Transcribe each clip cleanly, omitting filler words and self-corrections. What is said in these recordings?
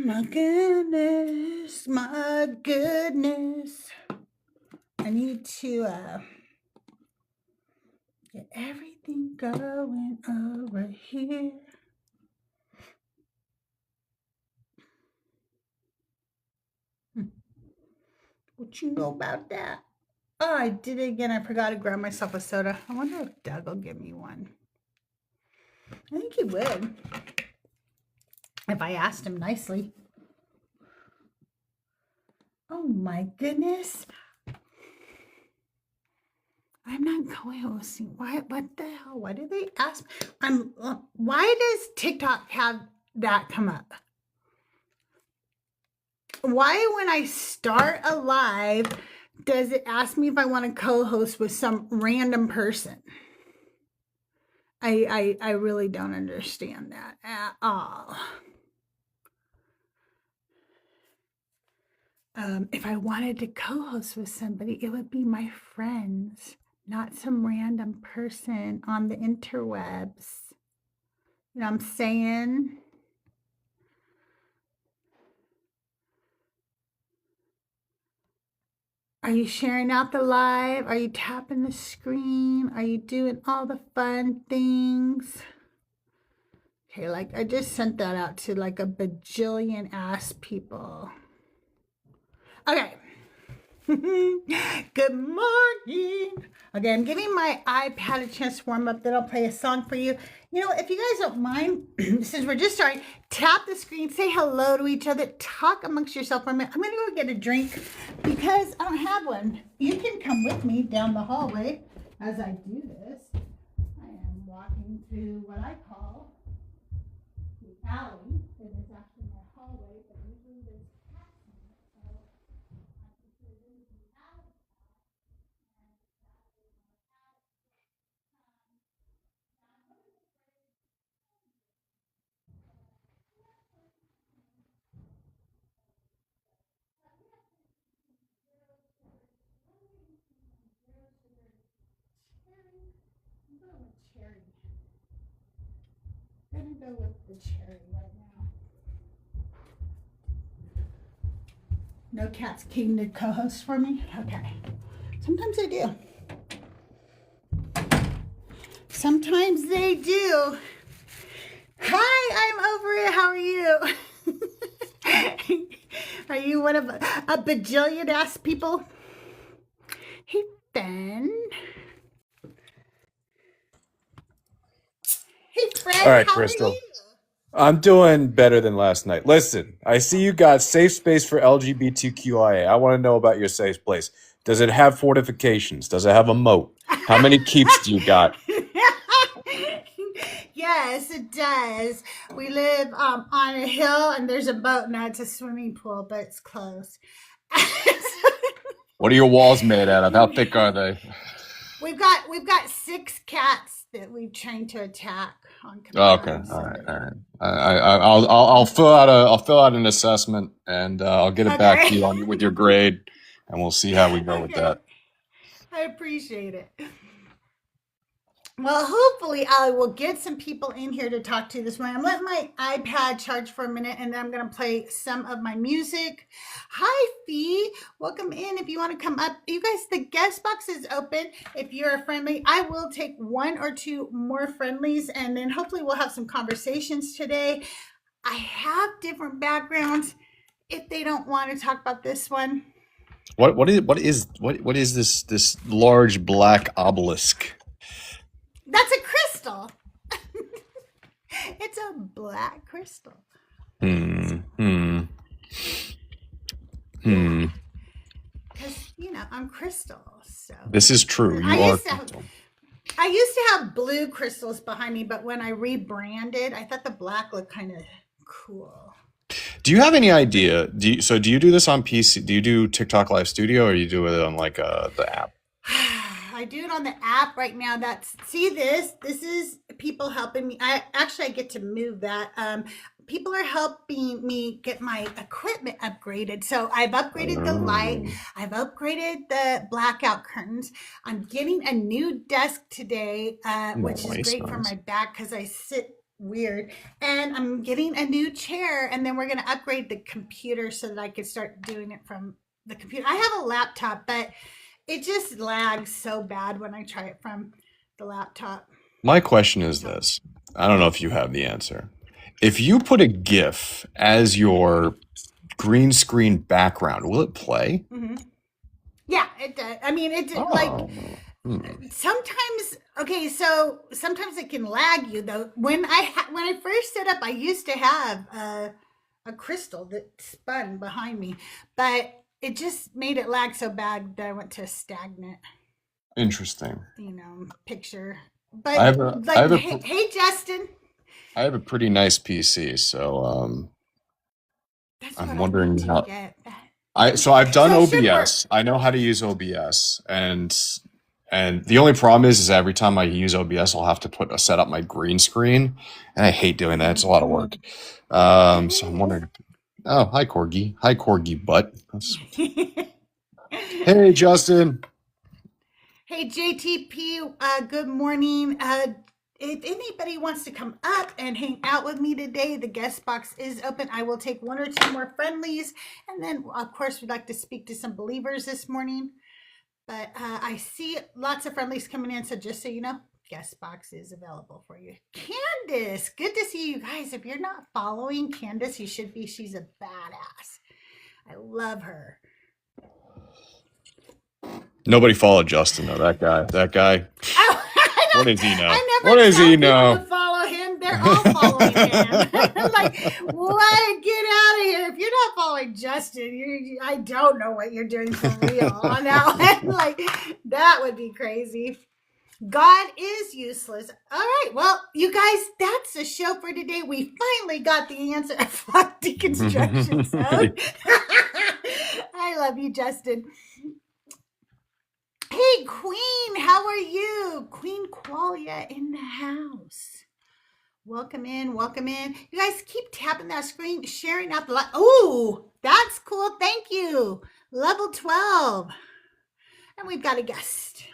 My goodness, my goodness. I need to get everything going over here. What you know about that? Oh, I did it again. I forgot to grab myself a soda. I wonder if Doug will give me one. I think he would. If I asked him nicely. Oh my goodness. I'm not going to see what the hell? Why did they ask? Why does TikTok have that come up? Why, when I start a live, does it ask me if I want to co-host with some random person? I really don't understand that at all. If I wanted to co-host with somebody, it would be my friends, not some random person on the interwebs. You know what I'm saying? Are you sharing out the live? Are you tapping the screen? Are you doing all the fun things? Okay, like I just sent that out to like a bajillion ass people. Okay. Good morning. Okay, I'm giving my iPad a chance to warm up. Then I'll play a song for you. You know, if you guys don't mind, since we're just starting, tap the screen, say hello to each other, talk amongst yourself for a minute. I'm going to go get a drink because I don't have one. You can come with me down the hallway as I do this. I am walking through what I call the alley. It is actually my hallway, but usually there's cats in it, so I consider this the alley. I'm gonna go with the cherry right now. No cats came to co-host for me? Okay. Sometimes they do. Sometimes they do. Hi, I'm over it. How are you? Are you one of a bajillion ass people? Hey, Ben. Hey, Fred. All right, How Crystal. are you? I'm doing better than last night. Listen, I see you got safe space for LGBTQIA. I want to know about your safe place. Does it have fortifications? Does it have a moat? How many keeps do you got? Yes, it does. We live on a hill, and there's a boat. Now it's a swimming pool, but it's closed. What are your walls made out of? How thick are they? We've got 6 cats that we've trained to attack on Oh, command. okay, all right. I'll fill out an assessment and I'll get it back to you with your grade, and we'll see how we go with that. I appreciate it. Well, hopefully I will get some people in here to talk to this morning. I'm letting my iPad charge for a minute, and then I'm going to play some of my music. Hi, Fee. Welcome in. If you want to come up, you guys, the guest box is open. If you're a friendly, I will take 1 or 2 more friendlies, and then hopefully we'll have some conversations today. I have different backgrounds if they don't want to talk about this one. What is this large black obelisk? That's a crystal. It's a black crystal. Because, you know, I'm crystal. So This is true. You are crystal. I used to have blue crystals behind me, but when I rebranded, I thought the black looked kind of cool. Do you have any idea? Do you do this on PC? Do you do TikTok Live Studio, or you do it on like the app? I do it on the app right now. This is people helping me. I get to move that. People are helping me get my equipment upgraded. So I've upgraded the light. I've upgraded the blackout curtains. I'm getting a new desk today, which is great for my back because I sit weird. And I'm getting a new chair, and then we're going to upgrade the computer so that I can start doing it from the computer. I have a laptop, but it just lags so bad when I try it from the laptop. My question is this. I don't know if you have the answer. If you put a GIF as your green screen background, will it play? Mm-hmm. Yeah, it does. I mean, it sometimes. Okay, so sometimes it can lag you though. When I first set up, I used to have a crystal that spun behind me, but it just made it lag so bad that I went to a stagnant, Interesting. picture. I have But a, I have like, a, hey, Justin, I have a pretty nice PC, so that's I'm what I wondering need to how. get. So I've done So it should work. OBS. I know how to use OBS, and the only problem is every time I use OBS, I'll have to set up my green screen, and I hate doing that. It's a lot of work. So I'm wondering. Oh, hi Corgi butt. Hey Justin. Hey, JTP, good morning. If anybody wants to come up and hang out with me today, the guest box is open. I will take one or two more friendlies. And then, of course, we'd like to speak to some believers this morning. But I see lots of friendlies coming in. So just so you know, guest box is available for you. Candace, good to see you guys. If you're not following Candace, you should be. She's a badass. I love her. Nobody followed Justin though. That guy. Oh, What does he know? I never What does he tell people know? to follow him. They're all following him. I'm like, what? Get out of here. If you're not following Justin, I don't know what you're doing for real on that one. Like, that would be crazy. God is useless. All right. Well, you guys, that's the show for today. We finally got the answer. Fuck deconstruction. I love you, Justin. Hey, Queen, how are you? Queen Qualia in the house. Welcome in, welcome in. You guys keep tapping that screen, sharing out the light. Oh, that's cool. Thank you. Level 12. And we've got a guest.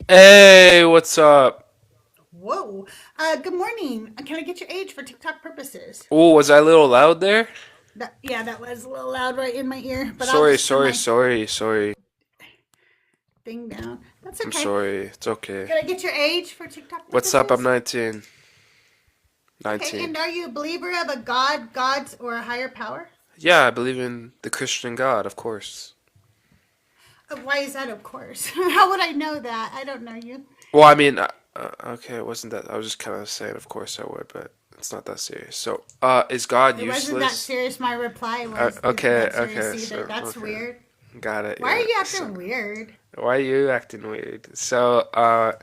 Hey, what's up? Whoa. Good morning. Can I get your age for TikTok purposes? Oh, was I a little loud there? Yeah, that was a little loud right in my ear. But Sorry, I'll just turn sorry. thing down. That's okay. I'm sorry. It's okay. Can I get your age for TikTok purposes? What's up? I'm 19. 19. Okay, and are you a believer of a God, gods, or a higher power? Yeah, I believe in the Christian God, of course. Why is that, of course? How would I know that? I don't know you. Well, I mean, okay, it wasn't that. I was just kind of saying, of course I would, but it's not that serious. So, is God It useless? wasn't that serious. My reply was okay, not serious okay, either. so, That's okay. weird. Got it. Why yeah, are you acting so- weird? Why are you acting weird? So,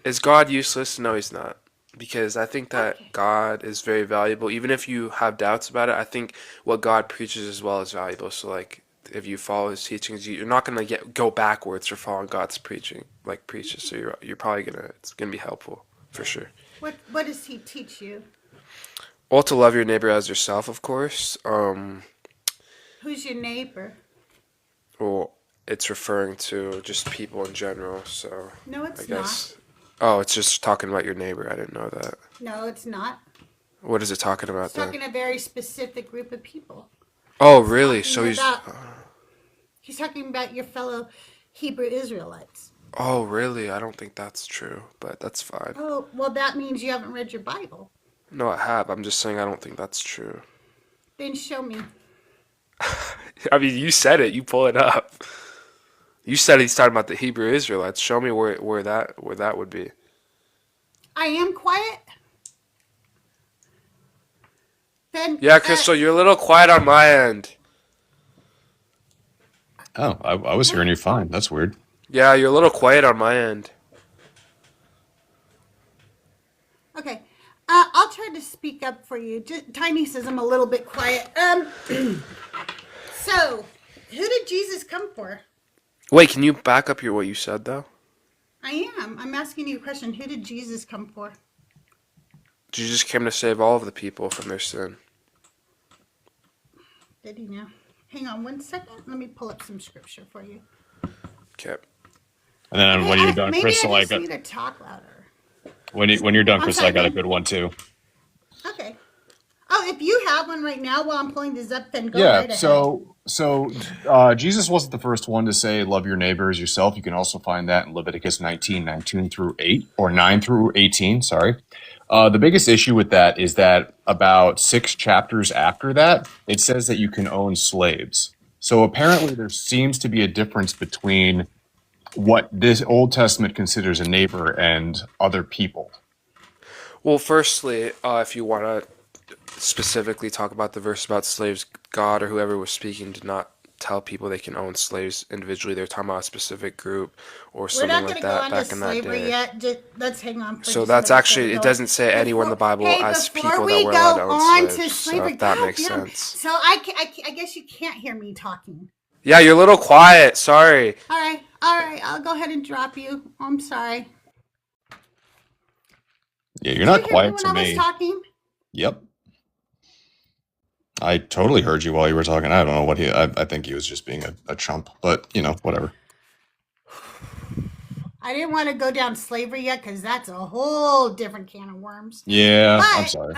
is God useless? No, he's not. Because I think that Okay. God is very valuable. Even if you have doubts about it, I think what God preaches as well is valuable. So, like, if you follow his teachings, you're not gonna go backwards for following God's preaches. So you're probably it's gonna be helpful for sure. What does he teach you? Well, to love your neighbor as yourself, of course. Who's your neighbor? Well, it's referring to just people in general. So No, it's I guess. Oh, it's just talking about your neighbor. I didn't know that. No, it's not. What is it talking about It's then? talking a very specific group of people. Oh, really? Talking So he's talking about your fellow Hebrew Israelites. Oh, really? I don't think that's true, but that's fine. Oh, well, that means you haven't read your Bible. No, I have. I'm just saying I don't think that's true. Then show me. I mean, you said it. You pull it up. You said he's talking about the Hebrew Israelites. Show me where that would be. I am quiet. Then Yeah, Crystal, you're a little quiet on my end. Oh, I was hearing you fine. That's weird. Yeah, you're a little quiet on my end. Okay. I'll try to speak up for you. Tiny says I'm a little bit quiet. So, who did Jesus come for? Wait, can you back up what you said though? I am. I'm asking you a question. Who did Jesus come for? Jesus came to save all of the people from their sin. Did he now? Hang on 1 second. Let me pull up some scripture for you. Okay. And then when you're done, maybe Crystal, I just need to talk louder. When you're done, I'm Chris, sorry, I got a Ben. good one too. Okay. Oh, if you have one right now while I'm pulling this up, then go Yeah, right ahead. Jesus wasn't the first one to say love your neighbor as yourself. You can also find that in Leviticus 19 through 8, or 9 through 18, sorry. The biggest issue with that is that about 6 chapters after that, it says that you can own slaves. So apparently there seems to be a difference between what this Old Testament considers a neighbor and other people. Well, firstly, if you want to specifically talk about the verse about slaves, God or whoever was speaking did not tell people they can own slaves individually. They're talking about a specific group or We're something not like going to go that into back in that slavery day. yet. Let's hang on for So just a that's minute. actually, it doesn't say anywhere in the Bible as Before people that we were allowed go to own on to slaves. So slavery, if that makes goddamn. sense. So I guess you can't hear me talking. Yeah, you're a little quiet. Sorry. All right. I'll go ahead and drop you. I'm sorry. Yeah, you're Did not you hear me quiet when to I was me. talking? Yep. I totally heard you while you were talking. I don't know what I think he was just being a chump, but whatever. I didn't want to go down slavery yet because that's a whole different can of worms. Yeah, I'm But sorry.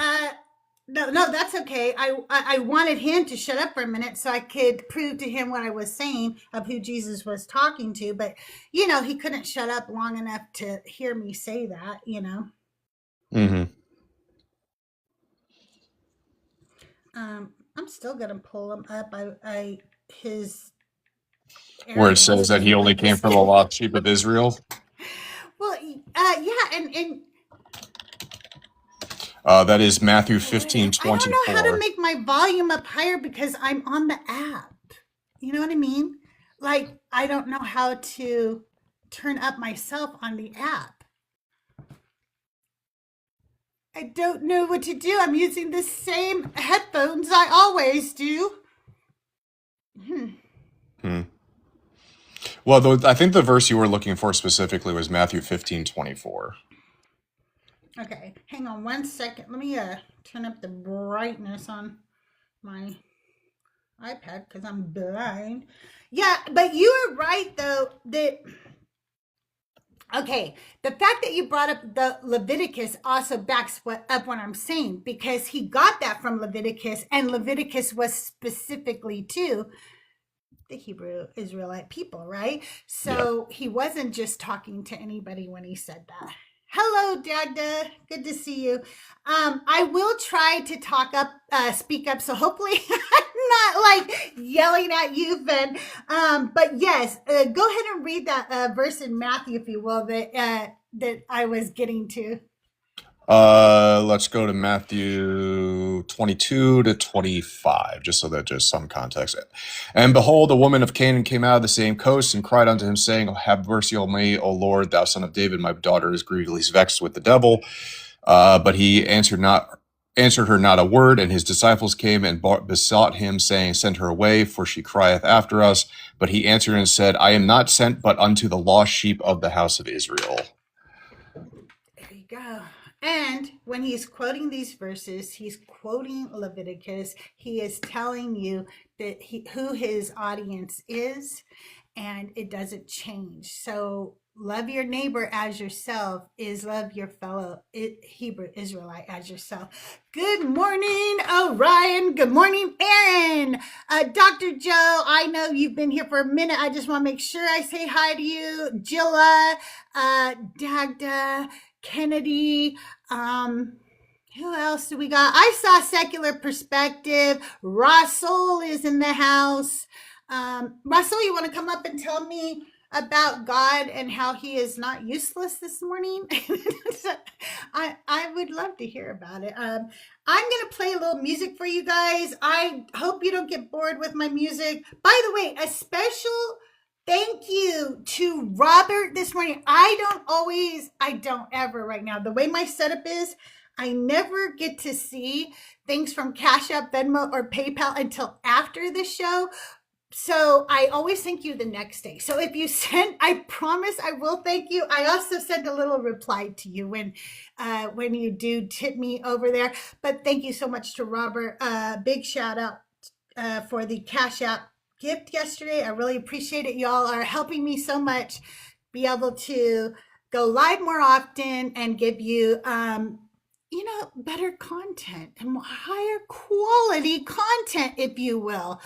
no, that's okay. I wanted him to shut up for a minute so I could prove to him what I was saying of who Jesus was talking to. But he couldn't shut up long enough to hear me say that. Mm-hmm. I'm still gonna pull him up. His Where it arrogance says that he doesn't only like came this. from the lost sheep of Israel. Well, yeah, and That is Matthew I don't know how to 15:24. make my volume up higher because I'm on the app. You know what I mean? Like, I don't know how to turn up myself on the app. I don't know what to do. I'm using the same headphones I always do. Well, I think the verse you were looking for specifically was Matthew 15:24. Okay, hang on one second. Let me turn up the brightness on my iPad because I'm blind. Yeah, but you were right though that okay, the fact that you brought up the Leviticus also backs up what I'm saying because he got that from Leviticus, and Leviticus was specifically to the Hebrew Israelite people, right? So he wasn't just talking to anybody when he said that. Hello, Dagda. Good to see you. I will try to speak up. So hopefully I'm not like yelling at you, Ben. But yes, go ahead and read that verse in Matthew, if you will, that I was getting to. Let's go to Matthew 22-25, just so that just some context. And behold, a woman of Canaan came out of the same coast and cried unto him, saying, Have mercy on me, O Lord, thou son of David. My daughter is grievously vexed with the devil. But he answered her not a word. And his disciples came and besought him, saying, Send her away, for she crieth after us. But he answered and said, I am not sent but unto the lost sheep of the house of Israel. There you go. And when he's quoting these verses, he's quoting Leviticus. He is telling you that who his audience is, and it doesn't change. So love your neighbor as yourself is love your fellow Hebrew Israelite as yourself. Good morning, Orion. Good morning, Aaron. Dr. Joe, I know you've been here for a minute. I just want to make sure I say hi to you. Jilla, Dagda, Kennedy, who else do we got? I saw Secular Perspective. Russell is in the house. Russell, you want to come up and tell me about God and how he is not useless this morning? I would love to hear about it. I'm going to play a little music for you guys. I hope you don't get bored with my music. By the way, a special thank you to Robert this morning. I don't ever right now. The way my setup is, I never get to see things from Cash App, Venmo, or PayPal until after the show. So I always thank you the next day. So if you send, I promise I will thank you. I also send a little reply to you when you do tip me over there. But thank you so much to Robert. Big shout out for the Cash App gift yesterday. I really appreciate it. Y'all are helping me so much be able to go live more often and give you, better content and higher quality content, if you will.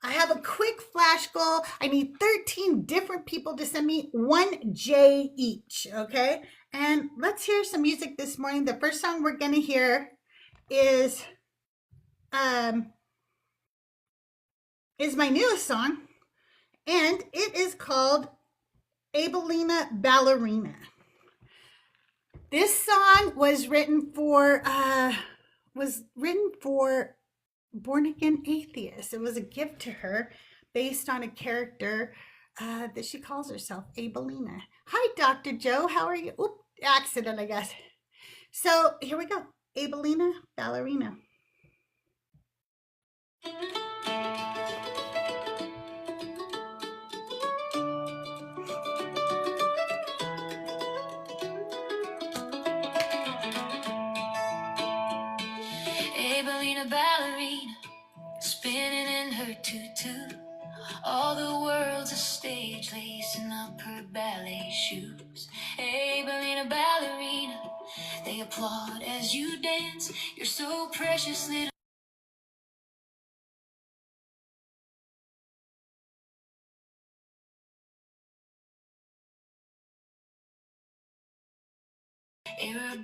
I have a quick flash goal. I need 13 different people to send me 1 J each, okay? And let's hear some music this morning. The first song we're going to hear is my newest song, and it is called Abelina Ballerina. This song was written for Born Again Atheist. It was a gift to her based on a character that she calls herself Abelina. Hi, Dr. Joe. How are you? Oop, accident, I guess. So here we go. Abelina Ballerina. Abelina Ballerina, spinning in her tutu. All the world's a stage, lacing up her ballet shoes. Abelina Ballerina, they applaud as you dance. You're so precious, little.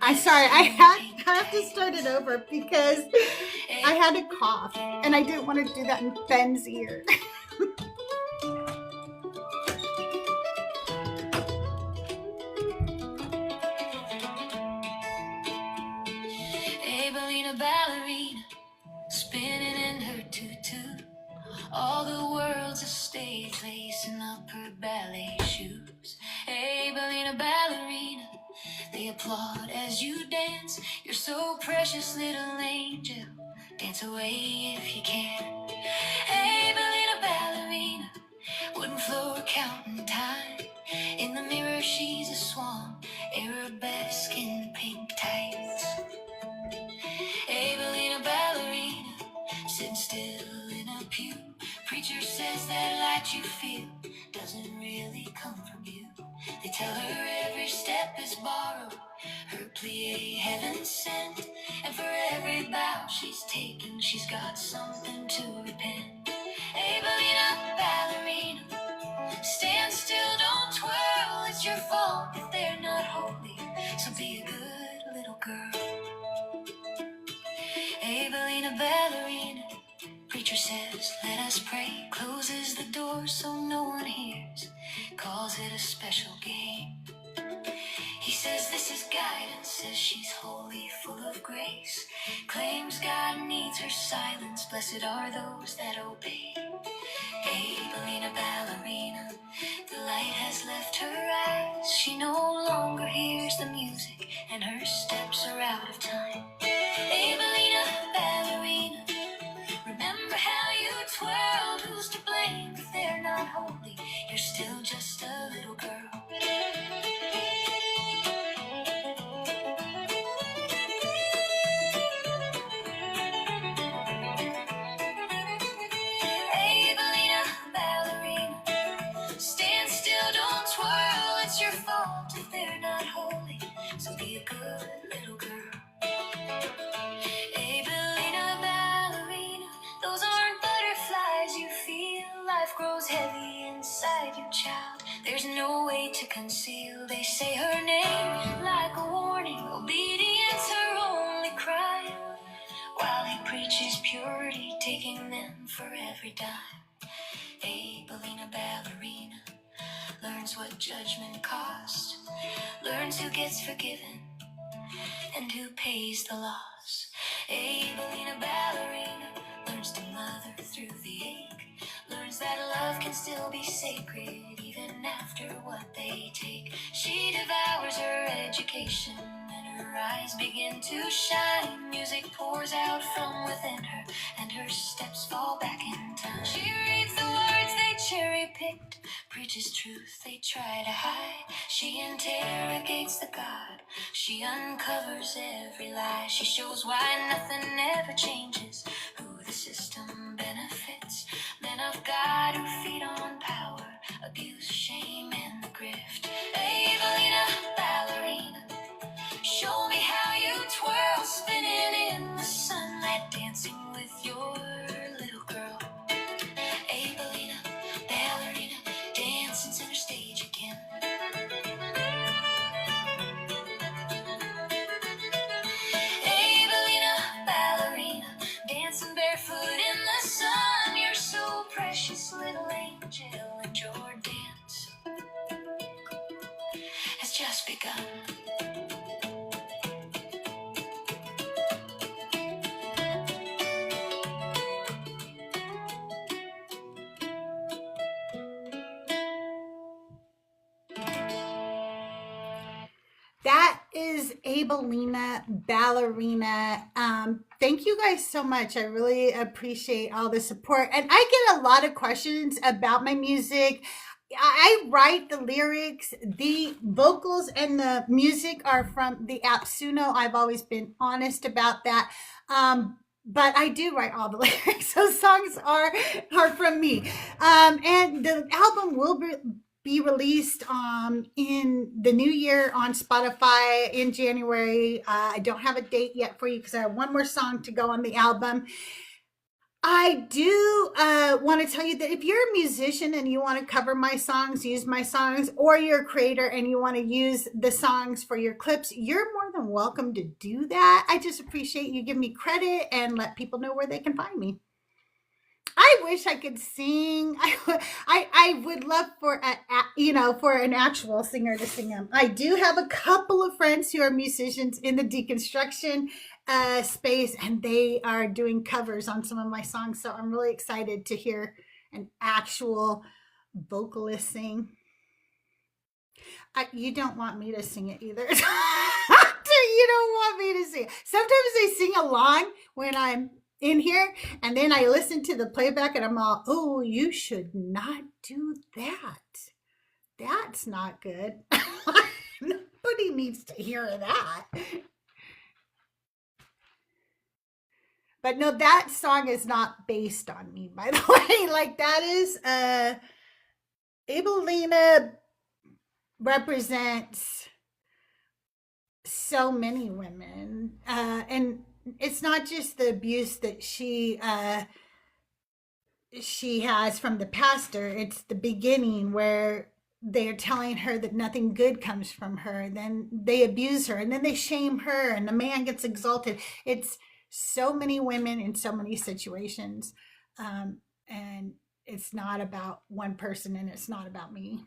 I'm sorry, I have to start it over because I had a cough and I didn't want to do that in Ben's ear. Abelina Ballerina, spinning in her tutu. All the world's a stage, lacing up her ballet shoes. Abelina Ballerina, they applaud as you dance. You're so precious, little angel. Dance away if you can. Abelina Ballerina, wooden floor counting time. In the mirror she's a swan, arabesque in pink tights. Abelina Ballerina, sitting still in a pew. Preacher says that light you feel doesn't really come from you. They tell her every step is borrowed, her plie heaven sent. And for every bow she's taken, she's got something to repent. Abelina Ballerina, stand still, don't twirl. It's your fault if they're not holy, so be a good little girl. Abelina Ballerina, preacher says, let us pray. Closes the door so no one hears. Calls it a special game. He says this is guidance, says she's holy, full of grace. Claims God needs her silence, blessed are those that obey. Abelina Ballerina, the light has left her eyes. She no longer hears the music, and her steps are out of time. Abelina Ballerina, remember how you twirled, who's to blame if they're not holy? You're still just a little girl. Abelina Ballerina, stand still, don't twirl, it's your fault if they're not holy, so be a good little girl. Abelina Ballerina, those aren't butterflies you feel. Life grows heavy inside you, child. There's no way to conceal. They say her name like a warning. Obedience her only cry, while he preaches purity, taking them for every dime. Abelina Ballerina learns what judgment costs, learns who gets forgiven and who pays the loss. Abelina Ballerina learns to mother through the ache, learns that love can still be sacred even after what they take. She devours her education and her eyes begin to shine. Music pours out from within her and her steps fall back in time. She reads the words they cherry-picked, preaches truth they try to hide. She interrogates the God, she uncovers every lie. She shows why nothing ever changes, who the system benefits. Men of God who feed on power, abuse, shame, and the grift. Abelina just begun. That is Abelina Ballerina. Thank you guys so much. I really appreciate all the support. And I get a lot of questions about my music. I write the lyrics, the vocals, and the music are from the app Suno. I've always been honest about that. But I do write all the lyrics. Those songs are from me. And the album will be released in the new year on Spotify in January. I don't have a date yet for you because I have one more song to go on the album. I do want to tell you that if you're a musician and you want to cover my songs, use my songs, or you're a creator and you want to use the songs for your clips, you're more than welcome to do that. I just appreciate you give me credit and let people know where they can find me. I wish I could sing. I would love for for an actual singer to sing them. I do have a couple of friends who are musicians in the deconstruction space, and they are doing covers on some of my songs. So I'm really excited to hear an actual vocalist sing. You don't want me to sing it either. You don't want me to sing it. Sometimes I sing along when I'm in here, and then I listen to the playback and I'm all, oh, you should not do that. That's not good. Nobody needs to hear that. But no, that song is not based on me, by the way. Like, that is Abelina represents so many women, and it's not just the abuse that she has from the pastor. It's the beginning where they're telling her that nothing good comes from her, and then they abuse her, and then they shame her, and the man gets exalted. It's so many women in so many situations, and it's not about one person, and it's not about me.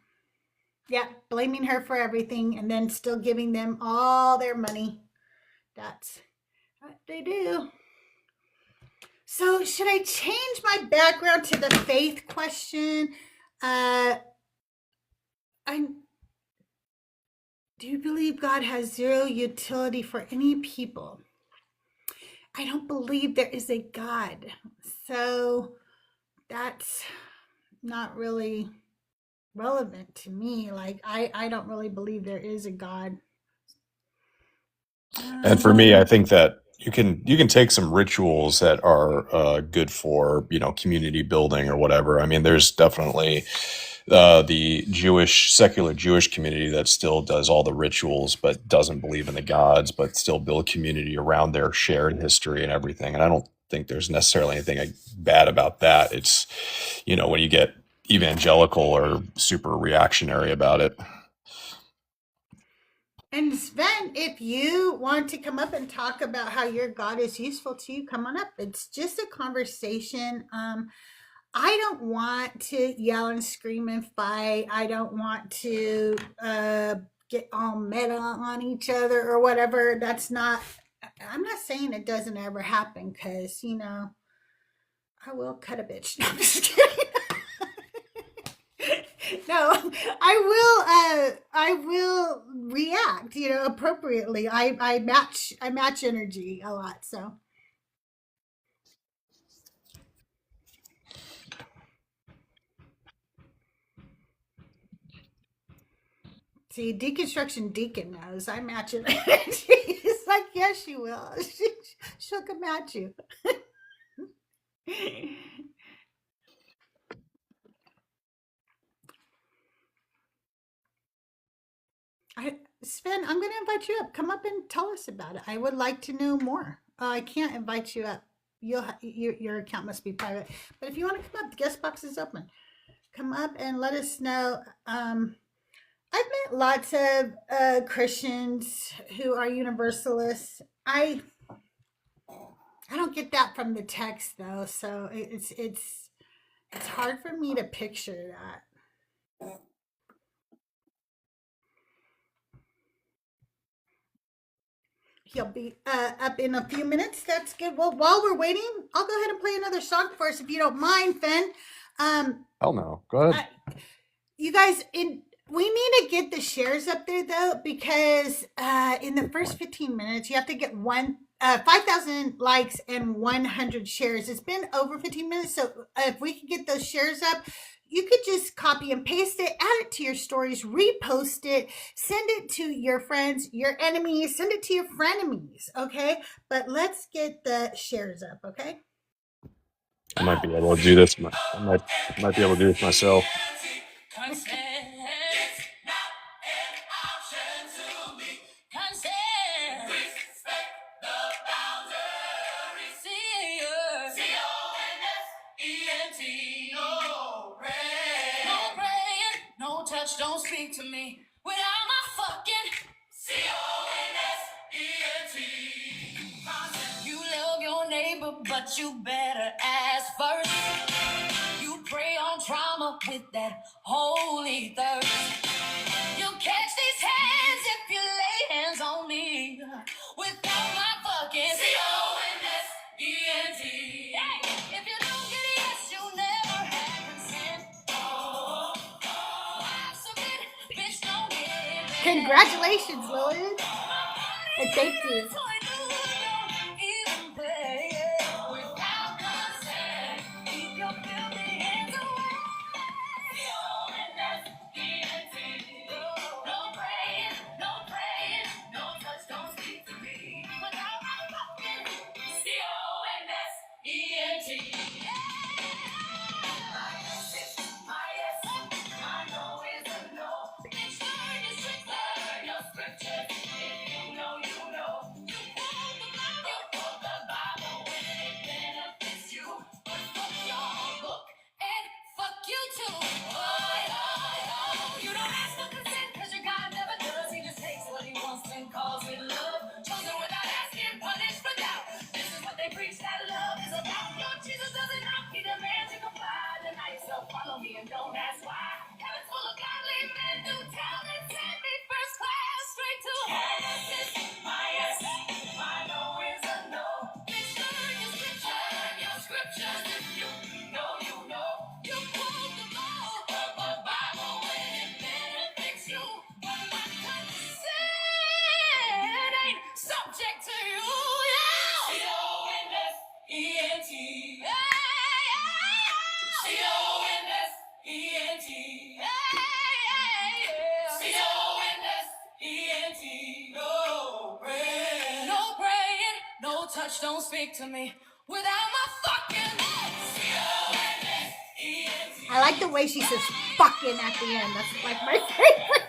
Yeah, blaming her for everything and then still giving them all their money. That's what they do. So should I change my background to the faith question? Do you believe God has zero utility for any people? I don't believe there is a God. So that's not really relevant to me. Like, I don't really believe there is a God. And for me, I think that you can take some rituals that are good for community building or whatever. I mean, there's definitely the secular Jewish community that still does all the rituals, but doesn't believe in the gods, but still build community around their shared history and everything. And I don't think there's necessarily anything bad about that. It's when you get evangelical or super reactionary about it. And Sven, if you want to come up and talk about how your God is useful to you, come on up. It's just a conversation. I don't want to yell and scream and fight. I don't want to get all meta on each other or whatever. I'm not saying it doesn't ever happen, because, I will cut a bitch. No, I'm just kidding. No, I will react, appropriately. I match energy a lot, so. See, Deconstruction Deacon knows I match it. He's like, yes, she will. She'll come at you. Sven, I'm going to invite you up. Come up and tell us about it. I would like to know more. I can't invite you up. Your account must be private. But if you want to come up, the guest box is open. Come up and let us know. I've met lots of Christians who are universalists. I don't get that from the text, though, so it's hard for me to picture that. he'll be up in a few minutes. That's good. Well, while we're waiting, I'll go ahead and play another song for us if you don't mind, Finn. Hell no. Go ahead. You guys, we need to get the shares up there though, because in the first 15 minutes, you have to get 5,000 likes and 100 shares. It's been over 15 minutes, so if we could get those shares up, you could just copy and paste it, add it to your stories, repost it, send it to your friends, your enemies, send it to your frenemies, okay? But let's get the shares up, okay? I might be able to do this. I might be able to do this myself. Don't speak to me without my fucking C-O-N-S-E-N-T. You love your neighbor, but you better ask first. You prey on trauma with that holy thirst. You'll catch these hands if you lay hands on me without my fucking C-O-N-S-E-N-T. Hey, if you don't get a yes, you never had consent. Congratulations, Lillian. And thank you. Follow me and don't ask why. Heaven's full of godly men who tell and send me first class straight to heaven. My yes, my no is a no. Make sure your scriptures if you know you know. You quote the Bible when it benefits you. But my consent ain't subject to you. C-O-N-S-E-N-T. Touch, don't speak to me without my fucking C-O-N-S-E-N-T. I like the way she says fucking at the end. That's like my favorite.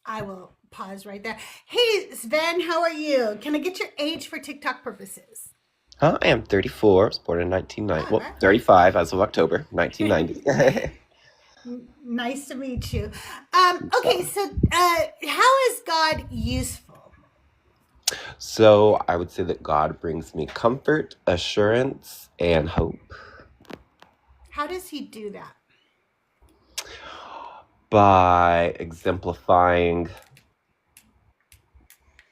I will pause right there. Hey, Sven, how are you? Can I get your age for TikTok purposes? I am 34. I was born in 1990. Well, 35 as of October 1990. Nice to meet you. Okay, so how is God useful? So I would say that God brings me comfort, assurance, and hope. How does he do that? By exemplifying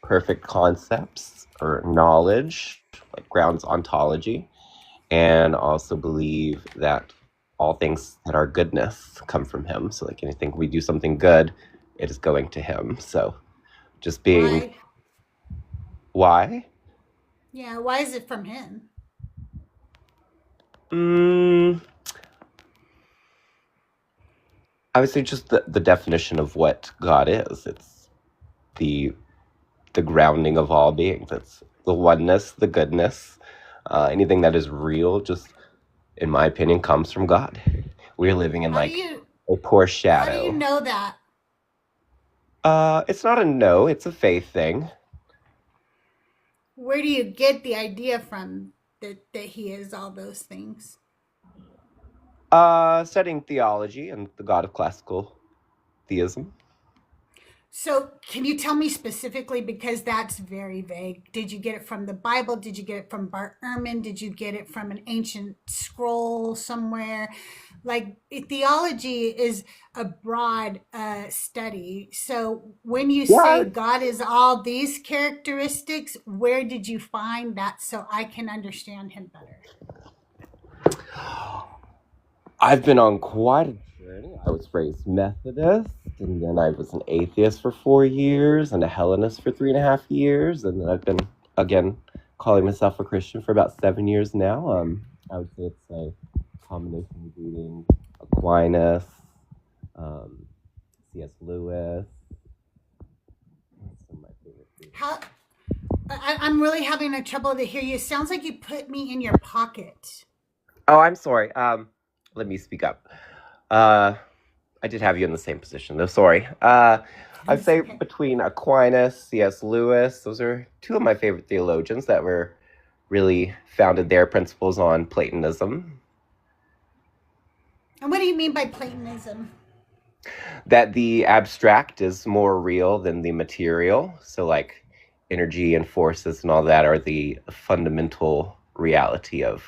perfect concepts or knowledge, like grounds ontology, and also believe that all things that are goodness come from him. So like anything we do something good, it is going to him. So just being why? Yeah, why is it from him? I would say just the definition of what God is. It's the grounding of all beings. It's the oneness, the goodness. Anything that is real, just in my opinion, comes from God. We're living in a poor shadow. How do you know that? It's not a no, it's a faith thing. Where do you get the idea from that he is all those things? Studying theology and the God of classical theism. So can you tell me specifically, because that's very vague. Did you get it from the Bible? Did you get it from Bart Ehrman? Did you get it from an ancient scroll somewhere? Like theology is a broad study. So when you Yeah, say God is all these characteristics, where did you find that so I can understand him better? I've been on quite a journey. I was raised Methodist, and then I was an atheist for 4 years, and a Hellenist for 3.5 years, and then I've been, again, calling myself a Christian for about 7 years now. I would say it's a combination of reading Aquinas, um, C.S. Lewis. That's some of my favorite reading. How I'm really having a trouble to hear you. It sounds like you put me in your pocket. Oh, I'm sorry. Let me speak up. I did have you in the same position, though. Sorry. I'd It's say okay. between Aquinas, C.S. Lewis, those are two of my favorite theologians that were really founded their principles on Platonism. And what do you mean by Platonism? That the abstract is more real than the material. So, like, energy and forces and all that are the fundamental reality of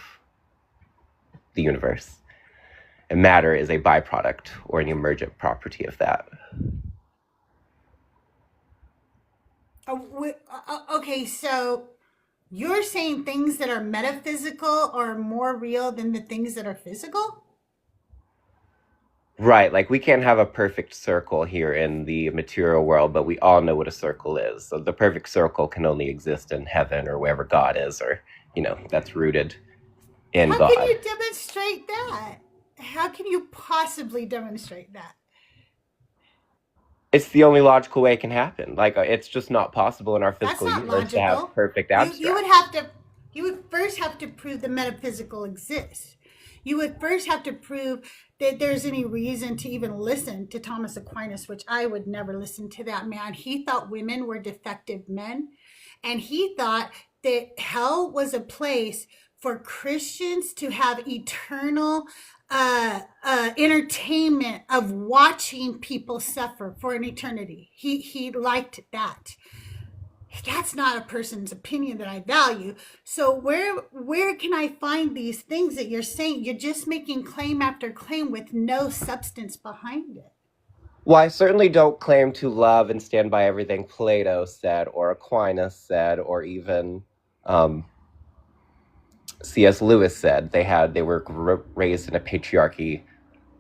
the universe. And matter is a byproduct or an emergent property of that. Okay, so you're saying things that are metaphysical are more real than the things that are physical? Right, like we can't have a perfect circle here in the material world, but we all know what a circle is. So the perfect circle can only exist in heaven or wherever God is, or, that's rooted in How can God. you demonstrate that? How can you possibly demonstrate that? It's the only logical way it can happen. Like, it's just not possible in our That's physical not universe to have logical. perfect You would abstract. have to you would first have to prove the metaphysical exists. You would first have to prove that there's any reason to even listen to Thomas Aquinas, which I would never listen to that man. He thought women were defective men, and he thought that hell was a place for Christians to have eternal entertainment of watching people suffer for an eternity. He liked that. That's not a person's opinion that I value. So where can I find these things that you're saying? You're just making claim after claim with no substance behind it. Well, I certainly don't claim to love and stand by everything Plato said, or Aquinas said, or even C.S. Lewis said. They were raised in a patriarchy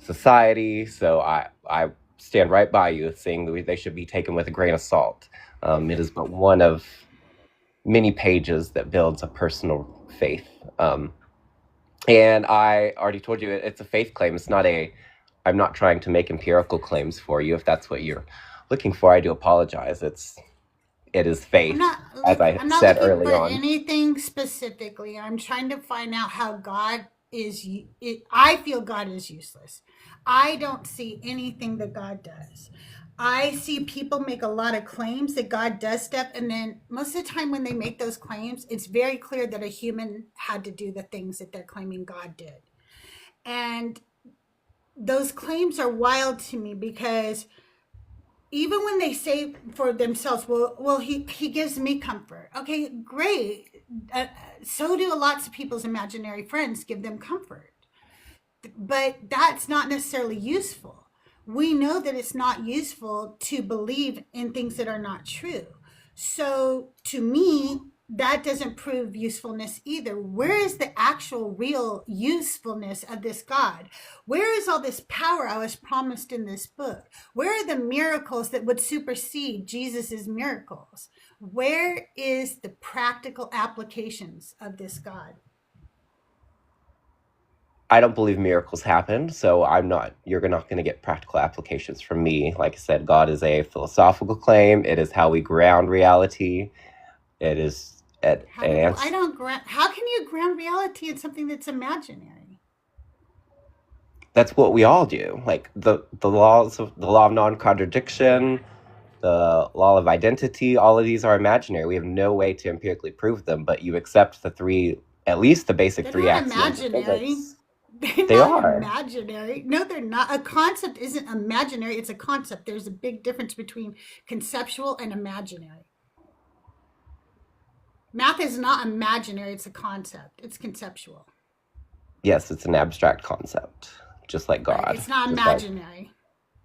society, so I stand right by you, saying that they should be taken with a grain of salt. It is but one of many pages that builds a personal faith. And I already told you it's a faith claim. I'm not trying to make empirical claims for you. If that's what you're looking for, I do apologize. It is faith, as I I'm not said looking early for on. anything specifically. I'm trying to find out how God is. I feel God is useless. I don't see anything that God does. I see people make a lot of claims that God does stuff, and then most of the time when they make those claims, it's very clear that a human had to do the things that they're claiming God did. And those claims are wild to me because even when they say for themselves, well, he gives me comfort. Okay, great. So do lots of people's imaginary friends give them comfort, but that's not necessarily useful. We know that it's not useful to believe in things that are not true. So to me, that doesn't prove usefulness either. Where is the actual real usefulness of this God? Where is all this power I was promised in this book? Where are the miracles that would supersede Jesus's miracles? Where is the practical applications of this God? I don't believe miracles happen, so you're not going to get practical applications from me. Like I said, God is a philosophical claim. It is how we ground reality. It is an answer. How can you ground reality in something that's imaginary? That's what we all do. Like the law of non-contradiction, the law of identity, all of these are imaginary. We have no way to empirically prove them, but you accept at least the basic They're three not axioms of imaginary. physics. They're They not are. imaginary. No, they're not. A concept isn't imaginary. It's a concept. There's a big difference between conceptual and imaginary. Math is not imaginary. It's a concept. It's conceptual. Yes, it's an abstract concept, just like Right? God. It's not Just like imaginary.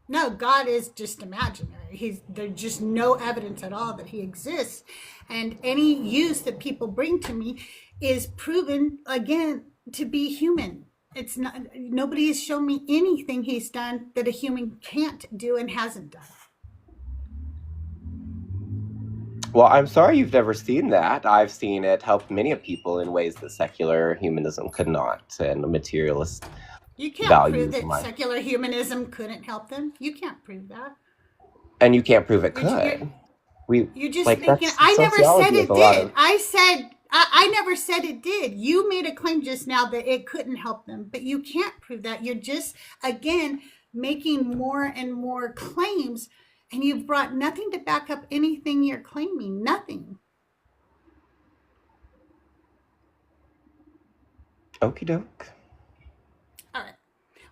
No, God is just imaginary. There's just no evidence at all that he exists. And any use that people bring to me is proven again to be human. It's not, nobody has shown me anything he's done that a human can't do and hasn't done. Well, I'm sorry you've never seen that. I've seen it help many people in ways that secular humanism could not, and the materialist You can't prove values that might. secular humanism couldn't help them. You can't prove that. And you can't prove it You're, you're, could. We you're just like thinking, that's I never said sociology with it a lot did. of. I never said it did. You made a claim just now that it couldn't help them, but you can't prove that. You're just, again, making more and more claims, and you've brought nothing to back up anything you're claiming. Nothing. Okie doke. All right.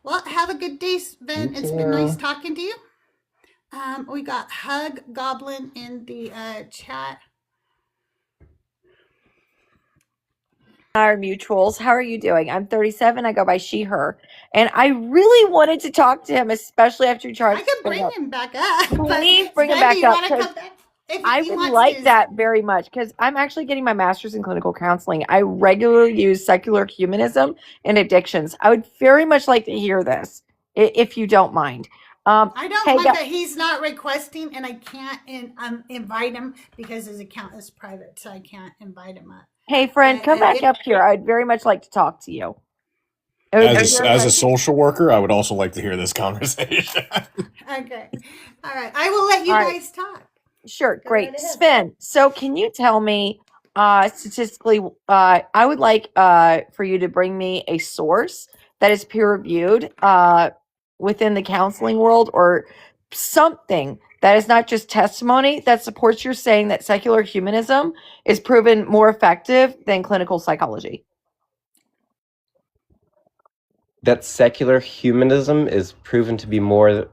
Well, have a good day, You Sven. It's been nice too. talking to you. We got Hug Goblin in the chat. Our mutuals. How are you doing? I'm 37. I go by she, her. And I really wanted to talk to him, especially after you I tried to could bring bring up. him back up, but Please bring him Sven, do back you up want to because come back? If I he would wants like to, that very much because I'm actually getting my master's in clinical counseling. I regularly use secular humanism and addictions. I would very much like to hear this, if you don't mind. I don't Hey, mind that he's not requesting, and I can't invite him because his account is private, so I can't invite him up. hey, friend, come back up here. I'd very much like to talk to you. It would be As very a much. social worker, I would also like to hear this conversation. Okay. All right. I will let you All right. guys talk. Sure, Go great. right ahead. Sven, so can you tell me statistically, I would like for you to bring me a source that is peer reviewed within the counseling world or something that is not just testimony that supports your saying that secular humanism is proven more effective than clinical psychology. That secular humanism is proven to be more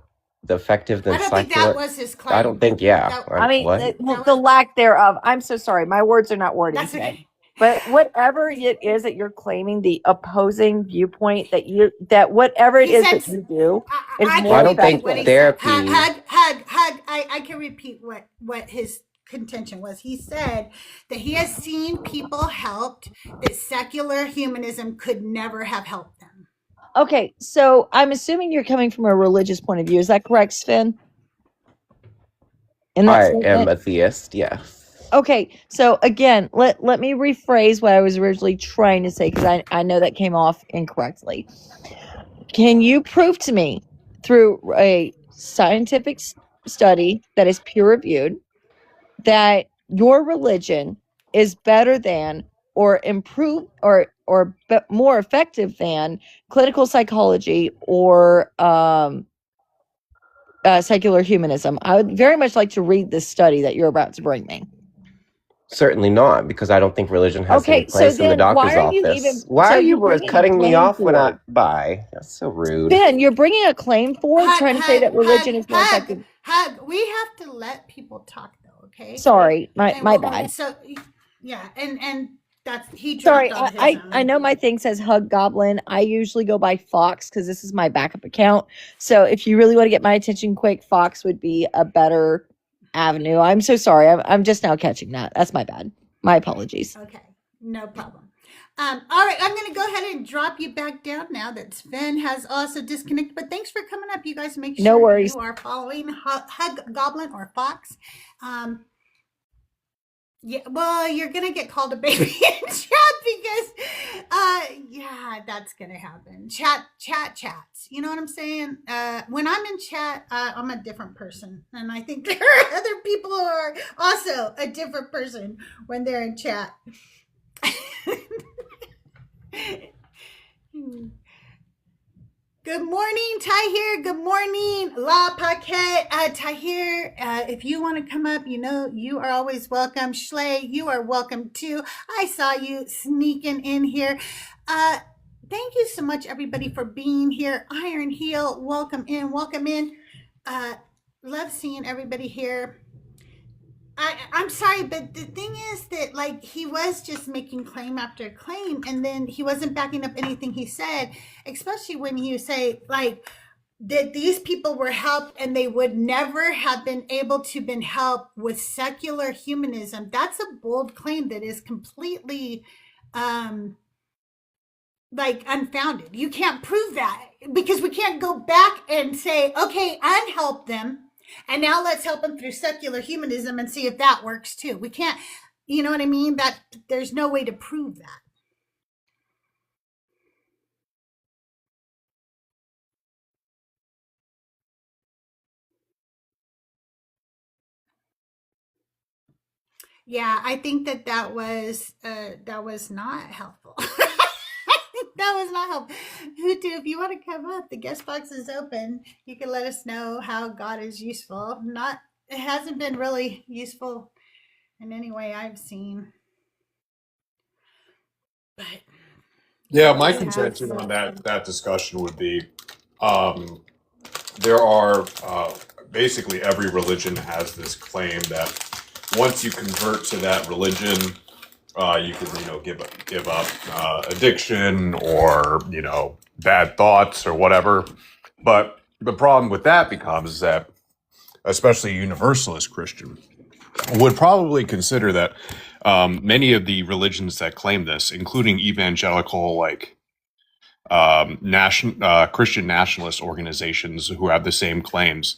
effective than I don't think that secular. was his claim. I don't think. Yeah. That, I mean, What? the lack thereof. I'm so sorry. My words are not wordy that's today. okay. But whatever it is that you're claiming, the opposing viewpoint that whatever it He is said, that you do is I more I can don't think repeat what he effective. said. therapy. Hug. I can repeat what his contention was. He said that he has seen people helped that secular humanism could never have helped them. Okay, so I'm assuming you're coming from a religious point of view. Is that correct, Sven? In that I am statement? a theist. Yes. Okay, so again, let me rephrase what I was originally trying to say because I know that came off incorrectly. Can you prove to me through a scientific study that is peer reviewed that your religion is better than or improve or more effective than clinical psychology or secular humanism? I would very much like to read this study that you're about to bring me. Certainly not, because I don't think religion has any Okay, so place in the then doctor's why are you office. even? Why So are you're you bringing a cutting me claim off when I forward. bye? That's so rude. Ben, you're bringing a claim forward, trying to say that religion is more effective. Hug. We have to let people talk, though. Okay. Sorry, my And we'll- bad. So yeah, and that's he Sorry, dropped on his I know my thing says Hug Goblin. I usually go by Fox because this is my backup account. So if you really want to get my attention quick, Fox would be a better avenue. I'm so sorry. I'm just now catching that. That's my bad. My apologies. Okay, no problem. All right, I'm going to go ahead and drop you back down now that Sven has also disconnected. But thanks for coming up. You guys make sure No worries. you are following Hug Goblin or Fox. Yeah, well, you're going to get called a baby in chat because, yeah, that's going to happen. Chats. You know what I'm saying? When I'm in chat, I'm a different person. And I think there are other people who are also a different person when they're in chat. Good morning, Tahir. Good morning, La Paquette. Tahir, if you want to come up, you know you are always welcome. Schley, you are welcome too. I saw you sneaking in here. Thank you so much, everybody, for being here. Iron Heel, welcome in, welcome in. Love seeing everybody here. I'm sorry, but the thing is that like he was just making claim after claim, and then he wasn't backing up anything he said, especially when you say like that these people were helped and they would never have been able to been helped with secular humanism. That's a bold claim that is completely um like unfounded. You can't prove that because we can't go back and say, okay, unhelp them, and now let's help them through secular humanism and see if that works too. We can't, you know what I mean? That there's no way to prove that. Yeah, I think that was not helpful. That was not helpful. Hutu, if you want to come up, the guest box is open. You can let us know how God is useful. Not, it hasn't been really useful in any way I've seen, but Yeah, God my does have contention on some. that discussion would be there are basically every religion has this claim that once you convert to that religion, you can give up addiction or bad thoughts or whatever. But the problem with that becomes that, especially a universalist Christian, would probably consider that many of the religions that claim this, including evangelical Christian nationalist organizations who have the same claims.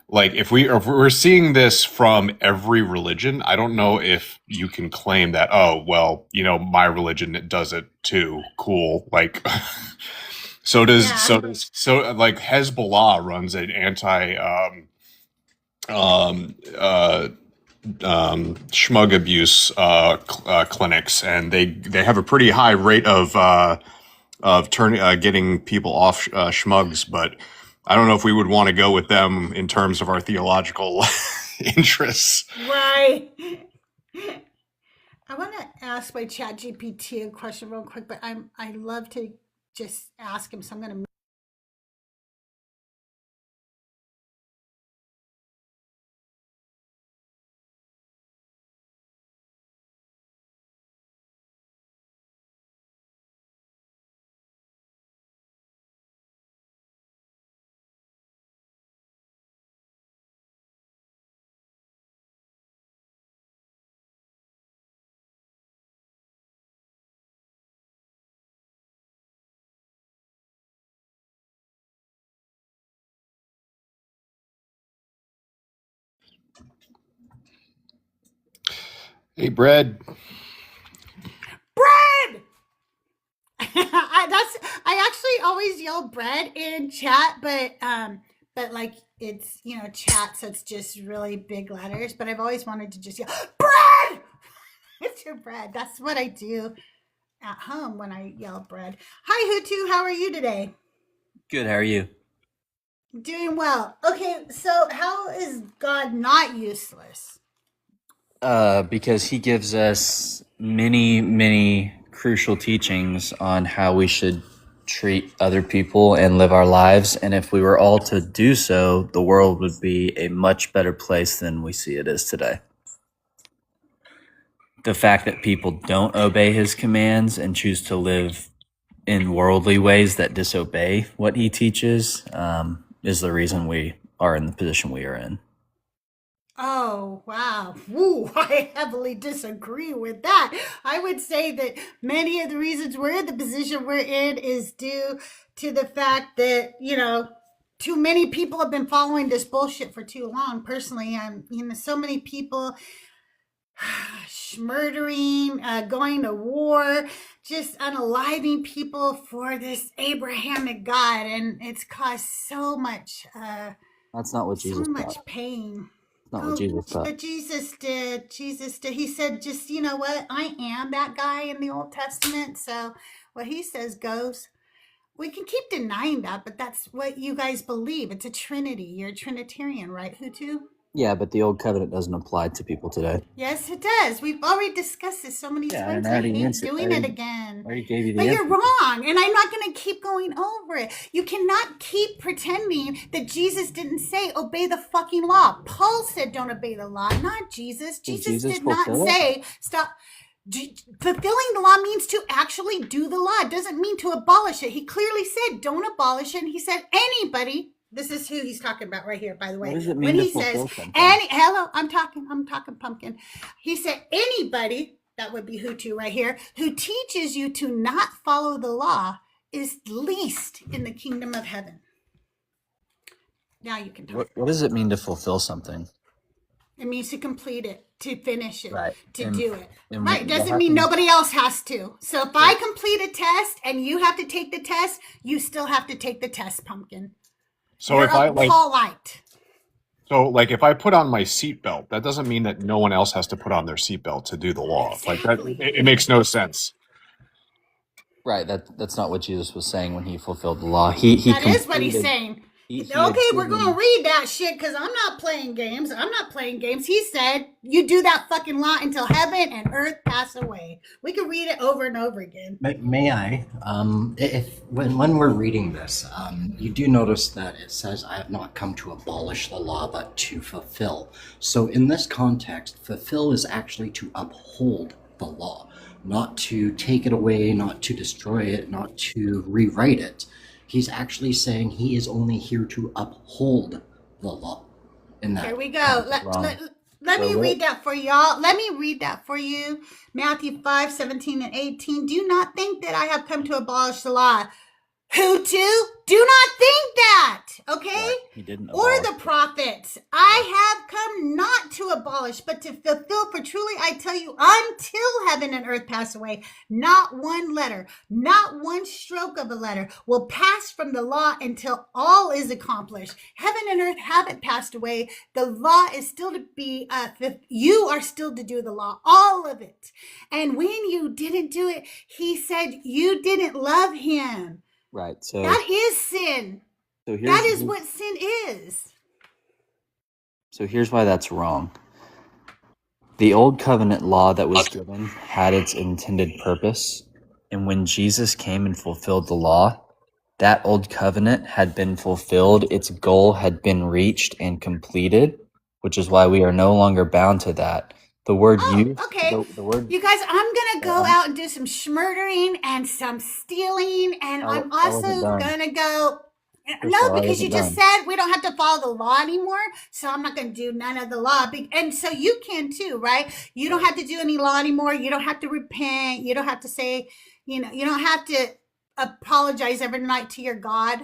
Like if we're seeing this from every religion, I don't know if you can claim that, oh well, my religion does it too. Cool. Like so like Hezbollah runs an anti schmug abuse clinics, and they have a pretty high rate of getting people off schmugs, but I don't know if we would want to go with them in terms of our theological interests. Right. I want to ask my chat GPT a question real quick, but I love to just ask him, so I'm going to. Hey, Brad. Bread! I actually always yell bread in chat, but like it's chat, so it's just really big letters. But I've always wanted to just yell bread. It's your bread. That's what I do at home when I yell bread. Hi Hutu, how are you today? Good, how are you? Doing well. Okay, so how is God not useless? Because he gives us many, many crucial teachings on how we should treat other people and live our lives. And if we were all to do so, the world would be a much better place than we see it as today. The fact that people don't obey his commands and choose to live in worldly ways that disobey what he teaches is the reason we are in the position we are in. Oh, wow. Woo, I heavily disagree with that. I would say that many of the reasons we're in the position we're in is due to the fact that, too many people have been following this bullshit for too long. Personally, so many people murdering, going to war, just unaliving people for this Abrahamic God. And it's caused so much, That's not what Jesus taught. pain. Not what Jesus taught. But Jesus did. He said, just, you know what? I am that guy in the Old Testament. So what he says goes. We can keep denying that, but that's what you guys believe. It's a Trinity. You're a Trinitarian, right, Hutu? Yeah, but the old covenant doesn't apply to people today. Yes, it does. We've already discussed this so many Yeah, times. and I I already hate answered. doing it again. I already gave you the But you're answer. wrong, and I'm not going to keep going over it. You cannot keep pretending that Jesus didn't say obey the fucking law. Paul said don't obey the law, not Jesus. Jesus did not fulfill it? say stop. Fulfilling the law means to actually do the law. It doesn't mean to abolish it. He clearly said don't abolish it. And he said anybody. This is who he's talking about right here, by the way. What does it mean When to he fulfill says something? hello, I'm talking pumpkin. He said anybody, that would be Hutu right here, who teaches you to not follow the law is least in the kingdom of heaven. Now you can talk. What does it mean to fulfill something? It means to complete it, to finish it, Right. to do it. and Right. what Doesn't mean happens- nobody else has to. So if I complete a test and you have to take the test, you still have to take the test, pumpkin. So You're if I a like, Paulite. so like if I put on my seatbelt, that doesn't mean that no one else has to put on their seatbelt to do the law. Like that, Exactly. it makes no sense. Right. That's not what Jesus was saying when he fulfilled the law. He That is what he's completed- saying. he Okay, had we're given- going to read that shit because I'm not playing games. He said, you do that fucking law until heaven and earth pass away. We can read it over and over again. May I? When we're reading this, you do notice that it says, "I have not come to abolish the law, but to fulfill." So in this context, fulfill is actually to uphold the law, not to take it away, not to destroy it, not to rewrite it. He's actually saying he is only here to uphold the law. In that, Here we go. Let me read that for y'all. Let me read that for you. Matthew 5:17 and 18. Do not think that I have come to abolish the law. Hutu, do not think that, okay? Right. He didn't Or abolish the prophets. I have come not to abolish, but to fulfill. For truly I tell you, until heaven and earth pass away, not one letter, not one stroke of a letter will pass from the law until all is accomplished. Heaven and earth haven't passed away. The law is still to be, you are still to do the law, all of it. And when you didn't do it, he said you didn't love him. Right. So That is sin. so That is what sin is. So here's why that's wrong. The old covenant law that was given had its intended purpose, and when Jesus came and fulfilled the law, that old covenant had been fulfilled, its goal had been reached and completed, which is why we are no longer bound to that. The word used, Okay. the word You guys, I'm going to go out and do some schmurdering and some stealing, and I'm I also wasn't done. going to go. Crystal, No, I because you wasn't just done. said we don't have to follow the law anymore, so I'm not going to do none of the law. And so you can too, right? You don't have to do any law anymore. You don't have to repent. You don't have to say, you don't have to apologize every night to your God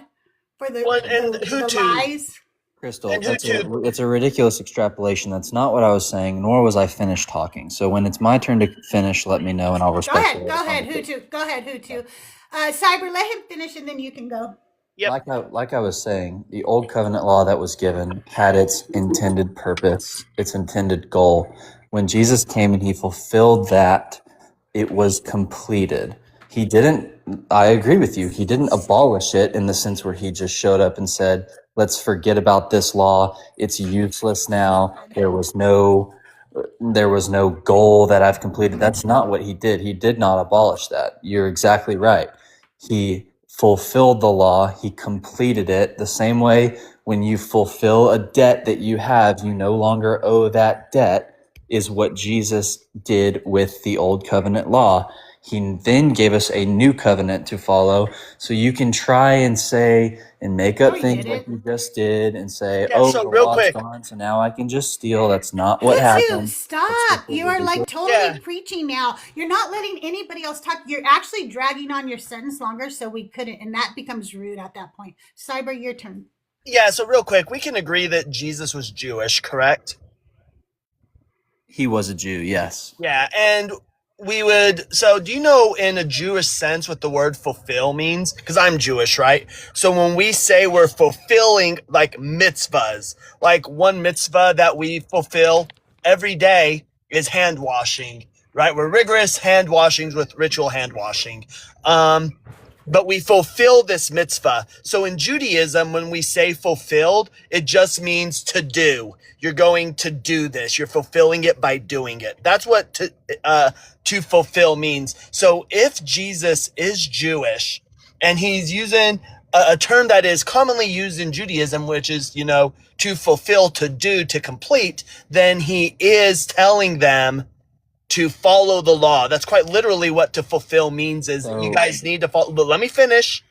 for the lies. Crystal, it's a ridiculous extrapolation. That's not what I was saying, nor was I finished talking. So when it's my turn to finish, let me know and I'll respect it. Go ahead, Hutu. Cyber, let him finish and then you can go. Yep. Like I was saying, the old covenant law that was given had its intended purpose, its intended goal. When Jesus came and he fulfilled that, it was completed. He didn't, I agree with you, he didn't abolish it in the sense where he just showed up and said, let's forget about this law. It's useless now. There was no goal that I've completed. That's not what he did. He did not abolish that. You're exactly right. He fulfilled the law. He completed it. The same way when you fulfill a debt that you have, you no longer owe that debt, is what Jesus did with the old covenant law. He then gave us a new covenant to follow. So you can try and say and make up things like you just did and say, so the real law's quick. gone, so now I can just steal. That's not what Hutu, happened. stop. You are like totally Yeah. preaching now. You're not letting anybody else talk. You're actually dragging on your sentence longer, so we couldn't, and that becomes rude at that point. Cyber, your turn. Yeah, so real quick, we can agree that Jesus was Jewish, correct? He was a Jew, yes. Yeah, and so do you know in a Jewish sense what the word fulfill means? Because I'm Jewish, right? So when we say we're fulfilling like mitzvahs, like one mitzvah that we fulfill every day is hand washing, right? We're rigorous hand washings with ritual hand washing. but we fulfill this mitzvah. So in Judaism, when we say fulfilled, it just means to do. You're going to do this. You're fulfilling it by doing it. That's what to fulfill means. So if Jesus is Jewish and he's using a term that is commonly used in Judaism, which is, you know, to fulfill, to do, to complete, then he is telling them to follow the law. That's quite literally what to fulfill means, is you guys need to follow. But let me finish.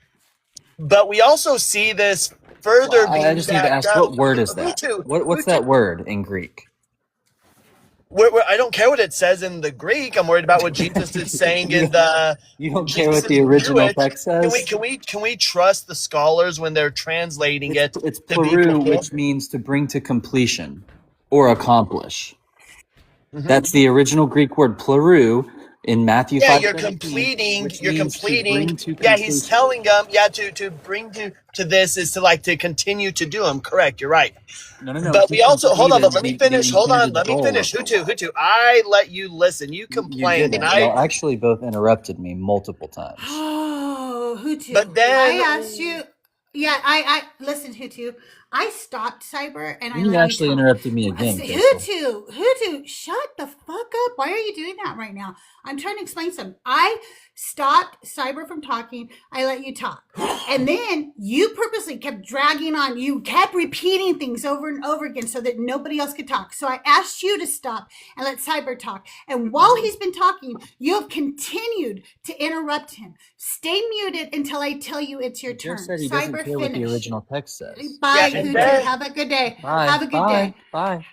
But we also see this further being I just need to backed ask, up. what word is Me that? too. What's that word in Greek? I don't care what it says in the Greek. I'm worried about what Jesus is saying in the. You don't care Jesus what the is original Jewish. text says? Can we trust the scholars when they're translating it It's to be pleru, fulfilled? which means to bring to completion or accomplish. That's the original Greek word pleru in Matthew 5:17. Yeah, you're completing. Yeah, he's telling them. Yeah, to bring to this is to continue to do them. Correct. You're right. No. But we also hold on. But let me The finish. Hold on. intended Let me goal finish. of the law. Hutu. I let you listen. You You complained, didn't. and Y'all actually both interrupted me multiple times. Oh, Hutu. But then I asked you. Yeah, I listen, Hutu. I stopped Cyber and I You let actually you talk. interrupted me again, Crystal. Hutu, shut the fuck up. Why are you doing that right now? I'm trying to explain something. I stopped Cyber from talking. I let you talk. And then you purposely kept dragging on. You kept repeating things over and over again so that nobody else could talk. So I asked you to stop and let Cyber talk. And while he's been talking, you have continued to interrupt him. Stay muted until I tell you it's your turn. Just said he doesn't Cyber, care what the finish. original text says. Bye, and Hutu. then- Have a good day. Bye. Have a good day. Bye.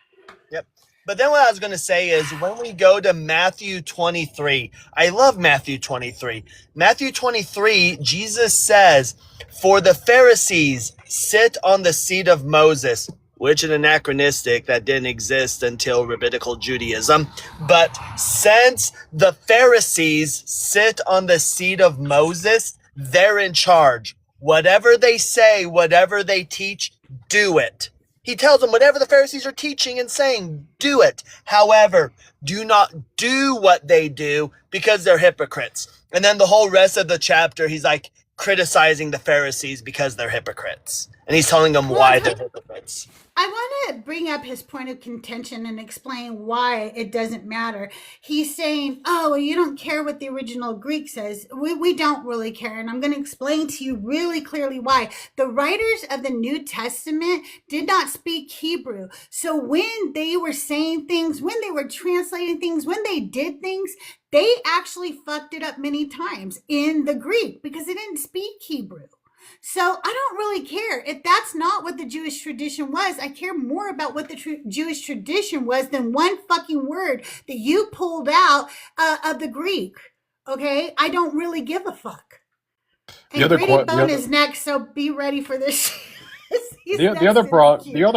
Yep. But then what I was going to say is when we go to Matthew 23, I love Matthew 23. Matthew 23, Jesus says, "For the Pharisees sit on the seat of Moses," which is anachronistic that didn't exist until rabbinical Judaism. But since the Pharisees sit on the seat of Moses, they're in charge. Whatever they say, whatever they teach, do it. He tells them whatever the Pharisees are teaching and saying, do it. However, do not do what they do because they're hypocrites. And then the whole rest of the chapter, he's like criticizing the Pharisees because they're hypocrites. And he's telling them why they're hypocrites. I want to bring up his point of contention and explain why it doesn't matter. He's saying, oh, well, you don't care what the original Greek says. We don't really care. And I'm going to explain to you really clearly why. The writers of the New Testament did not speak Hebrew. So when they were saying things, when they were translating things, when they did things, they actually fucked it up many times in the Greek because they didn't speak Hebrew. So I don't really care if that's not what the Jewish tradition was. I care more about what the Jewish tradition was than one fucking word that you pulled out of the Greek. Okay, I don't really give a fuck. And Grady Bone is next, so be ready for this. The other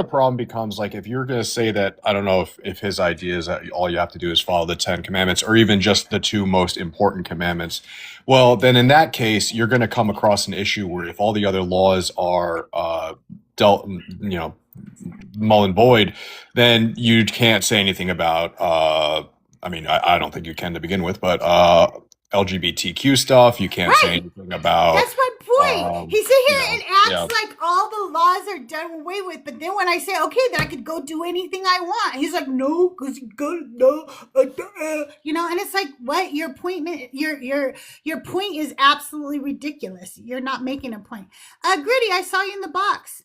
problem becomes like if you're going to say that, I don't know if his idea is that all you have to do is follow the 10 commandments or even just the two most important commandments. Well, then in that case, you're going to come across an issue where if all the other laws are null and void, then you can't say anything about, I don't think you can to begin with, but LGBTQ stuff. You can't say anything about. That's my point. He sit here and acts like all the laws are done away with, but then when I say okay, then I could go do anything I want, he's like, no, because you go and it's like, what? Your point is absolutely ridiculous. You're not making a point. Gritty, I saw you in the box.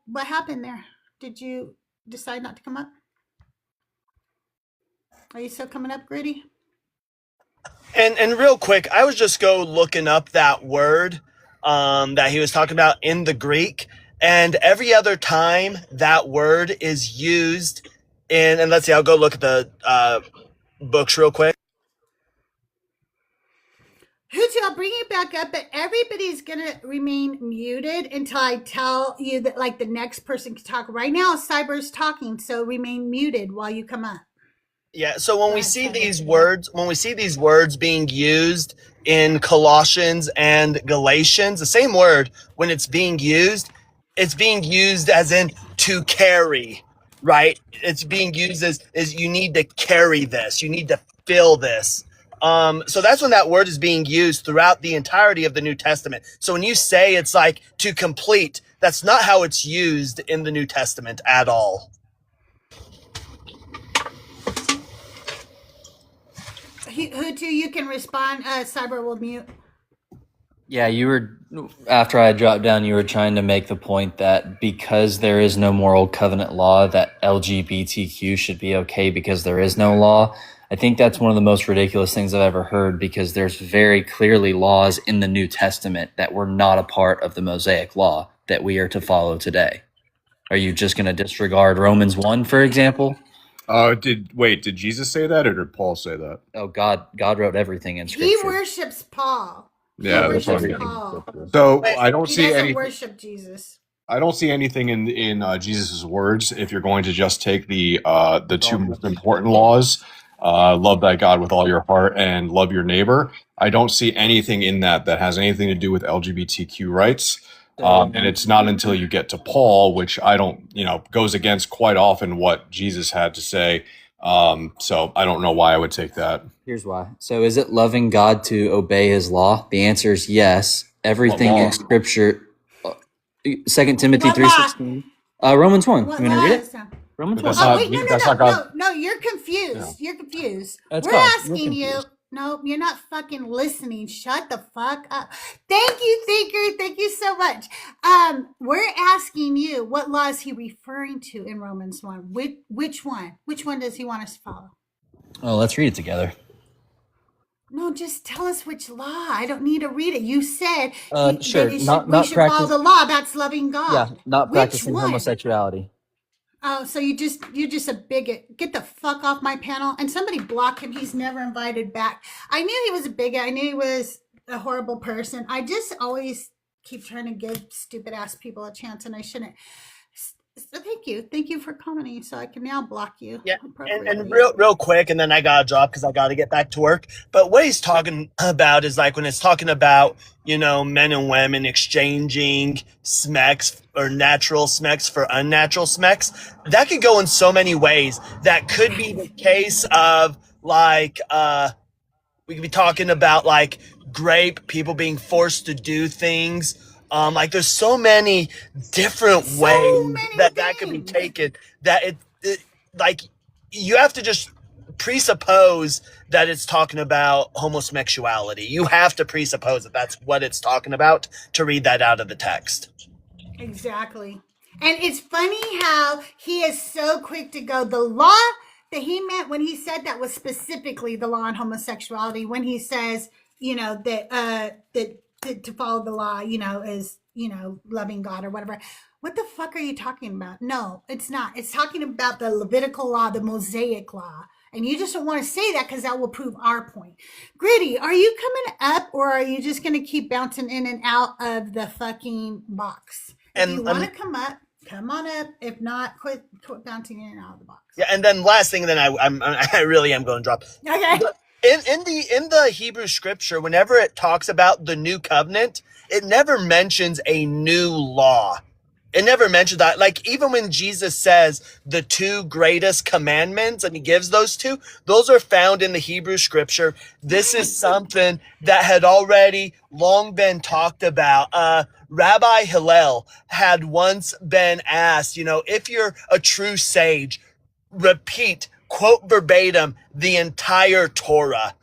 What happened there? Did you decide not to come up? Are you still coming up, Gritty? And real quick, I was just looking up that word that he was talking about in the Greek, and every other time that word is used and let's see, I'll go look at the books real quick. Hutu, I'll bring you back up, but everybody's gonna remain muted until I tell you that the next person can talk. Right now, Cyber's talking, so remain muted while you come up. Yeah, so when we see these words being used in Colossians and Galatians, the same word, when it's being used as in to carry, right? It's being used as you need to carry this, you need to fill this. So that's when that word is being used throughout the entirety of the New Testament. So when you say it's like to complete, that's not how it's used in the New Testament at all. Who to you can respond. Cyber will mute. Yeah, you were, after I dropped down, you were trying to make the point that because there is no moral covenant law, that LGBTQ should be okay because there is no law. I think that's one of the most ridiculous things I've ever heard, because there's very clearly laws in the New Testament that were not a part of the Mosaic law that we are to follow today. Are you just going to disregard Romans 1, for example? Did Jesus say that, or did Paul say that? Oh, God wrote everything in Scripture. He worships Paul. Yeah, He that's what worships I'm Paul. So I don't He see doesn't anything. worship Jesus. I don't see anything in Jesus' words. If you're going to just take the two most important laws, love thy God with all your heart and love your neighbor, I don't see anything in that has anything to do with LGBTQ rights. And it's not until you get to Paul, which I don't, goes against quite often what Jesus had to say. So I don't know why I would take that. Here's why. So is it loving God to obey his law? The answer is yes. Everything in Scripture, 2 Timothy What law? 3:16. Romans 1. What You want to read it? laws? Romans But 1. that's Oh, not- wait, no, that's not God. no, you're confused. You're confused. That's We're God. You're asking you. confused. No, you're not fucking listening. Shut the fuck up. Thank you, Thinker. Thank you so much. We're asking you, what law is he referring to in Romans 1? Which one? Which one does he want us to follow? Oh, let's read it together. No, just tell us which law. I don't need to read it. You said Sure. we Not should follow practice. the law. That's loving God. Yeah, not Which practicing one? homosexuality. Oh, so you're just a bigot. Get the fuck off my panel. And somebody block him. He's never invited back. I knew he was a bigot. I knew he was a horrible person. I just always keep trying to give stupid ass people a chance, and I shouldn't. So thank you. Thank you for commenting, so I can now block you. Yeah, appropriately. and real quick, and then I gotta drop because I gotta get back to work. But what he's talking about is like when it's talking about, men and women exchanging smecks or natural smecks for unnatural smecks. That could go in so many ways. That could be the case of like, we could be talking about like grape, people being forced to do things. Like there's so many different ways that could be taken, that it like you have to just presuppose that it's talking about homosexuality. You have to presuppose that that's what it's talking about to read that out of the text. Exactly. And it's funny how he is so quick to go, the law that he meant when he said that was specifically the law on homosexuality, when he says, that to follow the law, is, loving God or whatever. What the fuck are you talking about? No, it's not. It's talking about the Levitical law, the Mosaic law. And you just don't want to say that because that will prove our point. Gritty, are you coming up, or are you just going to keep bouncing in and out of the fucking box? If you want to come up, come on up. If not, quit bouncing in and out of the box. Yeah, and then last thing, then I really am going to drop. Okay. In the Hebrew scripture, whenever it talks about the new covenant, it never mentions a new law. It never mentions that. Like even when Jesus says the two greatest commandments, and he gives those two, those are found in the Hebrew scripture. This is something that had already long been talked about. Rabbi Hillel had once been asked, if you're a true sage, repeat, quote verbatim, the entire Torah.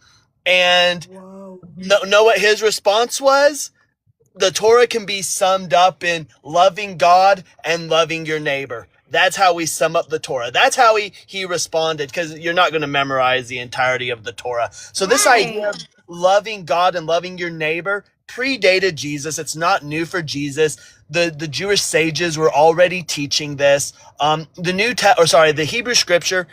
And know what his response was? The Torah can be summed up in loving God and loving your neighbor. That's how we sum up the Torah. That's how he responded, because you're not going to memorize the entirety of the Torah. So this idea of loving God and loving your neighbor predated Jesus. It's not new for Jesus. The Jewish sages were already teaching this. The Hebrew scripture,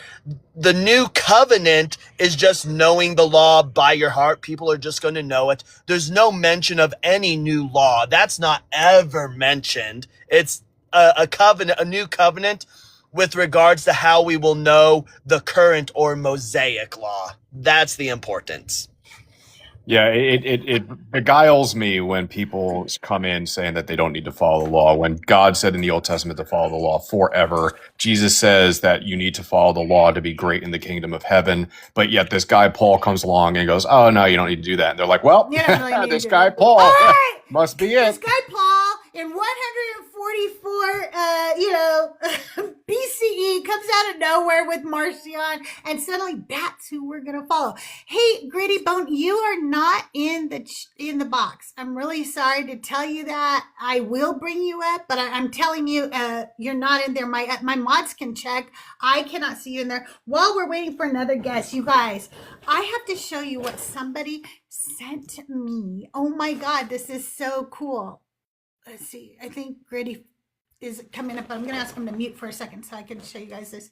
the new covenant is just knowing the law by your heart. People are just going to know it. There's no mention of any new law. That's not ever mentioned. It's a covenant, a new covenant with regards to how we will know the current or Mosaic law. That's the importance. Yeah, it beguiles me when people come in saying that they don't need to follow the law, when God said in the Old Testament to follow the law forever. Jesus says that you need to follow the law to be great in the kingdom of heaven. But yet this guy Paul comes along and goes, "Oh no, you don't need to do that." And they're like, "Well, You don't really need this to do guy that. Paul All right. must be This it." guy Paul in 144, BCE comes out of nowhere with Marcion, and suddenly that's who we're gonna follow. Hey, Gritty Bone, you are not in the box. I'm really sorry to tell you that. I will bring you up, but I'm telling you, you're not in there. My mods can check. I cannot see you in there. While we're waiting for another guest, you guys, I have to show you what somebody sent me. Oh my God, this is so cool. Let's see. I think Gritty is coming up. I'm going to ask him to mute for a second so I can show you guys this.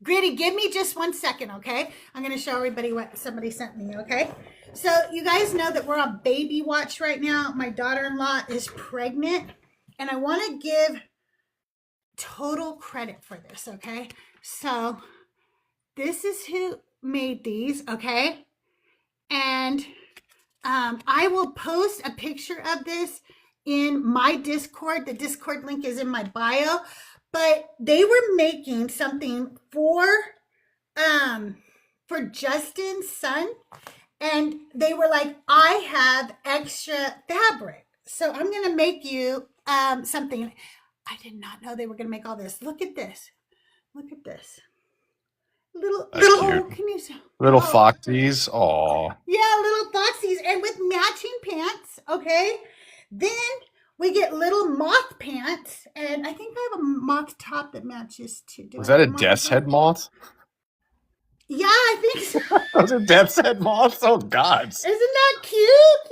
Gritty, give me just 1 second, okay? I'm going to show everybody what somebody sent me, okay? So you guys know that we're on baby watch right now. My daughter-in-law is pregnant, and I want to give total credit for this, okay? So this is who made these, okay? And I will post a picture of this in my Discord. The Discord link is in my bio, but they were making something for Justin's son, and they were like, I have extra fabric, so I'm gonna make you something. I did not know they were gonna make all this. Look at this. Look at this. Little Cute. can you see? Little foxies. Aw. Yeah, little foxies, and with matching pants, okay? Then we get little moth pants, and I think I have a moth top that matches too. Was that a death's head moth? Yeah, I think so. Those are death's head moths? Oh, God. Isn't that cute?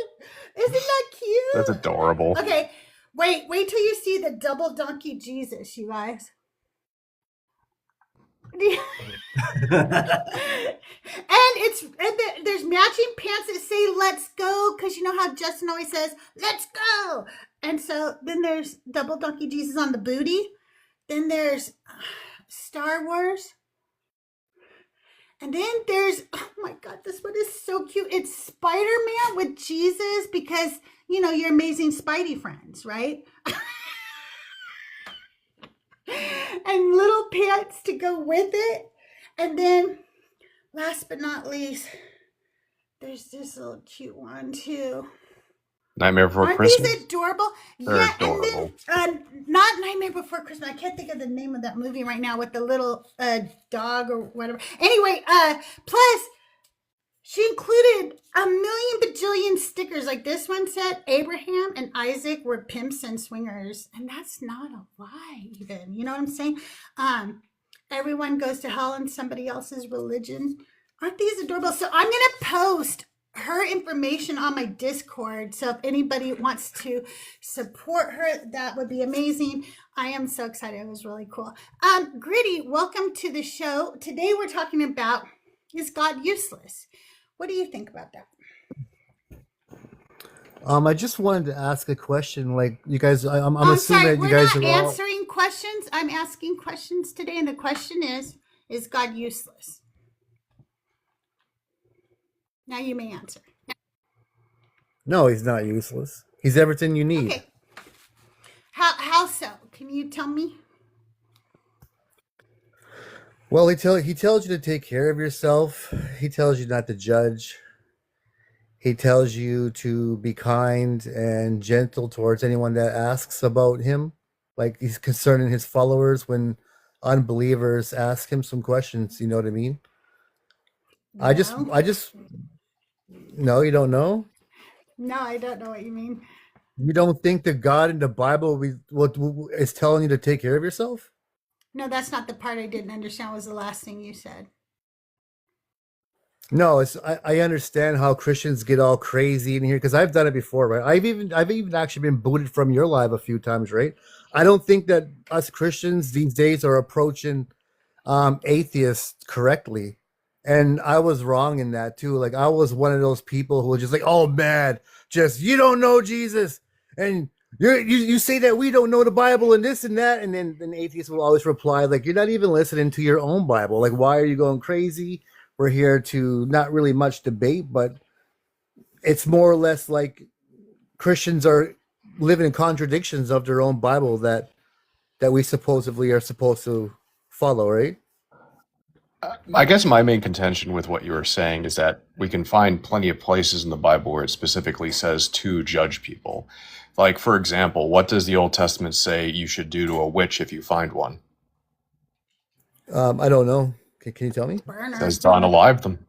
Isn't that cute? That's adorable. Okay, wait till you see the double donkey Jesus, you guys. There's matching pants that say "Let's go," because you know how Justin always says "Let's go," and so then there's double donkey Jesus on the booty. Then there's Star Wars, and then there's, oh my God, this one is so cute. It's Spider-Man with Jesus, because you know your amazing Spidey friends, right? And little pants to go with it. And then last but not least, there's this little cute one too. Nightmare Before Aren't Christmas? these adorable? They're yeah, adorable. And then not Nightmare Before Christmas. I can't think of the name of that movie right now with the little dog or whatever. Anyway, plus she included a million bajillion stickers. Like this one said, Abraham and Isaac were pimps and swingers. And that's not a lie even. You know what I'm saying? Everyone goes to hell in somebody else's religion. Aren't these adorable? So I'm going to post her information on my Discord. So if anybody wants to support her, that would be amazing. I am so excited. It was really cool. Gritty, welcome to the show. Today we're talking about, is God useless? What do you think about that? I just wanted to ask a question. Like you guys, I'm assuming sorry, that you guys we're are not all. answering questions. I'm asking questions today, and the question is God useless? Now you may answer. No, he's not useless. He's everything you need. Okay. How so? Can you tell me? Well, he tells you to take care of yourself. He tells you not to judge. He tells you to be kind and gentle towards anyone that asks about him. Like he's concerning his followers when unbelievers ask him some questions. You know what I mean? No. I just no, you don't know? No, I don't know what you mean. You don't think that God in the Bible is telling you to take care of yourself? No, that's not the part I didn't understand. Was the last thing you said. No, I understand how Christians get all crazy in here because I've done it before, right? I've even actually been booted from your live a few times, right? I don't think that us Christians these days are approaching atheists correctly, and I was wrong in that too. Like I was one of those people who were just like, "Oh man, just you don't know Jesus, and you say that we don't know the Bible and this and that," and then atheists will always reply like, "You're not even listening to your own Bible. Like, why are you going crazy? We're here to not really much debate, but it's more or less like Christians are living in contradictions of their own Bible that we supposedly are supposed to follow, right? I guess my main contention with what you were saying is that we can find plenty of places in the Bible where it specifically says to judge people. Like, for example, what does the Old Testament say you should do to a witch if you find one? I don't know. Can you tell me? It Burner. says to unalive them.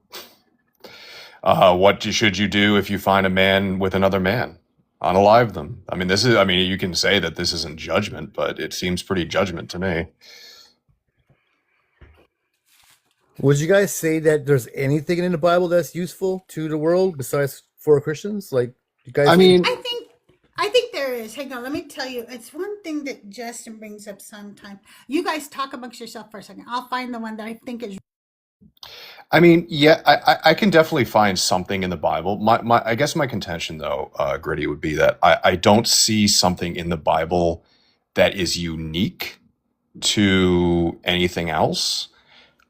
Should you do if you find a man with another man? Unalive them. I mean, you can say that this isn't judgment, but it seems pretty judgment to me. Would you guys say that there's anything in the Bible that's useful to the world besides for Christians? Like, you guys? I mean, I think there is. Hang on, let me tell you. It's one thing that Justin brings up sometimes. You guys talk amongst yourself for a second. I'll find the one that I think is. Yeah, I can definitely find something in the Bible. I guess my contention, though, Gritty, would be that I don't see something in the Bible that is unique to anything else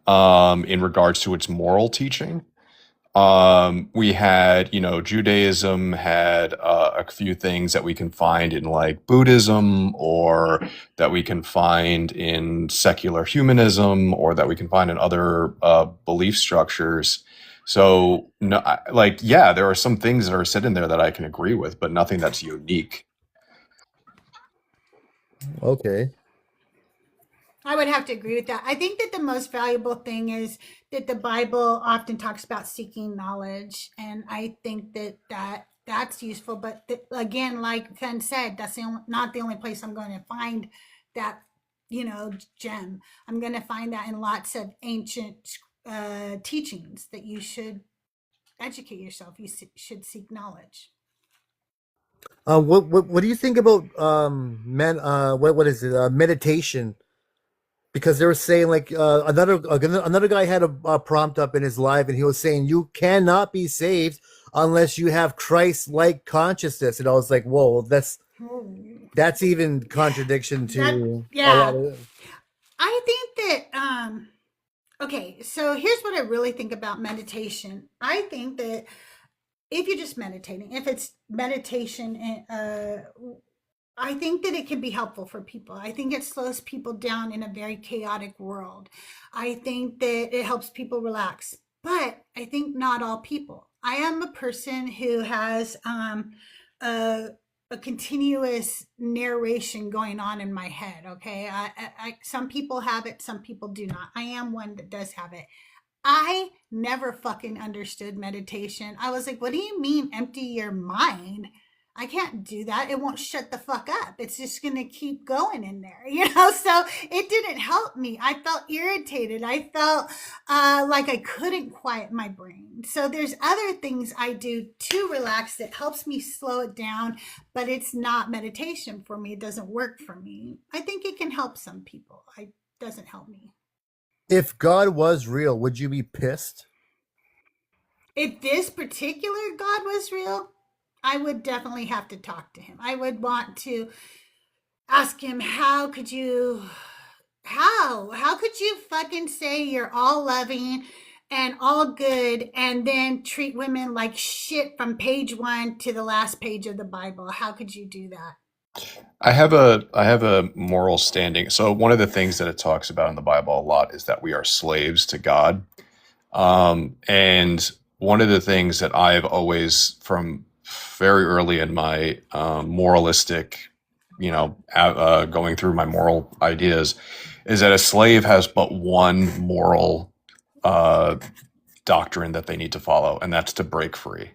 in regards to its moral teaching. We had, Judaism had a few things that we can find in like Buddhism, or that we can find in secular humanism, or that we can find in other belief structures. So, no, there are some things that are said in there that I can agree with, but nothing that's unique. Okay. I would have to agree with that. I think that the most valuable thing is that the Bible often talks about seeking knowledge, and I think that's useful. But again, like Ken said, that's not the only place I'm going to find that gem. I'm going to find that in lots of ancient teachings that you should educate yourself. You should seek knowledge. What do you think about what is it? Meditation? Because they were saying like another guy had a prompt up in his live, and he was saying you cannot be saved unless you have Christ-like consciousness, and I was like, whoa, that's even contradiction to a lot of. I think that okay, so here's what I really think about meditation. I think that if you're just meditating, if it's meditation, I think that it can be helpful for people. I think it slows people down in a very chaotic world. I think that it helps people relax, but I think not all people. I am a person who has a continuous narration going on in my head. Okay, some people have it, some people do not. I am one that does have it. I never fucking understood meditation. I was like, what do you mean empty your mind? I can't do that. It won't shut the fuck up. It's just going to keep going in there, So it didn't help me. I felt irritated. I felt like I couldn't quiet my brain. So there's other things I do to relax that helps me slow it down, but it's not meditation for me. It doesn't work for me. I think it can help some people. It doesn't help me. If God was real, would you be pissed? If this particular God was real, I would definitely have to talk to him. I would want to ask him, how could you fucking say you're all loving and all good and then treat women like shit from page 1 to the last page of the Bible? How could you do that? I have a moral standing. So one of the things that it talks about in the Bible a lot is that we are slaves to God. And one of the things that I've always, from very early in my moralistic, going through my moral ideas, is that a slave has but one moral doctrine that they need to follow, and that's to break free.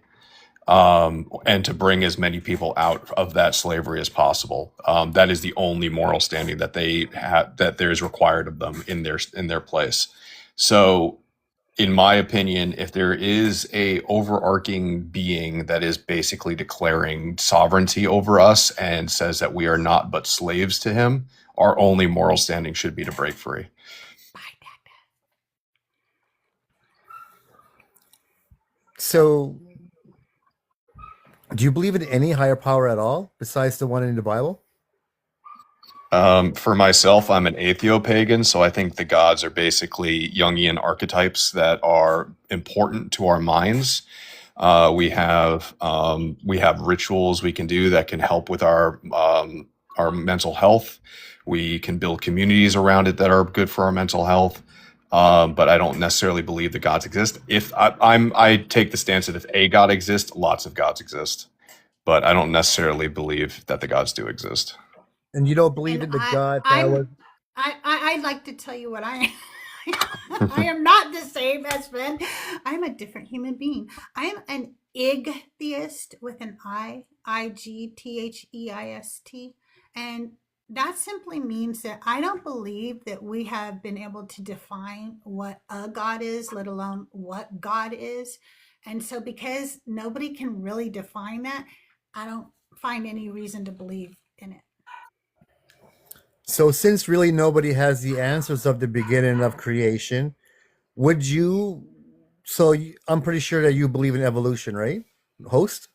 And to bring as many people out of that slavery as possible. That is the only moral standing that they have, that there is required of them in their place. So, in my opinion, if there is a overarching being that is basically declaring sovereignty over us and says that we are not but slaves to him, our only moral standing should be to break free. So, do you believe in any higher power at all besides the one in the Bible? For myself, I'm an atheo-pagan, so I think the gods are basically Jungian archetypes that are important to our minds. We have rituals we can do that can help with our mental health. We can build communities around it that are good for our mental health. But I don't necessarily believe that gods exist. If I take the stance that if a God exists, lots of gods exist. But I don't necessarily believe that the gods do exist. And you don't believe And in the God that was. I'd like to tell you what I am. I am not the same as Ben. I'm a different human being. I am an atheist with an IGTHEIST. And that simply means that I don't believe that we have been able to define what a God is, let alone what God is. And so because nobody can really define that, I don't find any reason to believe in it. So since really nobody has the answers of the beginning of creation, would you? I'm pretty sure that you believe in evolution, right, host?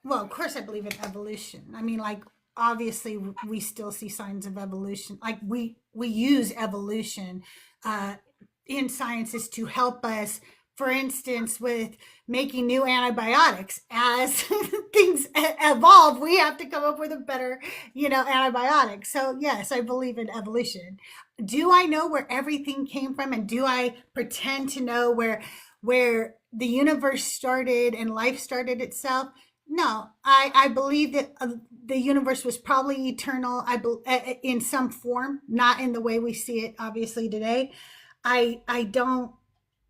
Well, of course, I believe in evolution. I mean, like, obviously, we still see signs of evolution. Like, we use evolution in sciences to help us, for instance, with making new antibiotics. As things evolve, we have to come up with a better, antibiotic. So, yes, I believe in evolution. Do I know where everything came from, and do I pretend to know where the universe started and life started itself? No, I believe that the universe was probably eternal. In some form, not in the way we see it, obviously today. I don't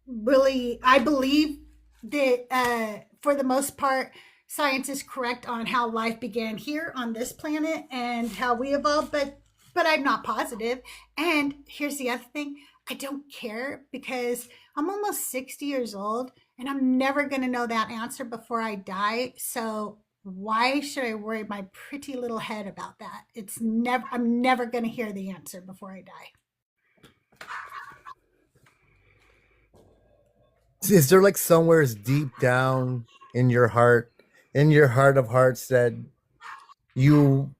really. I believe that for the most part, science is correct on how life began here on this planet and how we evolved. But I'm not positive. And here's the other thing: I don't care, because I'm almost 60 years old. And I'm never going to know that answer before I die. So why should I worry my pretty little head about that? I'm never going to hear the answer before I die. Is there like somewhere deep down in your heart of hearts, that you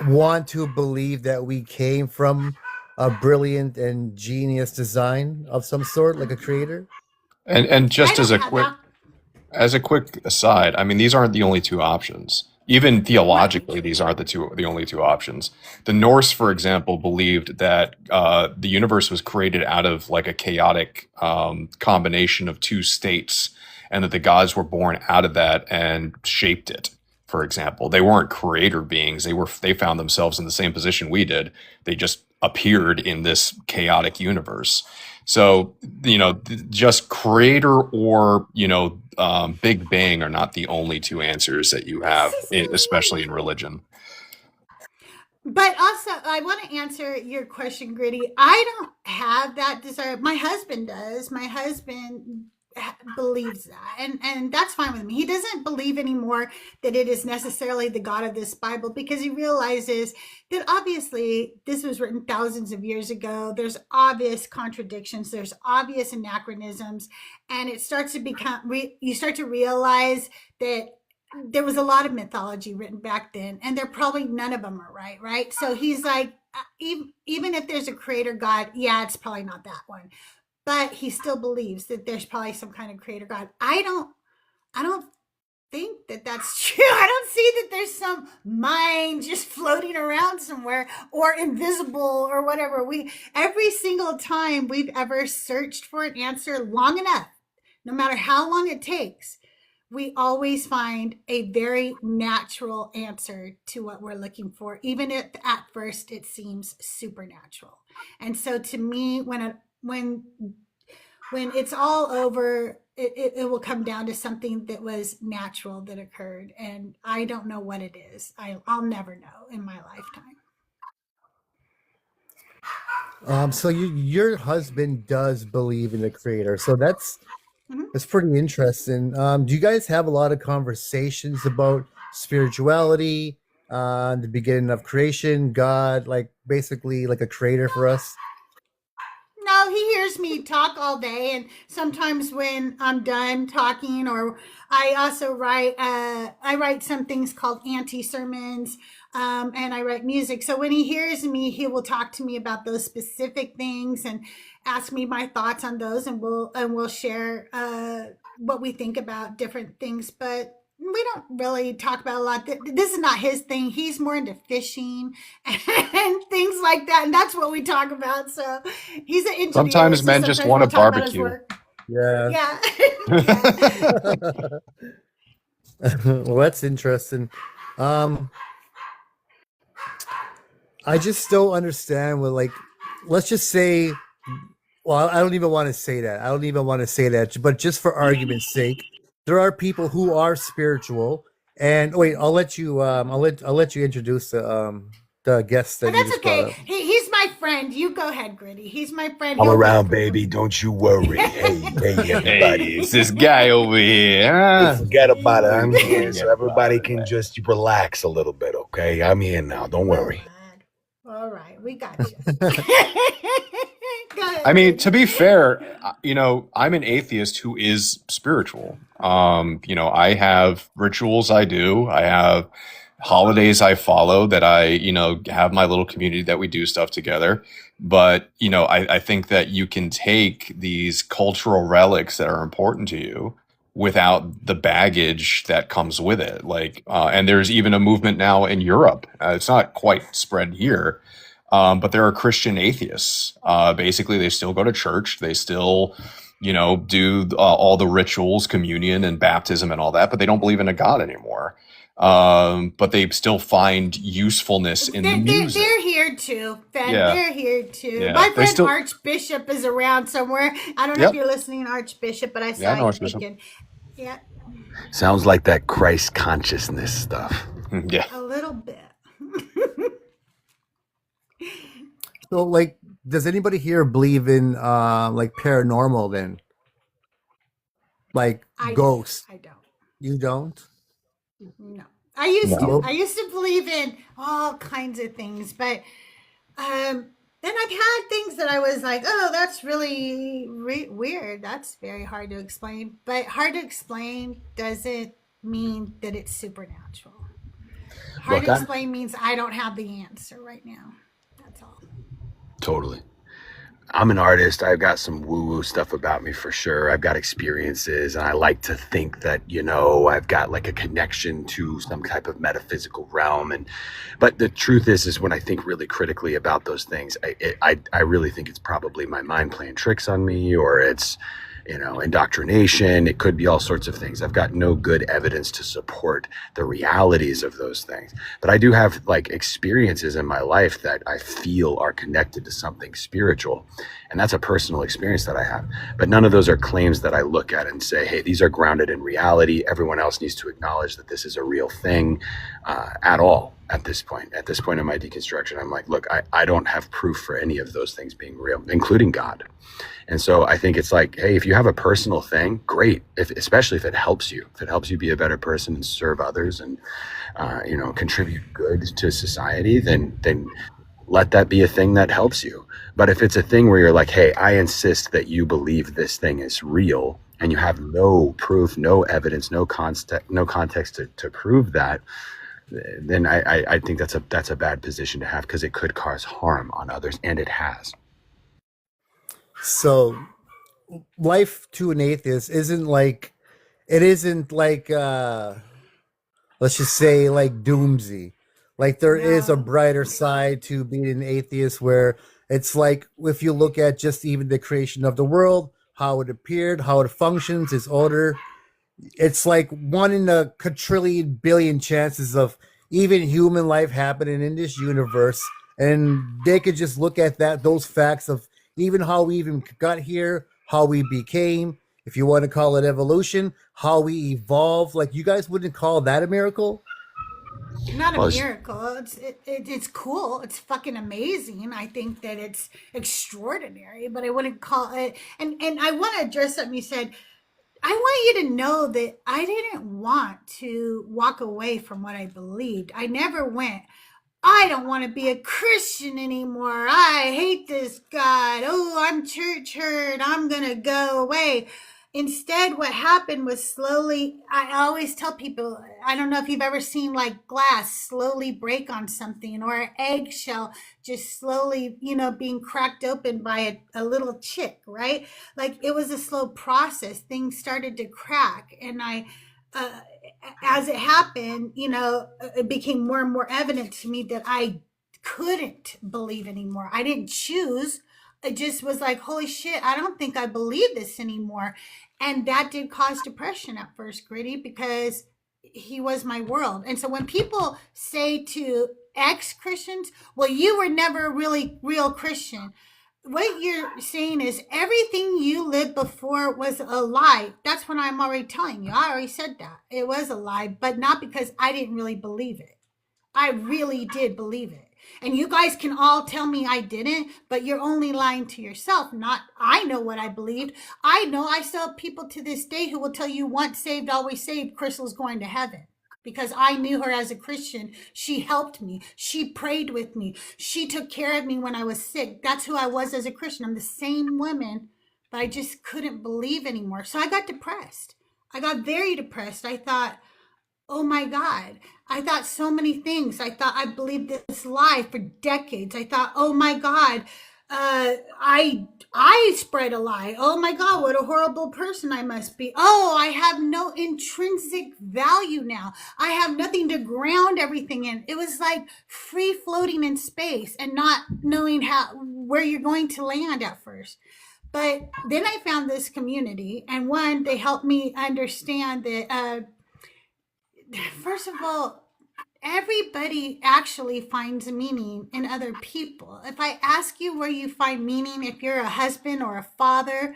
want to believe that we came from a brilliant and genius design of some sort, like a creator? And I just don't have that. as a quick aside, I mean, these aren't the only two options. Even theologically, Right. these aren't the only two options. The Norse, for example, believed that the universe was created out of like a chaotic combination of two states, and that the gods were born out of that and shaped it. For example, they weren't creator beings. They found themselves in the same position we did. They just appeared in this chaotic universe. So, just creator or, Big Bang are not the only two answers that you have, especially in religion. But also, I want to answer your question, Gritty. I don't have that desire. My husband does. My husband believes that, and that's fine with me. He doesn't believe anymore that it is necessarily the God of this Bible, because he realizes that obviously this was written thousands of years ago. There's obvious contradictions. There's obvious anachronisms, and it starts to become. You start to realize that there was a lot of mythology written back then, and they're probably none of them are right? So he's like, even if there's a creator God, yeah, it's probably not that one. But he still believes that there's probably some kind of creator God. I don't think that that's true. I don't see that there's some mind just floating around somewhere, or invisible, or whatever. Every single time we've ever searched for an answer long enough, no matter how long it takes, we always find a very natural answer to what we're looking for, even if at first it seems supernatural. And so to me, when it's all over, it will come down to something that was natural that occurred, and I don't know what it is. I'll never know in my lifetime. So your husband does believe in the creator, so that's Mhm. pretty interesting. Do you guys have a lot of conversations about spirituality, the beginning of creation, God, like basically like a creator for us? No, he hears me talk all day, and sometimes when I'm done talking, or I also write. I write some things called Auntie Sermons, and I write music. So when he hears me, he will talk to me about those specific things, ask me my thoughts on those, and we'll share what we think about different things. But we don't really talk about a lot. This is not his thing. He's more into fishing and things like that, and that's what we talk about. So he's an engineer. Sometimes So men just sometimes want we'll to talk about his barbecue. work. Yeah. Yeah. Yeah. Well, that's interesting. I just don't understand what, like, let's just say, well, I don't even want to say that. I don't even want to say that, but just for argument's sake, there are people who are spiritual. And wait, I'll let you I'll let you introduce the guest that But you that's just brought okay. up. He's my friend. You go ahead, Gritty. He's my friend. I'm He'll around, approve. baby. Don't you worry. Hey, everybody. Hey, it's this guy over here. Hey, Huh? forget about it. I'm here, Forget so about everybody it, can man. just relax a little bit, okay? I'm here now. Don't worry. All right, we got you. Go ahead, I mean, Gritty. to be fair, I'm an atheist who is spiritual. I have rituals I do. I have holidays I follow that I have my little community that we do stuff together. But, I think that you can take these cultural relics that are important to you without the baggage that comes with it. Like, and there's even a movement now in Europe. It's not quite spread here. But there are Christian atheists. Basically, they still go to church. They still, do all the rituals, communion and baptism and all that, but they don't believe in a God anymore. But they still find usefulness in the music. They're here too, Ben. Yeah. They're here too. Yeah, My they friend still- Archbishop is around somewhere. I don't know if Yep. you're listening, Archbishop, but I saw Yeah, I know you Archbishop. thinking. Yeah, Sounds like that Christ consciousness stuff. Yeah. a little bit. So, like, does anybody here believe in like paranormal then? Like I ghosts? I don't. You don't? No. I used No. to. I used to believe in all kinds of things, but then I've had things that I was like, oh, that's really weird. That's very hard to explain. But hard to explain doesn't mean that it's supernatural. Hard Look, to I'm- explain means I don't have the answer right now. That's all. Totally. I'm an artist. I've got some woo-woo stuff about me for sure. I've got experiences, and I like to think that, I've got like a connection to some type of metaphysical realm. But the truth is when I think really critically about those things, I really think it's probably my mind playing tricks on me, or it's, indoctrination. It could be all sorts of things. I've got no good evidence to support the realities of those things. But I do have like experiences in my life that I feel are connected to something spiritual. And that's a personal experience that I have. But none of those are claims that I look at and say, hey, these are grounded in reality. Everyone else needs to acknowledge that this is a real thing at all. At this point in my deconstruction, I'm like, look, I don't have proof for any of those things being real, including God. And so I think it's like, hey, if you have a personal thing, great. Especially if it helps you be a better person and serve others and, contribute good to society, then let that be a thing that helps you. But if it's a thing where you're like, hey, I insist that you believe this thing is real, and you have no proof, no evidence, no context to prove that, then I think that's a bad position to have, because it could cause harm on others, and it has. So, life to an atheist isn't like let's just say like doomsy. Like there is a brighter side to being an atheist, where it's like, if you look at just even the creation of the world, how it appeared, how it functions, its order, it's like 1 in a quadrillion billion chances of even human life happening in this universe. And they could just look at those facts of even how we even got here, how we became, if you want to call it evolution, how we evolved. Like, you guys wouldn't call that a miracle? Not a miracle. It's cool. It's fucking amazing. I think that it's extraordinary, but I wouldn't call it. And I want to address something you said. I want you to know that I didn't want to walk away from what I believed. I never went, I don't want to be a Christian anymore. I hate this God. Oh, I'm church hurt. I'm going to go away. Instead, what happened was slowly, I always tell people, I don't know if you've ever seen like glass slowly break on something, or an eggshell just slowly, being cracked open by a little chick, right? Like it was a slow process. Things started to crack. And uh, as it happened, it became more and more evident to me that I couldn't believe anymore. I didn't choose. It just was like, holy shit, I don't think I believe this anymore. And that did cause depression at first, Gritty, because he was my world. And so when people say to ex-Christians, well, you were never a really real Christian, what you're saying is everything you lived before was a lie. That's what I'm already telling you. I already said that. It was a lie, but not because I didn't really believe it. I really did believe it. And you guys can all tell me I didn't, but you're only lying to yourself. Not, I know what I believed. I know I still have people to this day who will tell you once saved, always saved, Crystal's going to heaven. Because I knew her as a Christian. She helped me. She prayed with me. She took care of me when I was sick. That's who I was as a Christian. I'm the same woman, but I just couldn't believe anymore. So I got depressed. I got very depressed. I thought, oh my God, I thought so many things. I thought I believed this lie for decades. I thought, oh my God, I spread a lie. Oh my God, what a horrible person I must be. Oh, I have no intrinsic value now. I have nothing to ground everything in. It was like free floating in space and not knowing where you're going to land at first. But then I found this community, and one, they helped me understand that, first of all, everybody actually finds meaning in other people. If I ask you where you find meaning, if you're a husband or a father,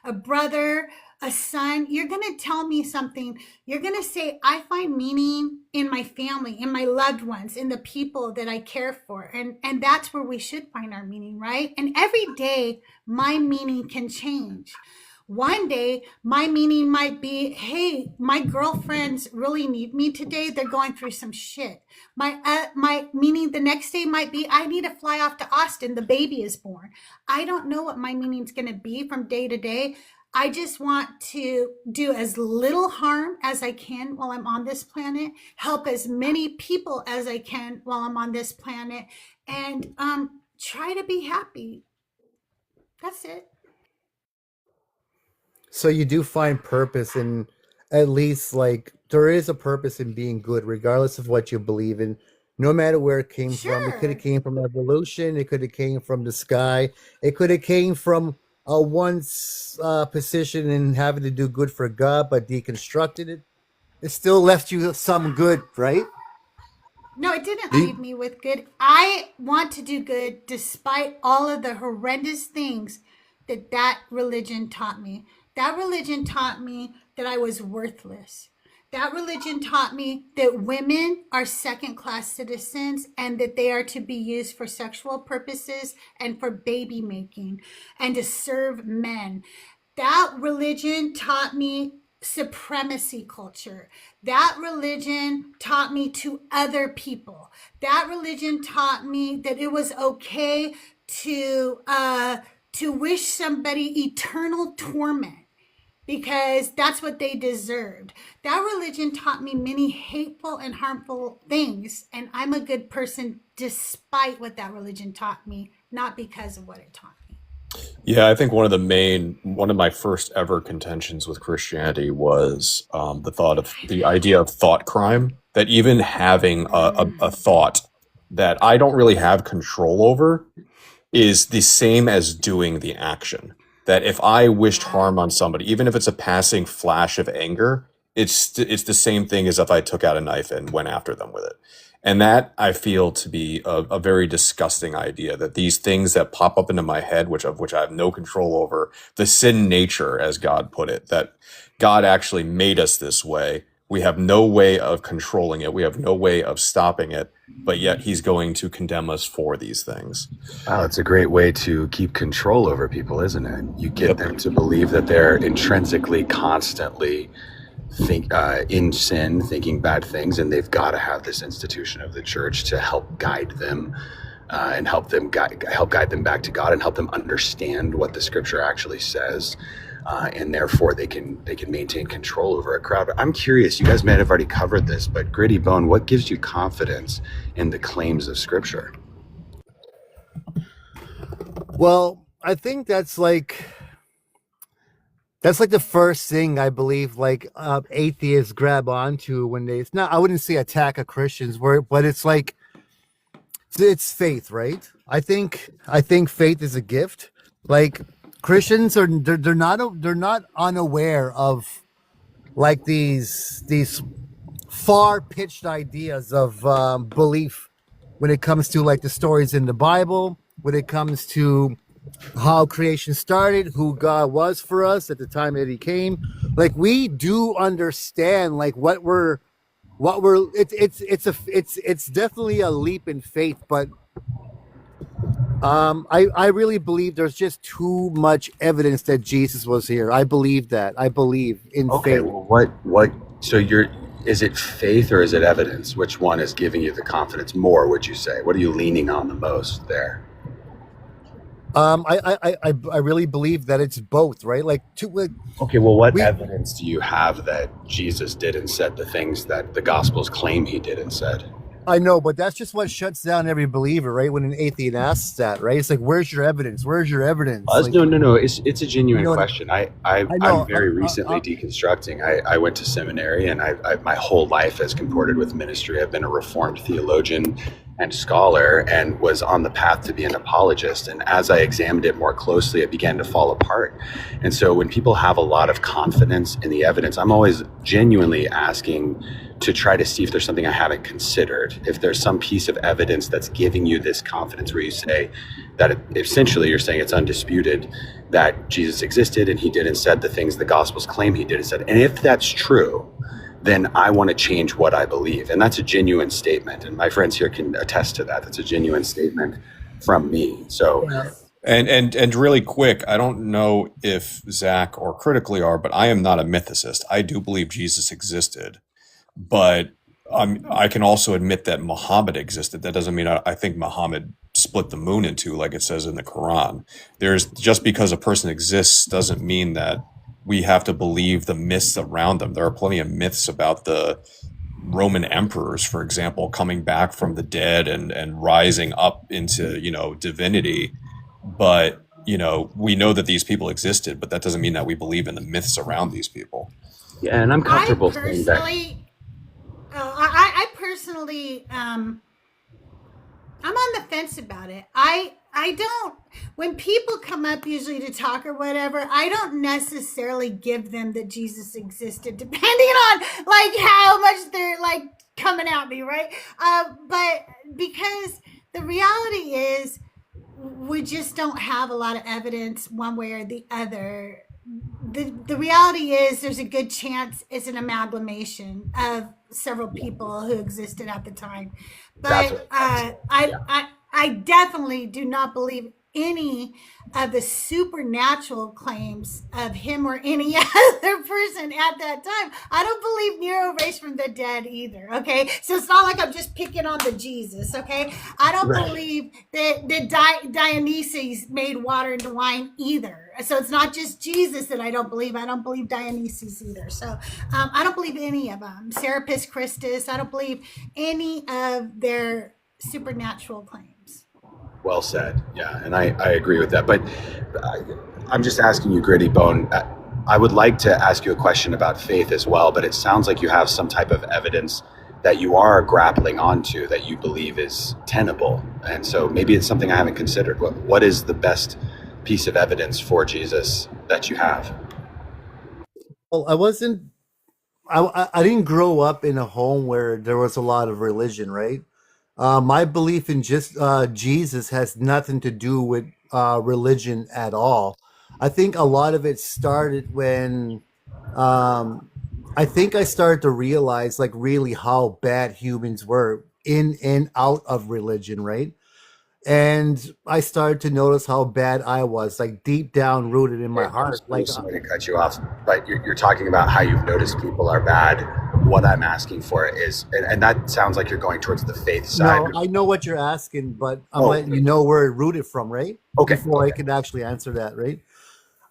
a brother, a son, you're going to tell me something. You're going to say, I find meaning in my family, in my loved ones, in the people that I care for. And that's where we should find our meaning, right? And every day, my meaning can change. One day, my meaning might be, hey, my girlfriends really need me today. They're going through some shit. My meaning the next day might be, I need to fly off to Austin. The baby is born. I don't know what my meaning's going to be from day to day. I just want to do as little harm as I can while I'm on this planet, help as many people as I can while I'm on this planet, and try to be happy. That's it. So you do find purpose in, at least, like, there is a purpose in being good, regardless of what you believe in, no matter where it came from. It could have came from evolution. It could have came from the sky. It could have came from a once position in having to do good for God, but deconstructed it. It still left you some good, right? No, it didn't leave me with good. I want to do good despite all of the horrendous things that religion taught me. That religion taught me that I was worthless. That religion taught me that women are second-class citizens and that they are to be used for sexual purposes and for baby making and to serve men. That religion taught me supremacy culture. That religion taught me to other people. That religion taught me that it was okay to wish somebody eternal torment, because that's what they deserved. That religion taught me many hateful and harmful things, and I'm a good person despite what that religion taught me, not because of what it taught me. Yeah, I think one of my first ever contentions with Christianity was the idea of thought crime, that even having a thought that I don't really have control over is the same as doing the action. That if I wished harm on somebody, even if it's a passing flash of anger, it's the same thing as if I took out a knife and went after them with it. And that I feel to be a very disgusting idea, that these things that pop up into my head, which I have no control over, the sin nature, as God put it, that God actually made us this way. We have no way of controlling it. We have no way of stopping it, but yet he's going to condemn us for these things. Wow, it's a great way to keep control over people, isn't it? You get them to believe that they're intrinsically, constantly in sin, thinking bad things, and they've got to have this institution of the church to help guide them and help guide them back to God and help them understand what the scripture actually says. and therefore they can maintain control over a crowd. I'm curious. You guys may have already covered this, but Gritty Bone, what gives you confidence in the claims of Scripture? Well, I think that's like the first thing I believe atheists grab onto when it's not, I wouldn't say attack a Christian's word, but it's like it's faith, right? I think faith is a gift. Like Christians they're not unaware of like these far pitched ideas of belief when it comes to like the stories in the Bible, when it comes to how creation started, who God was for us at the time that he came. Like we do understand like it's definitely a leap in faith, but I really believe there's just too much evidence that Jesus was here. I believe that. I believe in faith. Well, what so is it faith or is it evidence? Which one is giving you the confidence more, would you say? What are you leaning on the most there? I really believe that it's both, right? Okay, well, what evidence do you have that Jesus did and said the things that the Gospels claim he did and said? I know, but that's just what shuts down every believer, right? When an atheist asks that, right? It's like, where's your evidence? Where's your evidence? No. It's a genuine question. I'm very recently deconstructing. I went to seminary, and I my whole life has comported with ministry. I've been a Reformed theologian and scholar, and was on the path to be an apologist. And as I examined it more closely, it began to fall apart. And so when people have a lot of confidence in the evidence, I'm always genuinely asking to try to see if there's something I haven't considered. If there's some piece of evidence that's giving you this confidence where you say that essentially you're saying it's undisputed that Jesus existed and he did and said the things the Gospels claim he did and said. And if that's true, then I want to change what I believe. And that's a genuine statement. And my friends here can attest to that. That's a genuine statement from me. So, and really quick, I don't know if Zach or Critically are, but I am not a mythicist. I do believe Jesus existed, but I can also admit that Muhammad existed. That doesn't mean I think Muhammad split the moon in two, like it says in the Quran. Just because a person exists doesn't mean that we have to believe the myths around them. There are plenty of myths about the Roman emperors, for example, coming back from the dead and rising up into, divinity. But, we know that these people existed, but that doesn't mean that we believe in the myths around these people. Yeah, and I'm comfortable saying that. I personally, I'm on the fence about it. I don't, when people come up usually to talk or whatever, I don't necessarily give them that Jesus existed, depending on like how much they're like coming at me, right? But because the reality is we just don't have a lot of evidence one way or the other. The reality is there's a good chance it's an amalgamation of several people who existed at the time. But I definitely do not believe any of the supernatural claims of him or any other person at that time. I don't believe Nero raised from the dead either, okay? So it's not like I'm just picking on the Jesus, okay? I don't believe that Dionysus made water into wine either. So it's not just Jesus that I don't believe. I don't believe Dionysus either. So I don't believe any of them. Serapis Christus, I don't believe any of their supernatural claims. Well said. Yeah, and I agree with that. But I'm just asking you, Gritty Bone, I would like to ask you a question about faith as well, but it sounds like you have some type of evidence that you are grappling onto that you believe is tenable. And so maybe it's something I haven't considered. What is the best piece of evidence for Jesus that you have? Well, I didn't grow up in a home where there was a lot of religion, right? My belief in just Jesus has nothing to do with religion at all. I think a lot of it started when I think I started to realize like really how bad humans were in and out of religion, right? And I started to notice how bad I was, like deep down rooted in my heart. I'm sorry to cut you off, but you're talking about how you've noticed people are bad. What I'm asking for is, and that sounds like you're going towards the faith side. No, I know what you're asking, but I'm letting you know where it rooted from, right? Okay. Before I can actually answer that, right?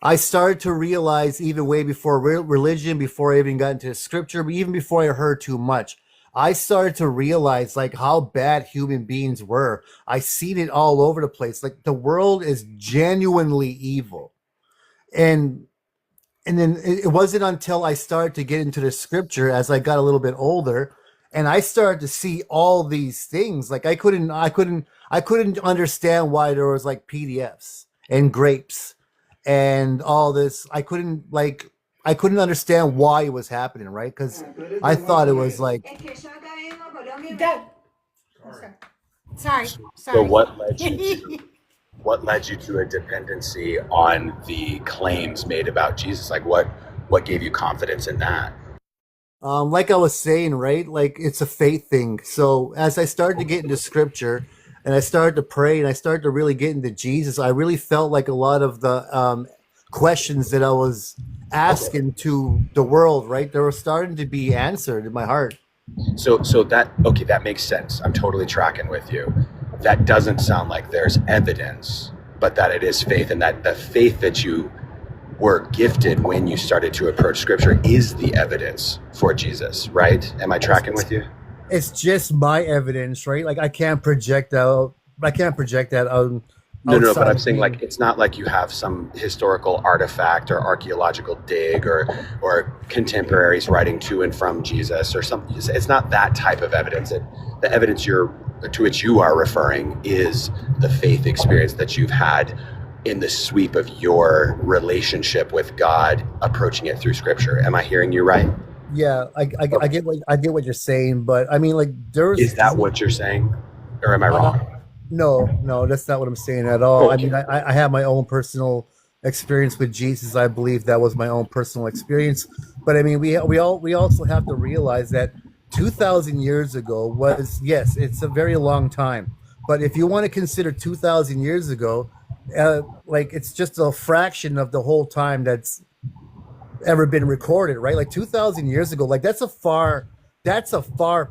I started to realize even way before religion, before I even got into scripture, but even before I heard too much, I started to realize like how bad human beings were. I seen it all over the place. Like the world is genuinely evil. And then it wasn't until I started to get into the scripture as I got a little bit older, and I started to see all these things. Like I couldn't understand why there was like PDFs and grapes and all this. I couldn't understand why it was happening, right? Because I thought it was like That, sorry, So sorry. what led you to a dependency on the claims made about Jesus? Like what gave you confidence in that? Like I was saying, right? Like it's a faith thing. So as I started to get into scripture and I started to pray and I started to really get into Jesus, I really felt like a lot of the questions that I was asking to the world, right? They were starting to be answered in my heart. So that makes sense. I'm totally tracking with you. That doesn't sound like there's evidence, but that it is faith, and that the faith that you were gifted when you started to approach scripture is the evidence for Jesus, right? Am I tracking with you? It's just my evidence, right? Like I can't project that out No, but outside I'm of saying me. like it's not like you have some historical artifact or archaeological dig or contemporaries writing to and from Jesus or something. It's not that type of evidence. The evidence to which you are referring is the faith experience that you've had in the sweep of your relationship with God, approaching it through Scripture. Am I hearing you right? Yeah, I get what you're saying, but I mean, like Is that what you're saying, or am I wrong? No, that's not what I'm saying at all. I Okay. mean, I have my own personal experience with Jesus. I believe that was my own personal experience. But I mean, we also have to realize that 2,000 years ago was, yes, it's a very long time. But if you want to consider 2,000 years ago, like it's just a fraction of the whole time that's ever been recorded, right? Like 2,000 years ago, like that's a far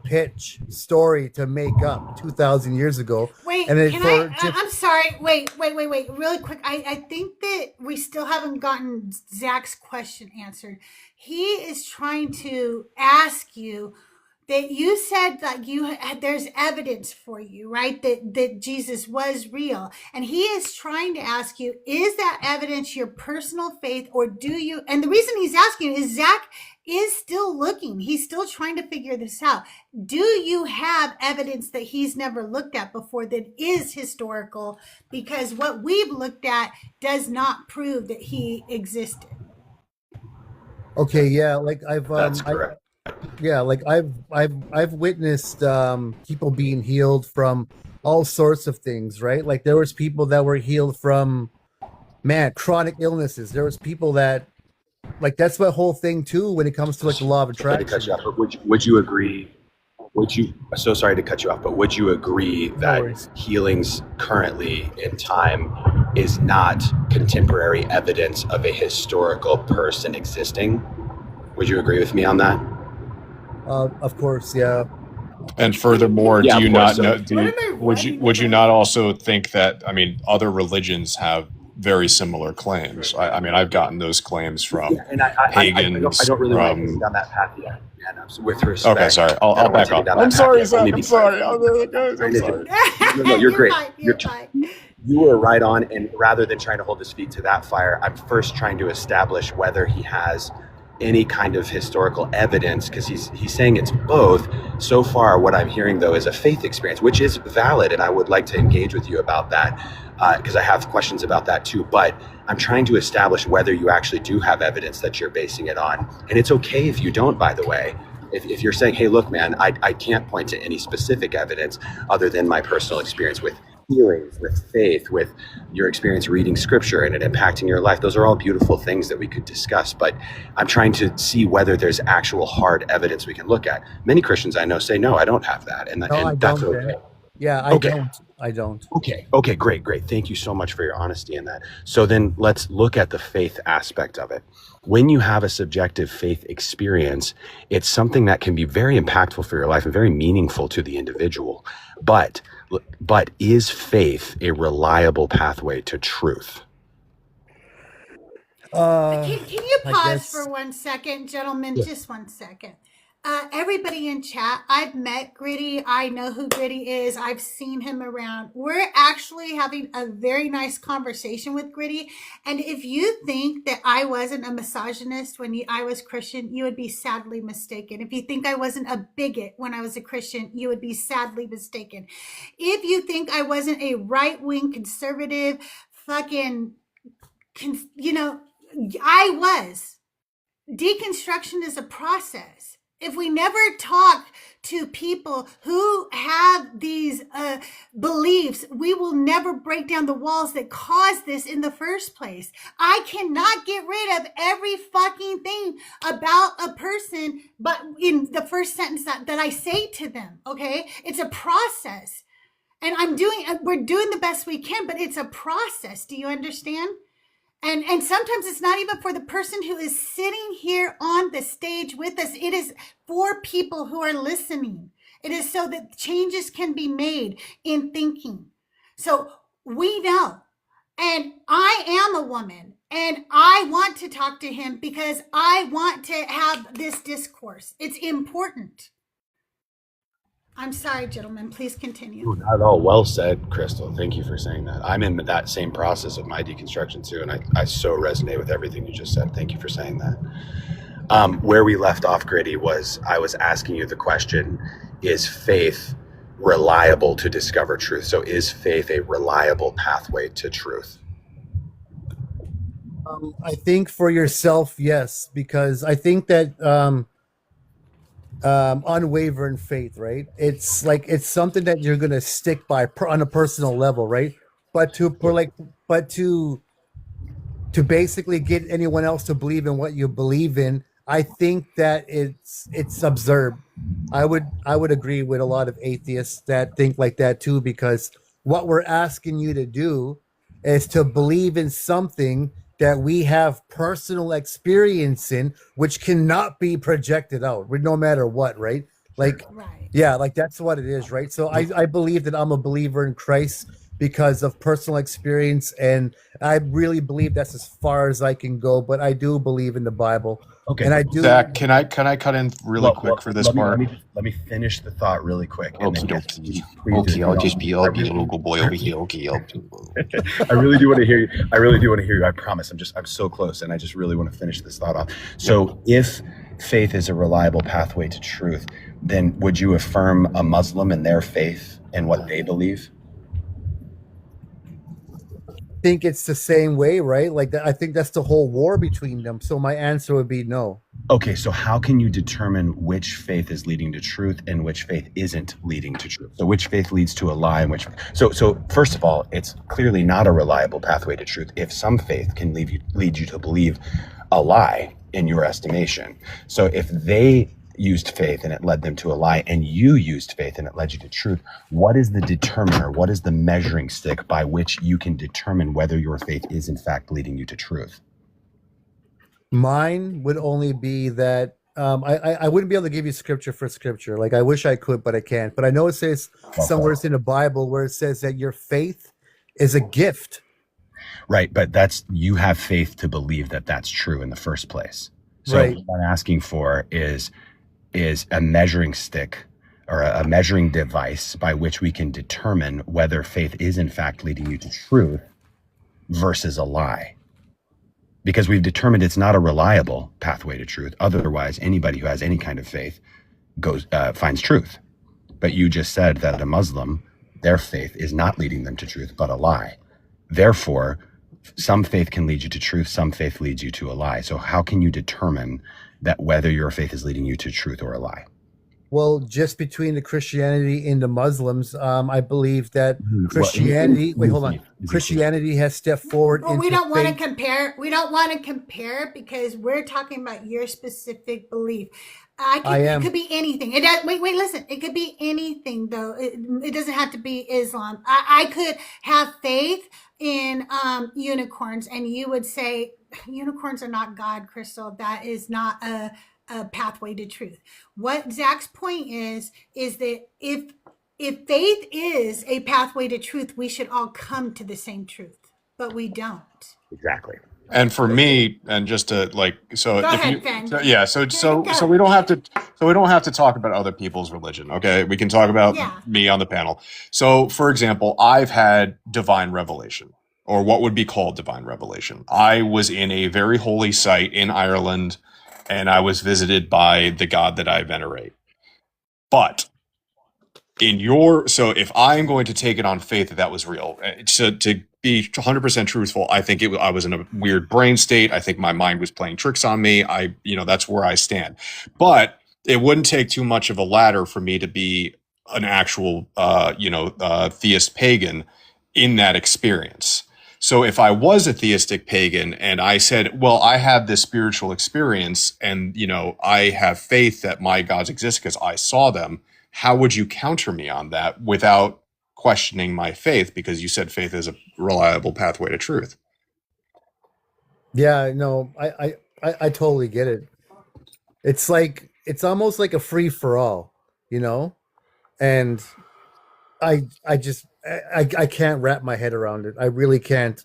pitch story to make up 2,000 years ago. Wait, And then can for I'm sorry. Wait. Really quick. I think that we still haven't gotten Zach's question answered. He is trying to ask you that you said that there's evidence for you, right? That Jesus was real. And he is trying to ask you, is that evidence your personal faith, or do you, and the reason he's asking is Zach is still looking. He's still trying to figure this out. Do you have evidence that he's never looked at before that is historical? Because what we've looked at does not prove that he existed. okay, yeah, like That's correct. I've witnessed people being healed from all sorts of things, right? Like there was people that were healed from chronic illnesses. There was people that, like, that's my whole thing too when it comes to like the law of Sorry to cut attraction. you off, but would you agree? So sorry to cut you off, but would you agree No that worries. healings currently in time is not contemporary evidence of a historical person existing? Would you agree with me on that? Of course, yeah. And furthermore, Yeah, do you of not course. know? So, Would you not also think that? I mean, other religions have very similar claims. I mean, I've gotten those claims from yeah, and I pagans. don't really want to From go down that path yet. And with respect, okay, sorry, I I'll don't want back to go off. down I'm that path sorry, yet. Let me Zach. be I'm sorry. clear. I'm sorry. No, you're great. Fine. You're fine. You were right on, and rather than trying to hold his feet to that fire, I'm first trying to establish whether he has any kind of historical evidence, because he's saying it's both. So far, what I'm hearing though is a faith experience, which is valid, and I would like to engage with you about that, because I have questions about that too. But I'm trying to establish whether you actually do have evidence that you're basing it on, and it's okay if you don't. By the way, if you're saying, hey, look, man, I can't point to any specific evidence other than my personal experience with healings, with faith, with your experience reading scripture and it impacting your life. Those are all beautiful things that we could discuss, but I'm trying to see whether there's actual hard evidence we can look at. Many Christians I know say, no, I don't have that. And, No, I and that's don't. okay. Yeah, Okay. I don't. Okay, great. Thank you so much for your honesty in that. So then let's look at the faith aspect of it. When you have a subjective faith experience, it's something that can be very impactful for your life and very meaningful to the individual. But is faith a reliable pathway to truth? Can you I pause guess. for 1 second, gentlemen? Yeah. Just 1 second. Everybody in chat, I've met Gritty. I know who Gritty is. I've seen him around. We're actually having a very nice conversation with Gritty. And if you think that I wasn't a misogynist when I was Christian, you would be sadly mistaken. If you think I wasn't a bigot when I was a Christian, you would be sadly mistaken. If you think I wasn't a right-wing conservative, fucking, I was. Deconstruction is a process. If we never talk to people who have these beliefs, we will never break down the walls that caused this in the first place. I cannot get rid of every fucking thing about a person, but in the first sentence that I say to them, okay? It's a process. And we're doing the best we can, but it's a process. Do you understand? And sometimes it's not even for the person who is sitting here on the stage with us. It is for people who are listening. It is so that changes can be made in thinking. So we know. And I am a woman. And I want to talk to him because I want to have this discourse. It's important. I'm sorry, gentlemen. Please continue. Ooh, not at all. Well said, Crystal. Thank you for saying that. I'm in that same process of my deconstruction too, and I so resonate with everything you just said. Thank you for saying that. Where we left off, Gritty, was I was asking you the question, is faith reliable to discover truth? So is faith a reliable pathway to truth? I think for yourself, yes, because I think that unwavering faith, right? It's like it's something that you're gonna stick by on a personal level, right? But to basically get anyone else to believe in what you believe in, I think that it's absurd. I would agree with a lot of atheists that think like that too, because what we're asking you to do is to believe in something that we have personal experience in, which cannot be projected out, no matter what, right? Like, Right. yeah, like that's what it is, right? So I believe that I'm a believer in Christ because of personal experience, and I really believe that's as far as I can go. But I do believe in the Bible, Okay, and I do. Zach, can I cut in really quick for this part? Let me finish the thought really quick. And then Okay, please do I'll not- just be I really- local boy over here. Okay, I really do want to hear you. I really do want to hear you. I promise. I'm so close, and I just really want to finish this thought off. So, if faith is a reliable pathway to truth, then would you affirm a Muslim and their faith and what they believe? Think it's the same way, right? Like I think that's the whole war between them. So my answer would be no. Okay, so how can you determine which faith is leading to truth and which faith isn't leading to truth? So which faith leads to a lie and which so first of all, it's clearly not a reliable pathway to truth if some faith can lead you to believe a lie in your estimation. So if they used faith and it led them to a lie, and you used faith and it led you to truth, what is the determiner? What is the measuring stick by which you can determine whether your faith is in fact leading you to truth? Mine would only be that I wouldn't be able to give you scripture for scripture. Like I wish I could, but I can't. But I know it says somewhere in the Bible where it says that your faith is a gift. Right, but you have faith to believe that that's true in the first place. So Right. what I'm asking for is a measuring stick or a measuring device by which we can determine whether faith is in fact leading you to truth versus a lie. Because we've determined it's not a reliable pathway to truth. Otherwise, anybody who has any kind of faith finds truth. But you just said that a Muslim, their faith is not leading them to truth, but a lie. Therefore, some faith can lead you to truth, some faith leads you to a lie. So how can you determine that whether your faith is leading you to truth or a lie? Well, just between the Christianity and the Muslims, I believe that Christianity. Wait, hold on. Christianity has stepped forward. Well, we into don't want to faith. compare. We don't want to compare because we're talking about your specific belief. It could be anything. Wait, listen. It could be anything, though. It doesn't have to be Islam. I could have faith in unicorns, and you would say unicorns are not God, Crystal. That is not a pathway to truth. What Zach's point is that if faith is a pathway to truth, we should all come to the same truth, but we don't. Exactly. And for me, and just to like, so Go if ahead, you, Fen. so, yeah, so Go. we don't have to, so we don't have to talk about other people's religion. Okay, we can talk about Yeah. me on the panel. So, for example, I've had divine revelation, or what would be called divine revelation. I was in a very holy site in Ireland, and I was visited by the God that I venerate. But so if I'm going to take it on faith that that was real, to be 100% truthful, I think I was in a weird brain state. I think my mind was playing tricks on me. That's where I stand. But it wouldn't take too much of a ladder for me to be an actual, theist pagan in that experience. So if I was a theistic pagan and I said, well, I had this spiritual experience and, I have faith that my gods exist because I saw them, how would you counter me on that without questioning my faith? Because you said faith is a reliable pathway to truth. Yeah, no, I totally get it. It's almost like a free for all, and I can't wrap my head around it. I really can't.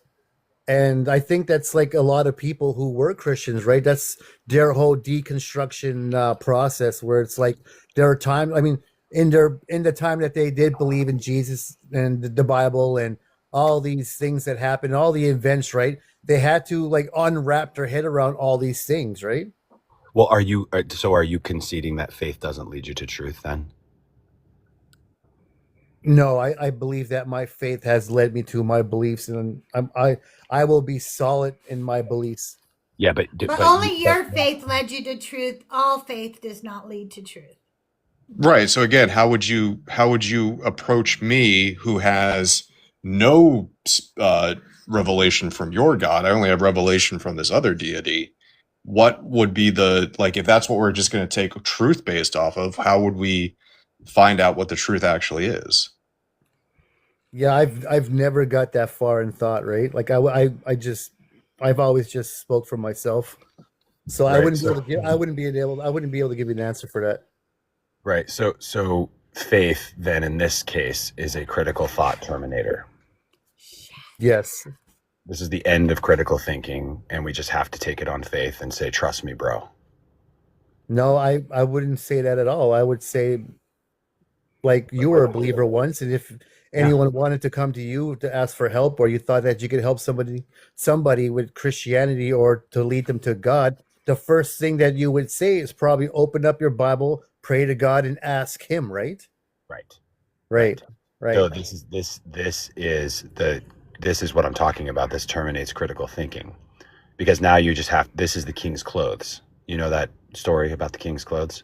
And I think that's like a lot of people who were Christians, right? That's their whole deconstruction process, where it's like there are times. I mean, in the time that they did believe in Jesus and the Bible and all these things that happened, all the events, right? They had to like unwrap their head around all these things, right? Well, are you conceding that faith doesn't lead you to truth then? No, I believe that my faith has led me to my beliefs, and I will be solid in my beliefs. Yeah, but only your faith led you to truth. All faith does not lead to truth. Right. So again, how would you approach me who has no revelation from your God? I only have revelation from this other deity. What would be if that's what we're just going to take truth based off of, how would we find out what the truth actually is? Yeah, I've never got that far in thought, right? Like I've always just spoke for myself. So right. I wouldn't be able to give you an answer for that. Right. So faith then in this case is a critical thought terminator. Yes. This is the end of critical thinking, and we just have to take it on faith and say, trust me, bro. No, I wouldn't say that at all. I would say, like, you were a believer once, and if anyone wanted to come to you to ask for help, or you thought that you could help somebody with Christianity or to lead them to God, the first thing that you would say is probably open up your Bible, pray to God, and ask him, right? Right. So this is what I'm talking about. This terminates critical thinking, because now you just this is the king's clothes. You know that story about the king's clothes?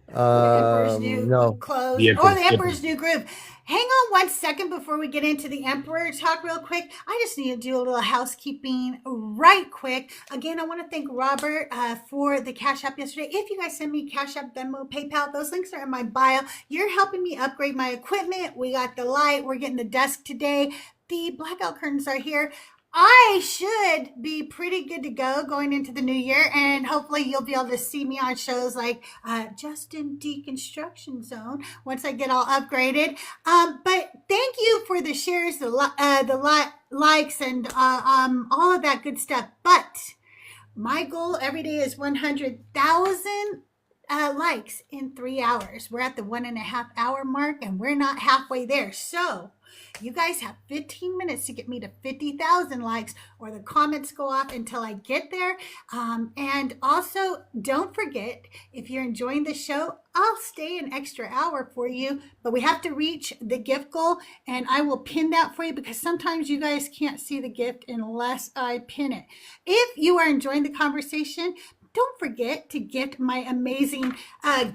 The Emperor's New Clothes. The Emperor's New Groove. Hang on one second before we get into the Emperor talk real quick. I just need to do a little housekeeping right quick. Again, I want to thank Robert for the Cash App yesterday. If you guys send me Cash App, Venmo, PayPal, those links are in my bio. You're helping me upgrade my equipment. We got the light. We're getting the desk today. The blackout curtains are here. I should be pretty good to go going into the new year, and hopefully you'll be able to see me on shows like Justin Deconstruction Zone once I get all upgraded. But thank you for the shares, the likes, and all of that good stuff. But my goal every day is 100,000 likes in 3 hours. We're at the 1.5 hour mark, and we're not halfway there. So you guys have 15 minutes to get me to 50,000 likes, or the comments go off until I get there. And also, don't forget, if you're enjoying the show, I'll stay an extra hour for you, but we have to reach the gift goal, and I will pin that for you, because sometimes you guys can't see the gift unless I pin it. If you are enjoying the conversation, don't forget to gift my amazing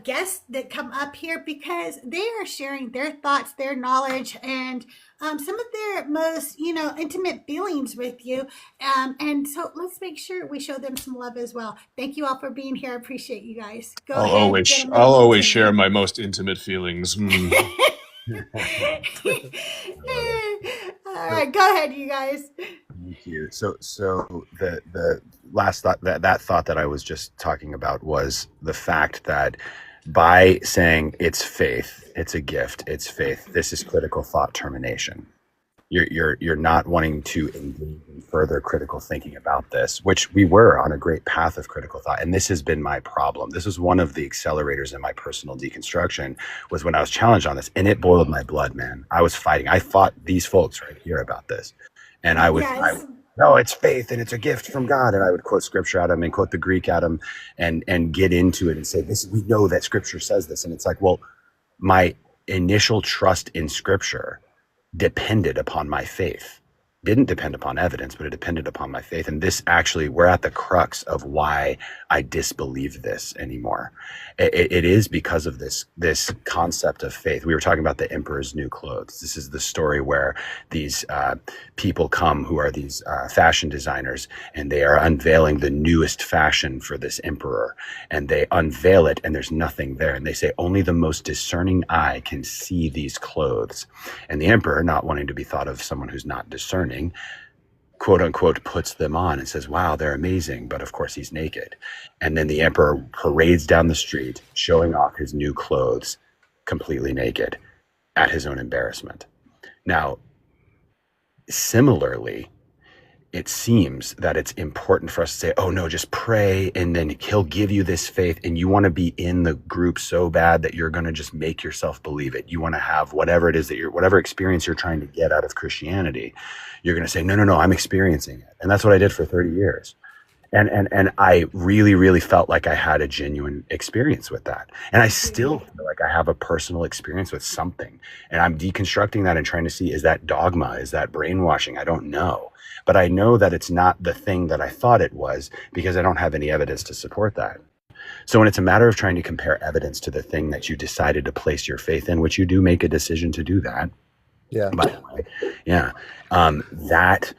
guests that come up here, because they are sharing their thoughts, their knowledge, and some of their most, intimate feelings with you. And so let's make sure we show them some love as well. Thank you all for being here. I appreciate you guys. I'll always share my most intimate feelings. All right, go ahead, you guys. Thank you. So the last thought, that thought that I was just talking about, was the fact that by saying it's faith, it's a gift, it's faith, this is critical thought termination. You're not wanting to engage in further critical thinking about this, which we were on a great path of critical thought. And this has been my problem. This was one of the accelerators in my personal deconstruction, was when I was challenged on this, and it boiled my blood, man. I was fighting. I fought these folks right here about this. And I Yes. no, it's faith and it's a gift from God. And I would quote scripture at them and quote the Greek at them and get into it and say, this, we know that scripture says this. And it's like, well, my initial trust in scripture depended upon my faith. Didn't depend upon evidence, but it depended upon my faith. And this actually, we're at the crux of why I disbelieve this anymore. It is because of this concept of faith. We were talking about the emperor's new clothes. This is the story where these people come who are these fashion designers, and they are unveiling the newest fashion for this emperor. And they unveil it, and there's nothing there. And they say, only the most discerning eye can see these clothes. And the emperor, not wanting to be thought of someone who's not discerning, quote unquote, puts them on and says, wow, they're amazing. But of course he's naked. And then the emperor parades down the street showing off his new clothes completely naked at his own embarrassment. Now, similarly, it seems that it's important for us to say, oh no, just pray and then he'll give you this faith, and you want to be in the group so bad that you're going to just make yourself believe it. You want to have whatever it is that whatever experience you're trying to get out of Christianity, you're going to say, no, I'm experiencing it. And that's what I did for 30 years. And I really, really felt like I had a genuine experience with that. And I still feel like I have a personal experience with something. And I'm deconstructing that and trying to see, is that dogma? Is that brainwashing? I don't know. But I know that it's not the thing that I thought it was, because I don't have any evidence to support that. So when it's a matter of trying to compare evidence to the thing that you decided to place your faith in, which you do make a decision to do that, Yeah. by the way, yeah, that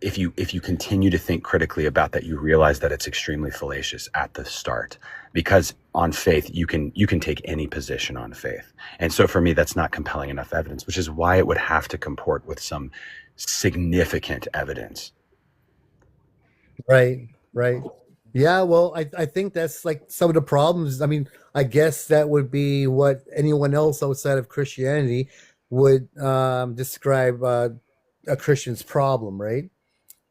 if you continue to think critically about that, you realize that it's extremely fallacious at the start, because on faith you can take any position on faith. And so for me, that's not compelling enough evidence, which is why it would have to comport with some significant evidence. Right. Yeah, well, I think that's like some of the problems. I mean, I guess that would be what anyone else outside of Christianity would describe a Christian's problem, right?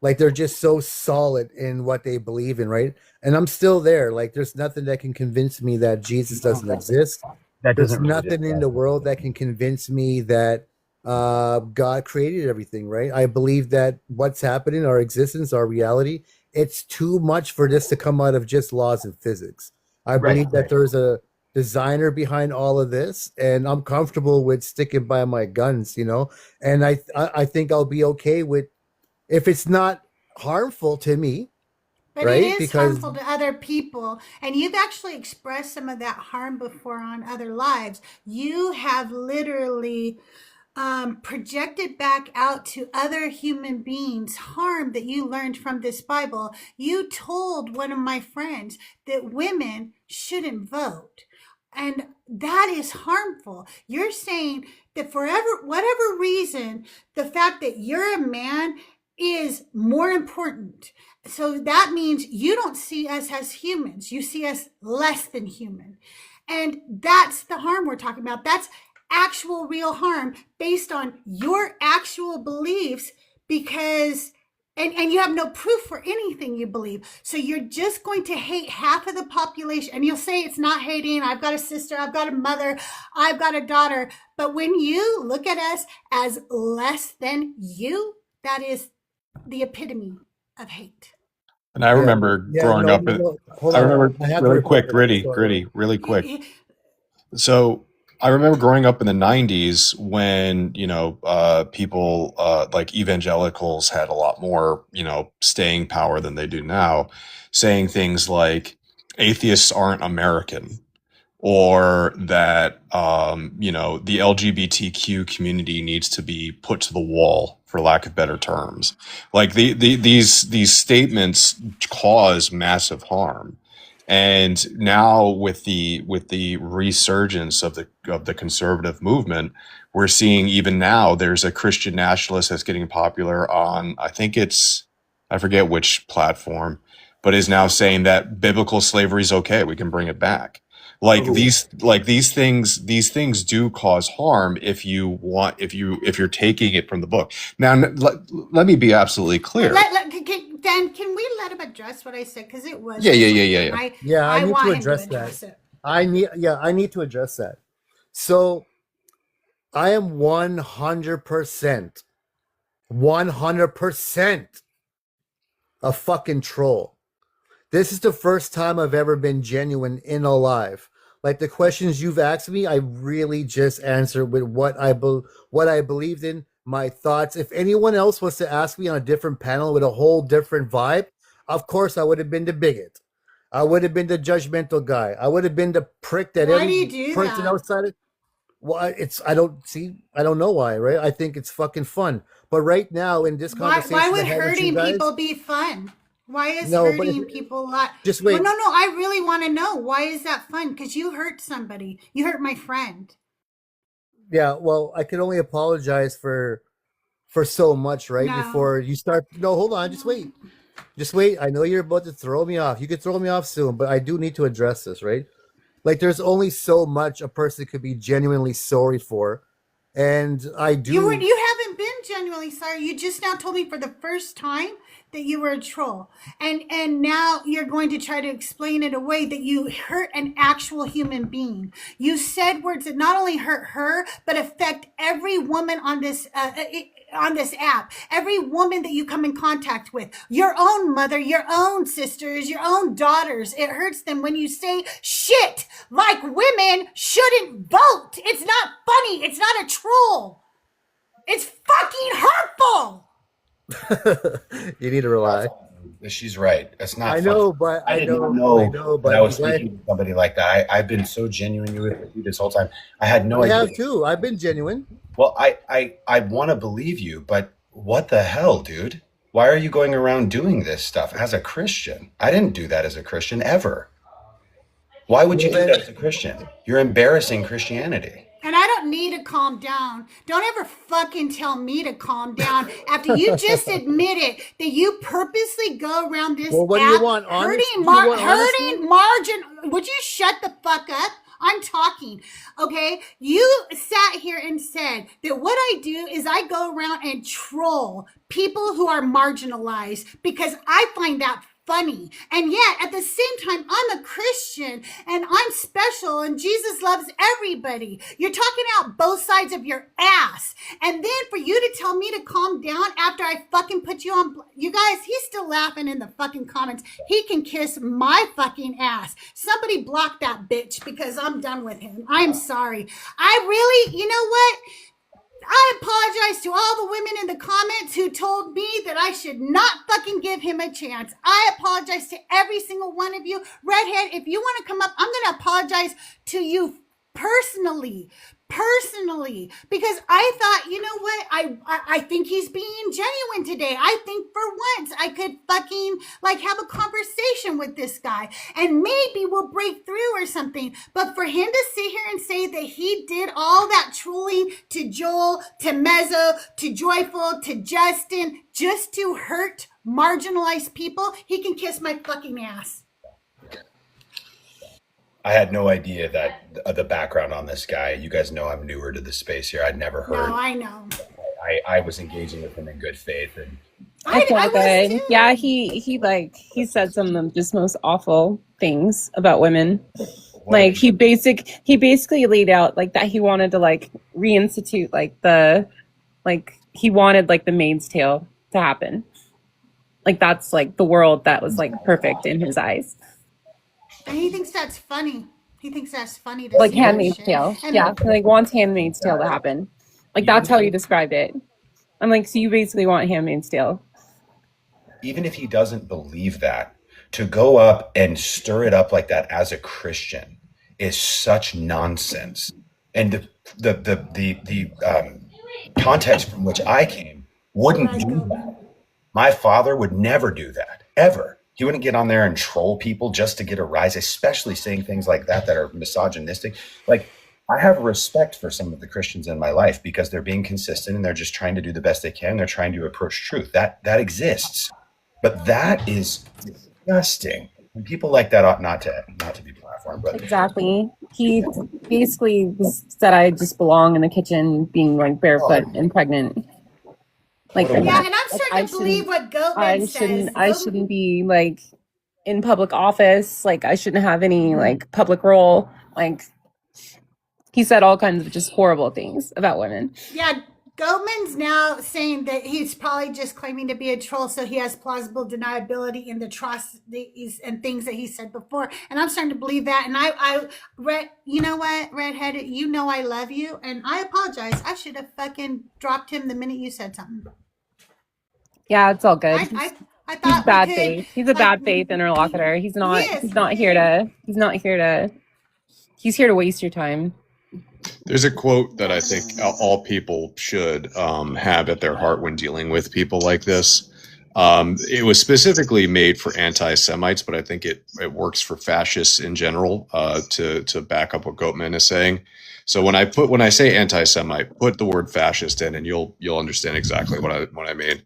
Like they're just so solid in what they believe in, right? And I'm still there. Like there's nothing that can convince me that Jesus doesn't exist. That There's doesn't really nothing in the world that can convince me that God created everything, right? I believe that what's happening, our existence, our reality, it's too much for this to come out of just laws of physics. I believe that there's a designer behind all of this, and I'm comfortable with sticking by my guns, and I think I'll be okay with, if it's not harmful to me, But right? it is Because harmful to other people. And you've actually expressed some of that harm before on other lives. You have literally projected back out to other human beings harm that you learned from this Bible. You told one of my friends that women shouldn't vote. And that is harmful. You're saying that for whatever reason, the fact that you're a man is more important. So that means you don't see us as humans. You see us less than human. And that's the harm we're talking about. That's actual real harm based on your actual beliefs, because and you have no proof for anything you believe. So you're just going to hate half of the population, and you'll say it's not hating. I've got a sister, I've got a mother, I've got a daughter. But when you look at us as less than you, that is the epitome of hate. And I remember growing up. Hold I on. remember I have to really reply quick, to that. gritty, Sorry. really quick. So I remember growing up in the 90s when, people like evangelicals had a lot more, staying power than they do now, saying things like atheists aren't American, or that, the LGBTQ community needs to be put to the wall, for lack of better terms. Like these statements cause massive harm. And now with the resurgence of the conservative movement, we're seeing even now there's a Christian nationalist that's getting popular on, I forget which platform, but is now saying that biblical slavery is okay. We can bring it back. Like Ooh. these things do cause harm if you're taking it from the book. Now, let me be absolutely clear. Dan, can we let him address what I said? Because it was. Yeah. Yeah, I need want to him address address that. it. I need to address that. So I am 100% a fucking troll. This is the first time I've ever been genuine in a live. Like the questions you've asked me, I really just answered with what I believed in, my thoughts. If anyone else was to ask me on a different panel with a whole different vibe, of course I would have been the bigot. I would have been the judgmental guy. I would have been the prick that Why do every you do person that? outside of. Well, I don't know why, right? I think it's fucking fun. But right now in this conversation, Why would I had with you hurting guys, people be fun? Why is no, but hurting people like? just Well, wait. no. I really want to know why is that fun? Because you hurt somebody. You hurt my friend. Yeah, well, I can only apologize for so much, right? No. Before you start. No, hold on, just wait. Just wait. I know you're about to throw me off. You could throw me off soon, but I do need to address this, right? Like there's only so much a person could be genuinely sorry for. And I do. You haven't been genuinely sorry. You just now told me for the first time that you were a troll, and now you're going to try to explain it away that you hurt an actual human being. You said words that not only hurt her but affect every woman on this app, every woman that you come in contact with, your own mother, your own sisters, your own daughters. It hurts them when you say shit like women shouldn't vote. It's not funny. It's not a troll. It's fucking hurtful. You need to rely. She's right. That's not. I know, but I didn't know but that I was you guys- speaking to somebody like that. I've been so genuine with you this whole time. I had no idea. I have too. I've been genuine. Well, I want to believe you, but what the hell, dude? Why are you going around doing this stuff as a Christian? I didn't do that as a Christian ever. Why would you do that as a Christian? You're embarrassing Christianity. And I don't need to calm down. Don't ever fucking tell me to calm down after you just admitted that you purposely go around this Well, what do app you want? Honest? hurting, Do you want honesty? hurting margin. Would you shut the fuck up? I'm talking, okay? You sat here and said that what I do is I go around and troll people who are marginalized because I find that funny. And yet, at the same time, I'm a Christian and I'm special and Jesus loves everybody. You're talking out both sides of your ass. And then for you to tell me to calm down after I fucking put you on, you guys, he's still laughing in the fucking comments. He can kiss my fucking ass. Somebody block that bitch because I'm done with him. I'm sorry. I really, you know what? I apologize to all the women in the comments who told me that I should not fucking give him a chance. I apologize to every single one of you. Redhead, if you want to come up, I'm going to apologize to you personally, because I thought, you know what? I think he's being genuine today. I think for once I could fucking like have a conversation with this guy and maybe we'll break through or something. But for him to sit here and say that he did all that trolling to Joel, to Mezzo, to Joyful, to Justin, just to hurt marginalized people, he can kiss my fucking ass. I had no idea that the background on this guy. You guys know I'm newer to the space here. I'd never heard. No, I know. I was engaging with him in good faith, and I feel I was good. too. Yeah, he said some of the just most awful things about women. Like he basically laid out like that he wanted to like reinstitute he wanted like the Maid's Tale to happen. Like that's like the world that was like perfect in his eyes. And he thinks that's funny. He thinks that's funny to Like see that Handmaid's shit. Tale. And Yeah, he like wants Handmaid's Tale to happen. Like that's how you described it. I'm like, so you basically want Handmaid's Tale. even if he doesn't believe that, to go up and stir it up like that as a Christian is such nonsense. And the context from which I came wouldn't do that. My father would never do that, ever. He wouldn't get on there and troll people just to get a rise, especially saying things like that are misogynistic. Like, I have respect for some of the Christians in my life because they're being consistent and they're just trying to do the best they can. They're trying to approach truth. That exists. But that is disgusting. And people like that ought not to be platformed. But Exactly. He basically said I just belong in the kitchen being like barefoot and pregnant. Like, What a Yeah, weird- and I'm like, starting to believe what Goatman says. I shouldn't be like in public office. Like I shouldn't have any like public role. Like he said all kinds of just horrible things about women. Yeah, Goatman's now saying that he's probably just claiming to be a troll, so he has plausible deniability in the atrocities and things that he said before. And I'm starting to believe that. And I read, you know what, Redheaded, you know I love you, and I apologize. I should have fucking dropped him the minute you said something. Yeah, it's all good. I He's thought bad we could, faith. He's a bad faith interlocutor. He's not. Yes, He's not here to. He's not here to. He's here to waste your time. There's a quote that I think all people should have at their heart when dealing with people like this. It was specifically made for anti-Semites, but I think it works for fascists in general to back up what Goatman is saying. So when I say anti-Semite, put the word fascist in, and you'll understand exactly what I mean.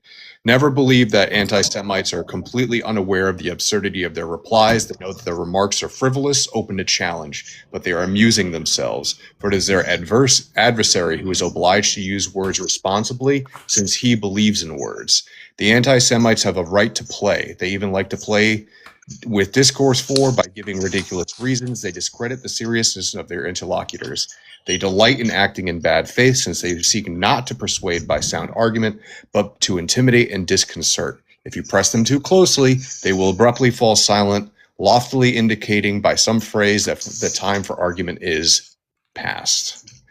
Never believe that anti-Semites are completely unaware of the absurdity of their replies. They know that their remarks are frivolous, open to challenge, but they are amusing themselves. For it is their adversary who is obliged to use words responsibly, since he believes in words. The anti-Semites have a right to play. They even like to play with discourse by giving ridiculous reasons. They discredit the seriousness of their interlocutors. They delight in acting in bad faith, since they seek not to persuade by sound argument, but to intimidate and disconcert. If you press them too closely, they will abruptly fall silent, loftily indicating by some phrase that the time for argument is past.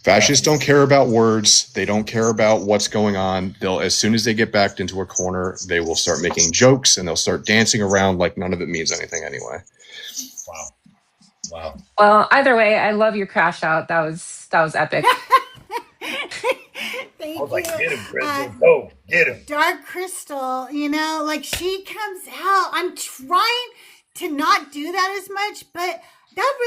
Fascists don't care about words. They don't care about what's going on. They'll, as soon as they get backed into a corner, they will start making jokes and they'll start dancing around like none of it means anything anyway. Wow. Well, either way, I love your crash out. That was epic. Thank I was like, you. get him, Crystal. Go, get him. Dark Crystal, you know, like she comes out. I'm trying to not do that as much, but that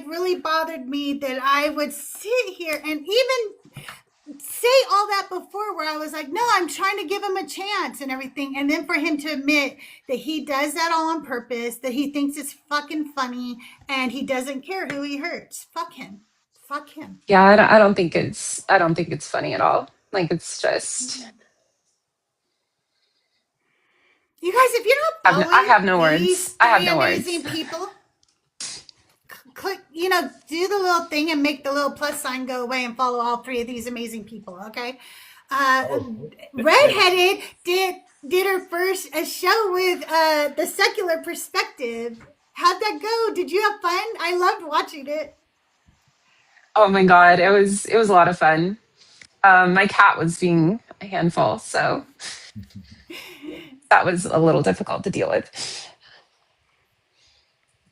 really bothered me that I would sit here and even say all that before, where I was like, no, I'm trying to give him a chance and everything. And then for him to admit that he does that all on purpose, that he thinks it's fucking funny and he doesn't care who he hurts. Fuck him. Fuck him. Yeah, I don't think it's funny at all. Like it's just. You guys, if you're not following, I have no words. I have no amazing words. people, click, you know, do the little thing and make the little plus sign go away and follow all three of these amazing people. Okay, Redheaded did her first show with the secular perspective. How'd that go? Did you have fun? I loved watching it. Oh my god, it was a lot of fun. My cat was being a handful, so that was a little difficult to deal with.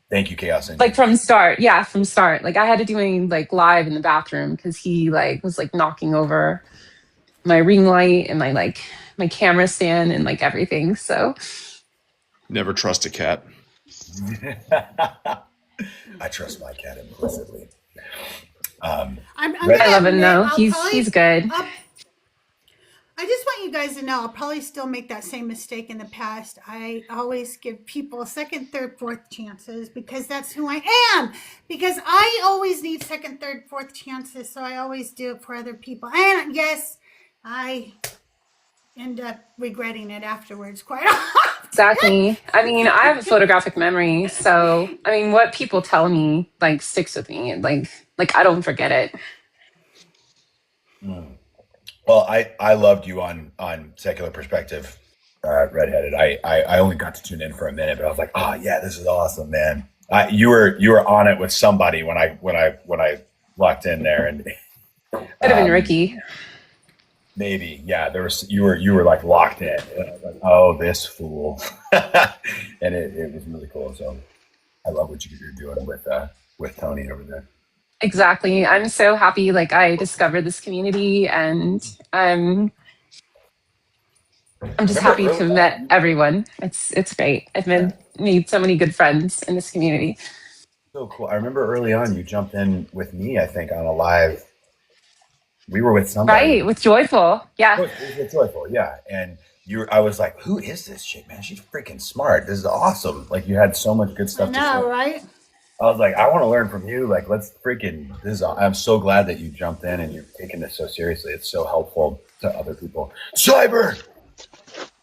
Thank you, Chaos Engine. Like from start. Like I had to do it like live in the bathroom because he like was like knocking over my ring light and my camera stand and like everything. So Never trust a cat. I trust my cat implicitly. I love him though. He's good. I just want you guys to know I'll probably still make that same mistake in the past. I always give people second, third, fourth chances because that's who I am. Because I always need second, third, fourth chances. So I always do it for other people. And yes, I end up regretting it afterwards quite often. Exactly. I mean, I have a photographic memory. So, I mean, what people tell me like sticks with me. Like I don't forget it. Well, I loved you on Secular Perspective, Redheaded. I only got to tune in for a minute, but I was like, oh yeah, this is awesome, man. You were on it with somebody when I locked in there, and Could have been Ricky. Maybe, yeah. There was you were like locked in. And I was like, oh, this fool, and it was really cool. So I love what you're doing with Tony over there. Exactly. I'm so happy like I discovered this community and I'm just happy to have met everyone. It's great. I've made so many good friends in this community. So cool. I remember early on you jumped in with me, I think, on a live. We were with somebody. Right, with Joyful. Yeah. With Joyful, yeah. And I was like, who is this chick, man? She's freaking smart. This is awesome. Like, you had so much good I stuff to know, say. right? I was like, I want to learn from you. Like, let's freaking, I'm so glad that you jumped in and you're taking this so seriously. It's so helpful to other people. Cyber!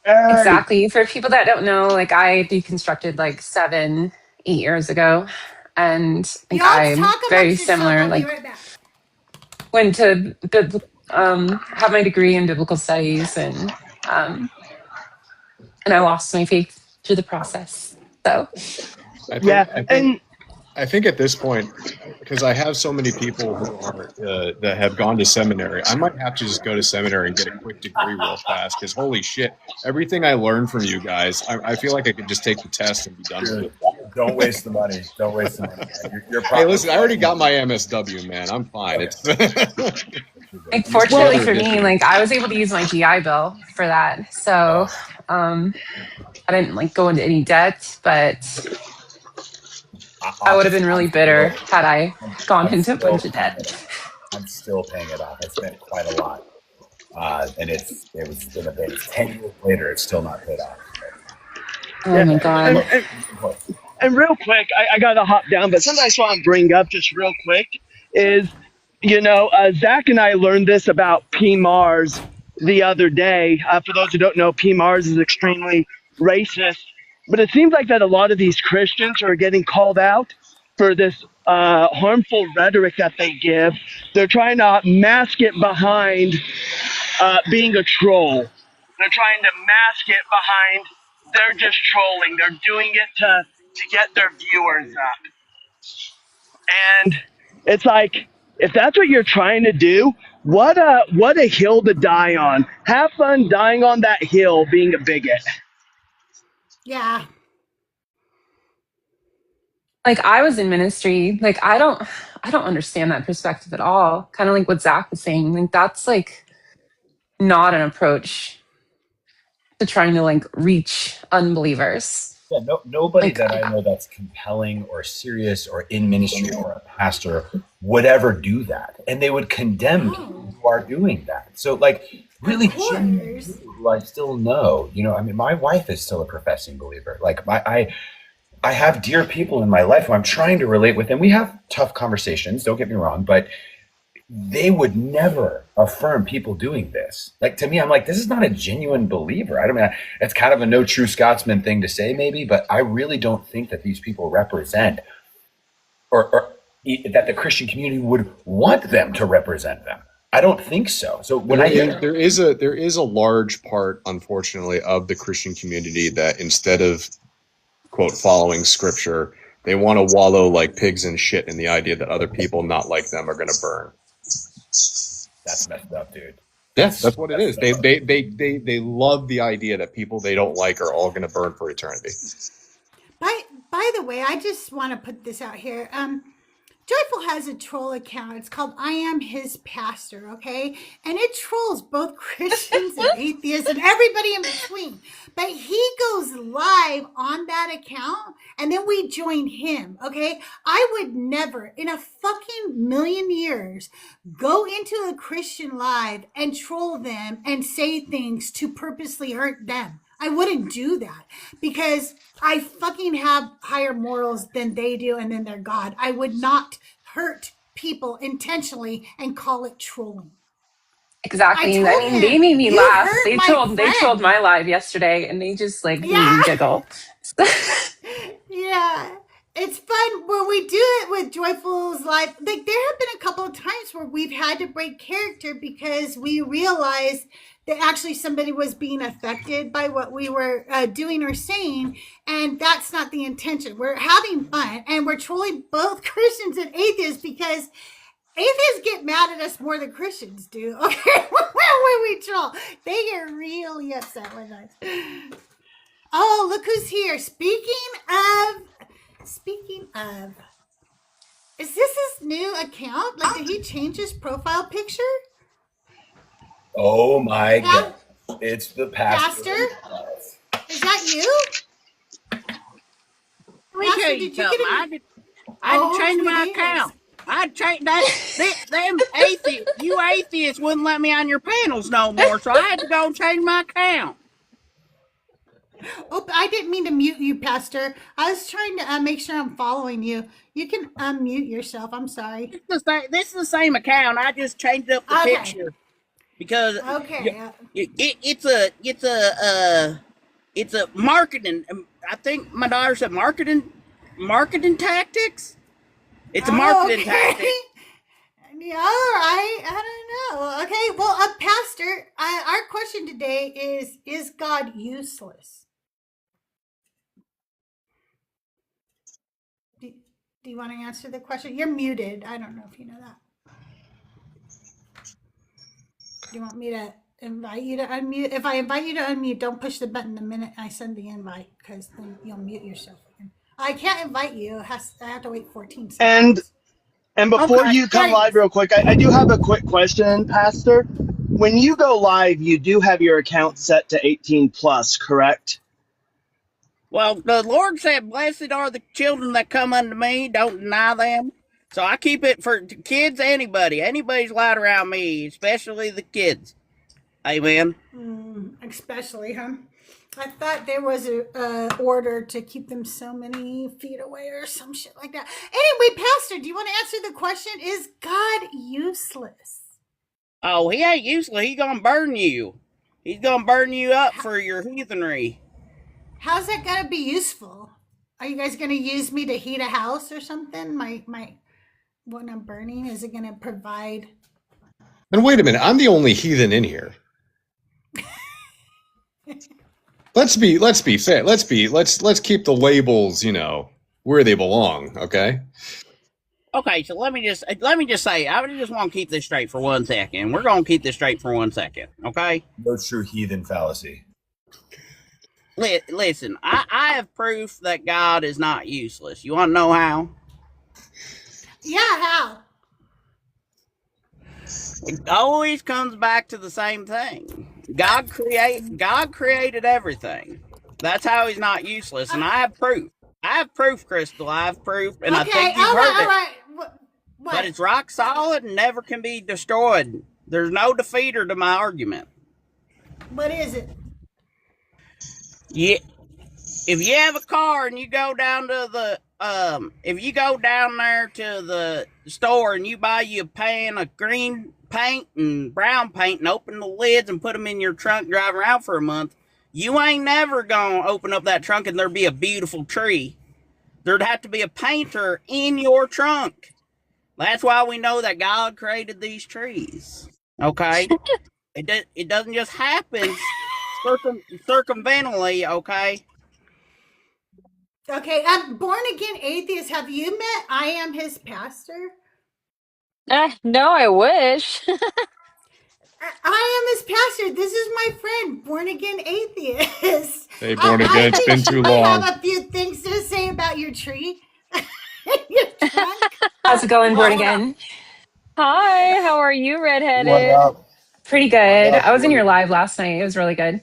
Hey! Exactly. For people that don't know, like I deconstructed like 7, 8 years ago, and like Y'all I'm talk very amongst yourself. similar. I'll be Like right back. went to have my degree in biblical studies, and I lost my faith through the process. So I think at this point, because I have so many people who are that have gone to seminary, I might have to just go to seminary and get a quick degree real fast. Because holy shit, everything I learned from you guys, I feel like I could just take the test and be done with it. Don't waste the money. Don't waste the money. You're Hey, listen, I already got my MSW, man. I'm fine. Okay. It's like fortunately for me, like I was able to use my GI Bill for that. So I didn't like go into any debt, but I would have been really bitter had I gone into a bunch of debt. I'm still paying it off. I spent quite a lot. And it was been a bit 10 years later, it's still not paid off. Oh my God. And real quick, I got to hop down, but something I just want to bring up just real quick is, Zach and I learned this about P. Mars the other day. For those who don't know, P. Mars is extremely racist. But it seems like that a lot of these Christians are getting called out for this harmful rhetoric that they give. They're trying to mask it behind being a troll. They're trying to mask it behind they're just trolling. They're doing it to get their viewers up. And it's like, if that's what you're trying to do, what a hill to die on. Have fun dying on that hill being a bigot. Yeah. Like I was in ministry, like I don't understand that perspective at all. Kind of like what Zach was saying. Like that's like not an approach to trying to like reach unbelievers. Yeah, nobody that I know that's compelling or serious or in ministry or a pastor would ever do that. And they would condemn people who are doing that. So like really genuine people who I still know, I mean, my wife is still a professing believer. Like I have dear people in my life who I'm trying to relate with, and we have tough conversations, don't get me wrong, but they would never affirm people doing this. Like, to me, I'm like, this is not a genuine believer. I don't mean, it's kind of a no true Scotsman thing to say maybe, but I really don't think that these people represent or that the Christian community would want them to represent them. I don't think so. So when there is a large part, unfortunately, of the Christian community that instead of quote following scripture, they want to wallow like pigs in shit in the idea that other people not like them are going to burn. That's messed up, dude. Yes, that's what it is. They love the idea that people they don't like are all going to burn for eternity. By the way, I just want to put this out here. Joyful has a troll account. It's called I Am His Pastor, okay? And it trolls both Christians and atheists and everybody in between. But he goes live on that account, and then we join him, okay? I would never, in a fucking million years, go into a Christian live and troll them and say things to purposely hurt them. I wouldn't do that because I fucking have higher morals than they do and than their God. I would not hurt people intentionally and call it trolling. Exactly. I mean, they made me laugh. They trolled my live yesterday and they just like made me giggle. Yeah. It's fun when we do it with Joyful's live. Like there have been a couple of times where we've had to break character because we realized that actually somebody was being affected by what we were doing or saying, and that's not the intention. We're having fun, and we're trolling both Christians and atheists because atheists get mad at us more than Christians do. Okay, when we troll, they get really upset with us. Oh, look who's here! Speaking of, is this his new account? Like, did he change his profile picture? Oh my God. It's the pastor. Is that you? Let me tell you something. I had to change my account. I changed that. Them atheists, you atheists wouldn't let me on your panels no more, so I had to go and change my account. Oh, I didn't mean to mute you, Pastor. I was trying to make sure I'm following you. You can unmute yourself. I'm sorry. This is the same account. I just changed up the Okay. picture because Okay. it's a marketing. I think my daughter said marketing tactics. It's a marketing tactic. Yeah, all right. I don't know. Okay. Well, Pastor, our question today is God useless? Do you want to answer the question? You're muted. I don't know if you know that. Do you want me to invite you to unmute? If I invite you to unmute, don't push the button the minute I send the invite, because then you'll mute yourself again. I can't invite you. I have to wait 14 seconds. And before you come live real quick, I do have a quick question, Pastor. When you go live, you do have your account set to 18 plus, correct? Well, the Lord said, "Blessed are the children that come unto me; don't deny them." So I keep it for kids. Anybody's allowed around me, especially the kids. Amen. Especially, huh? I thought there was a order to keep them so many feet away or some shit like that. Anyway, Pastor, do you want to answer the question? Is God useless? Oh, he ain't useless. He's gonna burn you. He's gonna burn you up for your heathenry. How's that gonna be useful? Are you guys gonna use me to heat a house or something? My when I'm burning, is it gonna provide? And wait a minute, I'm the only heathen in here. Let's be fair. Let's keep the labels, where they belong. Okay. Okay, so let me just say, I just want to keep this straight for 1 second. We're gonna keep this straight for 1 second, okay? No true heathen fallacy. Listen, I have proof that God is not useless. You want to know how? Yeah, how? It always comes back to the same thing. God created everything. That's how he's not useless, and I have proof. I have proof, Crystal. I have proof, and I think you've heard it. Right. What? But it's rock solid and never can be destroyed. There's no defeater to my argument. What is it? Yeah, if you have a car and you go down to the if you go down there to the store and you buy you a pan of green paint and brown paint and open the lids and put them in your trunk, drive around for a month, you ain't never gonna open up that trunk and there'd be a beautiful tree. There'd have to be a painter in your trunk. That's why we know that God created these trees. Okay, it doesn't just happen circumventally. Okay. Okay, born again atheist. Have you met I Am His Pastor? No, I wish. I am his pastor. This is my friend, born again atheist. Hey, born again, it's been too long. I have a few things to say about your tree. Your trunk. How's it going, born again? Hi, how are you, redheaded? What up? Pretty good. What up, I was in your Born? live last night. It was really good.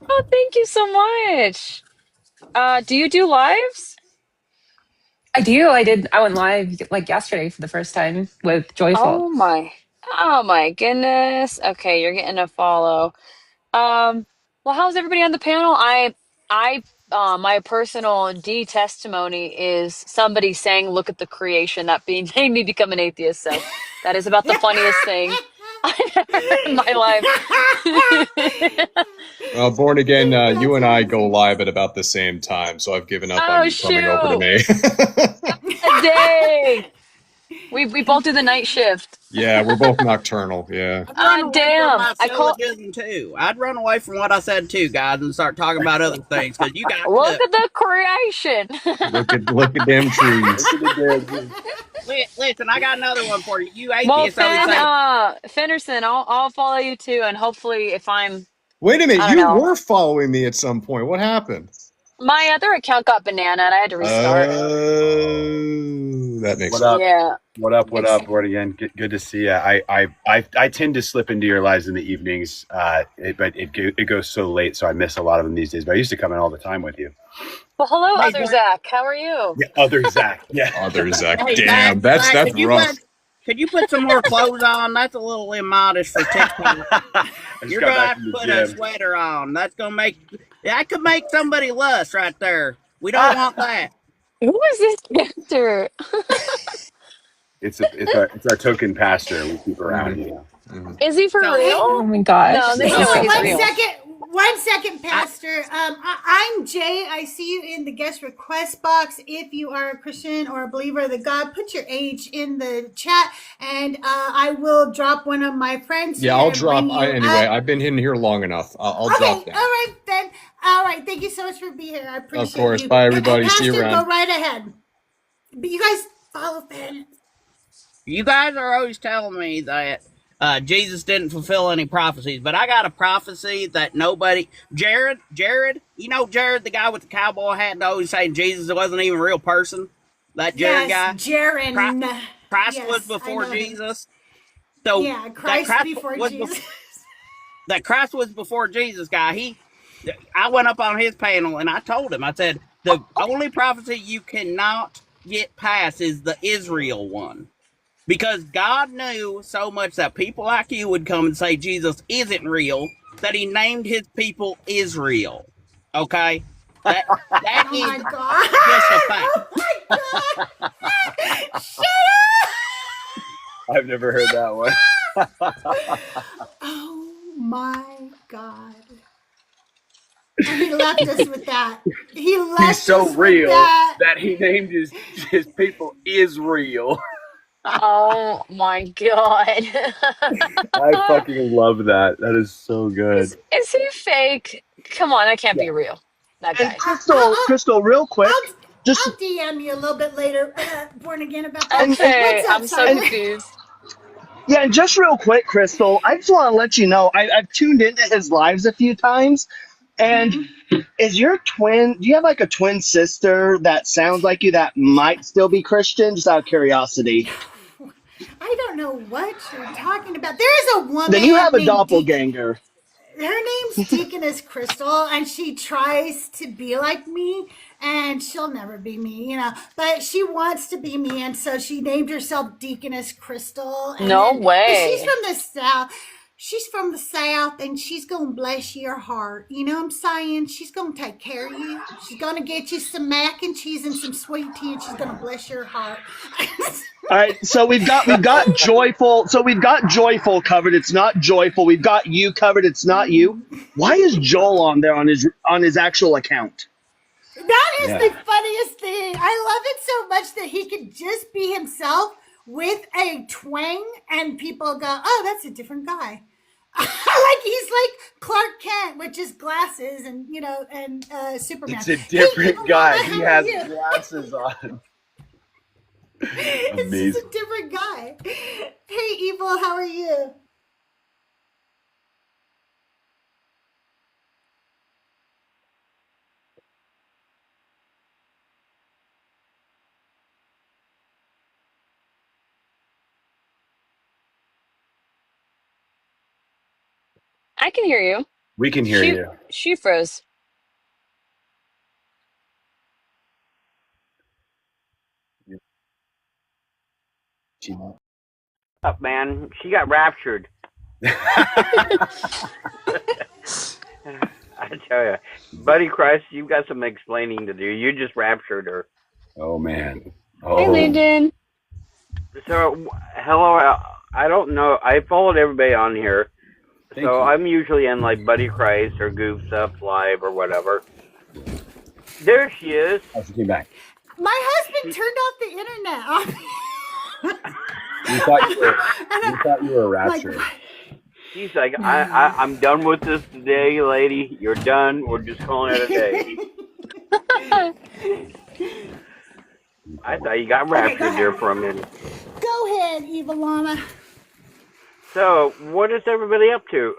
Oh, thank you so much. Do you do lives? I do. I went live like yesterday for the first time with Joyful. Oh my goodness. Okay, you're getting a follow. Well, how's everybody on the panel? My personal testimony is somebody saying, "Look at the creation," that made me become an atheist. So that is about the funniest thing I've ever heard in my life. Well, born again, you and I go live at about the same time, so I've given up on you coming over to me. A day. We both do the night shift. Yeah, we're both nocturnal. Yeah. Damn. I'd run away from what I said too, guys, and start talking about other things because you got Look at the creation. Look at them trees. Listen, I got another one for you. You Well, atheists always say, Fenderson, I'll follow you too, and hopefully, if I'm Wait a minute, I don't you know. were following me at some point. What happened? My other account got banana, and I had to restart. That makes What sense. up? Yeah. What up? What up? Born again. Good to see you. I tend to slip into your lives in the evenings, but it goes so late, so I miss a lot of them these days. But I used to come in all the time with you. Well, hello, other Zach. How are you? Yeah, other Zach. Yeah, other Zach. Hey, Damn, Zach, that's rough. could you put some more clothes on? That's a little immodest for TikTok. You're gonna have to put a sweater on. That's gonna make That could make somebody lust right there. We don't want that. Who is this character? It's our token pastor we keep around. Mhm. You know. Mhm. Is he for So, real? Oh my gosh. No, there's Hold no way on he's one real. second. 1 second, Pastor. I'm Jay. I see you in the guest request box. If you are a Christian or a believer of the God, put your age in the chat, and I will drop one of my friends Yeah, here I'll and drop. bring you Anyway, up. I've been in here long enough. I'll Okay, drop all down. right then. All right, thank you so much for being here. I Of appreciate course. you. Bye, And everybody. See you Pastor, go around. right ahead. But you guys follow Fan. you guys are always telling me that Jesus didn't fulfill any prophecies, but I got a prophecy that nobody. Jared, you know Jared, the guy with the cowboy hat, and always saying Jesus wasn't even a real person. That Jared Yes, guy. Jaren. Christ was Yes, I before know him. Jesus. So Yeah, Christ before Jesus. That Christ was before Jesus guy. I went up on his panel and I told him, I said, the only prophecy you cannot get past is the Israel one. Because God knew so much that people like you would come and say Jesus isn't real, that he named his people Israel. Okay? That Oh is my God. just a fact. Oh my God. Shut I've never heard that one. up. Oh my God. And he left us with that. He left He's so us with real that. that he named his people Israel. Oh my god. I fucking love that. That is so good. Is he fake? Come on, that can't Yeah. be real. That And guy. Crystal, real quick, just I'll DM you a little bit later, born again, about that. Okay, What's up, I'm so Simon? confused. yeah, and just real quick, Crystal, I just want to let you know I've tuned into his lives a few times, and is your twin? Do you have like a twin sister that sounds like you that might still be Christian? Just out of curiosity. I don't know what you're talking about. There is a Then you woman have a named doppelganger. her name's Deaconess Crystal, and she tries to be like me, and she'll never be me, but she wants to be me, and so she named herself Deaconess Crystal. No But she's way. from the South. She's from the South, and she's gonna bless your heart. You know what I'm saying? She's gonna take care of you. She's gonna get you some mac and cheese and some sweet tea, and she's gonna bless your heart. All right, so we've got joyful. So we've got joyful covered. It's not joyful. We've got you covered. It's not you. Why is Joel on there on his actual account? That is Yeah. the funniest thing. I love it so much that he could just be himself with a twang, and people go, "Oh, that's a different guy." Like he's like Clark Kent with just glasses, and Superman. It's a Hey, different Evil guy. Mama, He how has are you? glasses on. It's Amazing. just a different guy. Hey, Evil, how are you? I can hear you. We can hear you. She froze. Up, man. She got raptured. I tell you, Buddy Christ, you've got some explaining to do. You just raptured her. Oh man. Hey, Oh. Lyndon. So, hello. I don't know. I followed everybody on here. Thank So you. I'm usually in like Buddy Christ or Goof Stuff Live or whatever. There she is. Oh, she came back. My husband turned off the internet. We thought you were raptured. She's like, I'm done with this today, lady. You're done. We're just calling it a day. I thought you got raptured there for a minute. Go ahead, Evil Llama. So, what is everybody up to?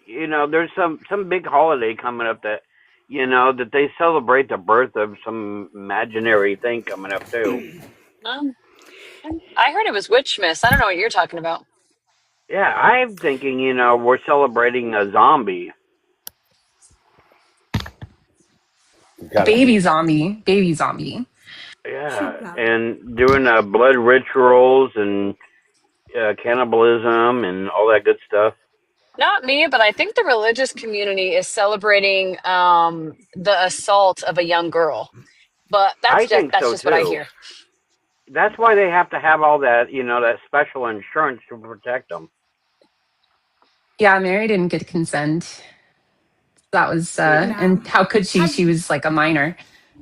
There's some big holiday coming up that, that they celebrate the birth of some imaginary thing coming up too. I heard it was Witchmas. I don't know what you're talking about. Yeah, I'm thinking, we're celebrating a zombie. Baby zombie. Baby zombie. Yeah, and doing blood rituals and cannibalism and all that good stuff. Not me, but I think the religious community is celebrating the assault of a young girl. But I think that's so just what I too. hear. That's why they have to have all that, that special insurance to protect them. Yeah, Mary didn't get consent. That was and how could she? She was like a minor.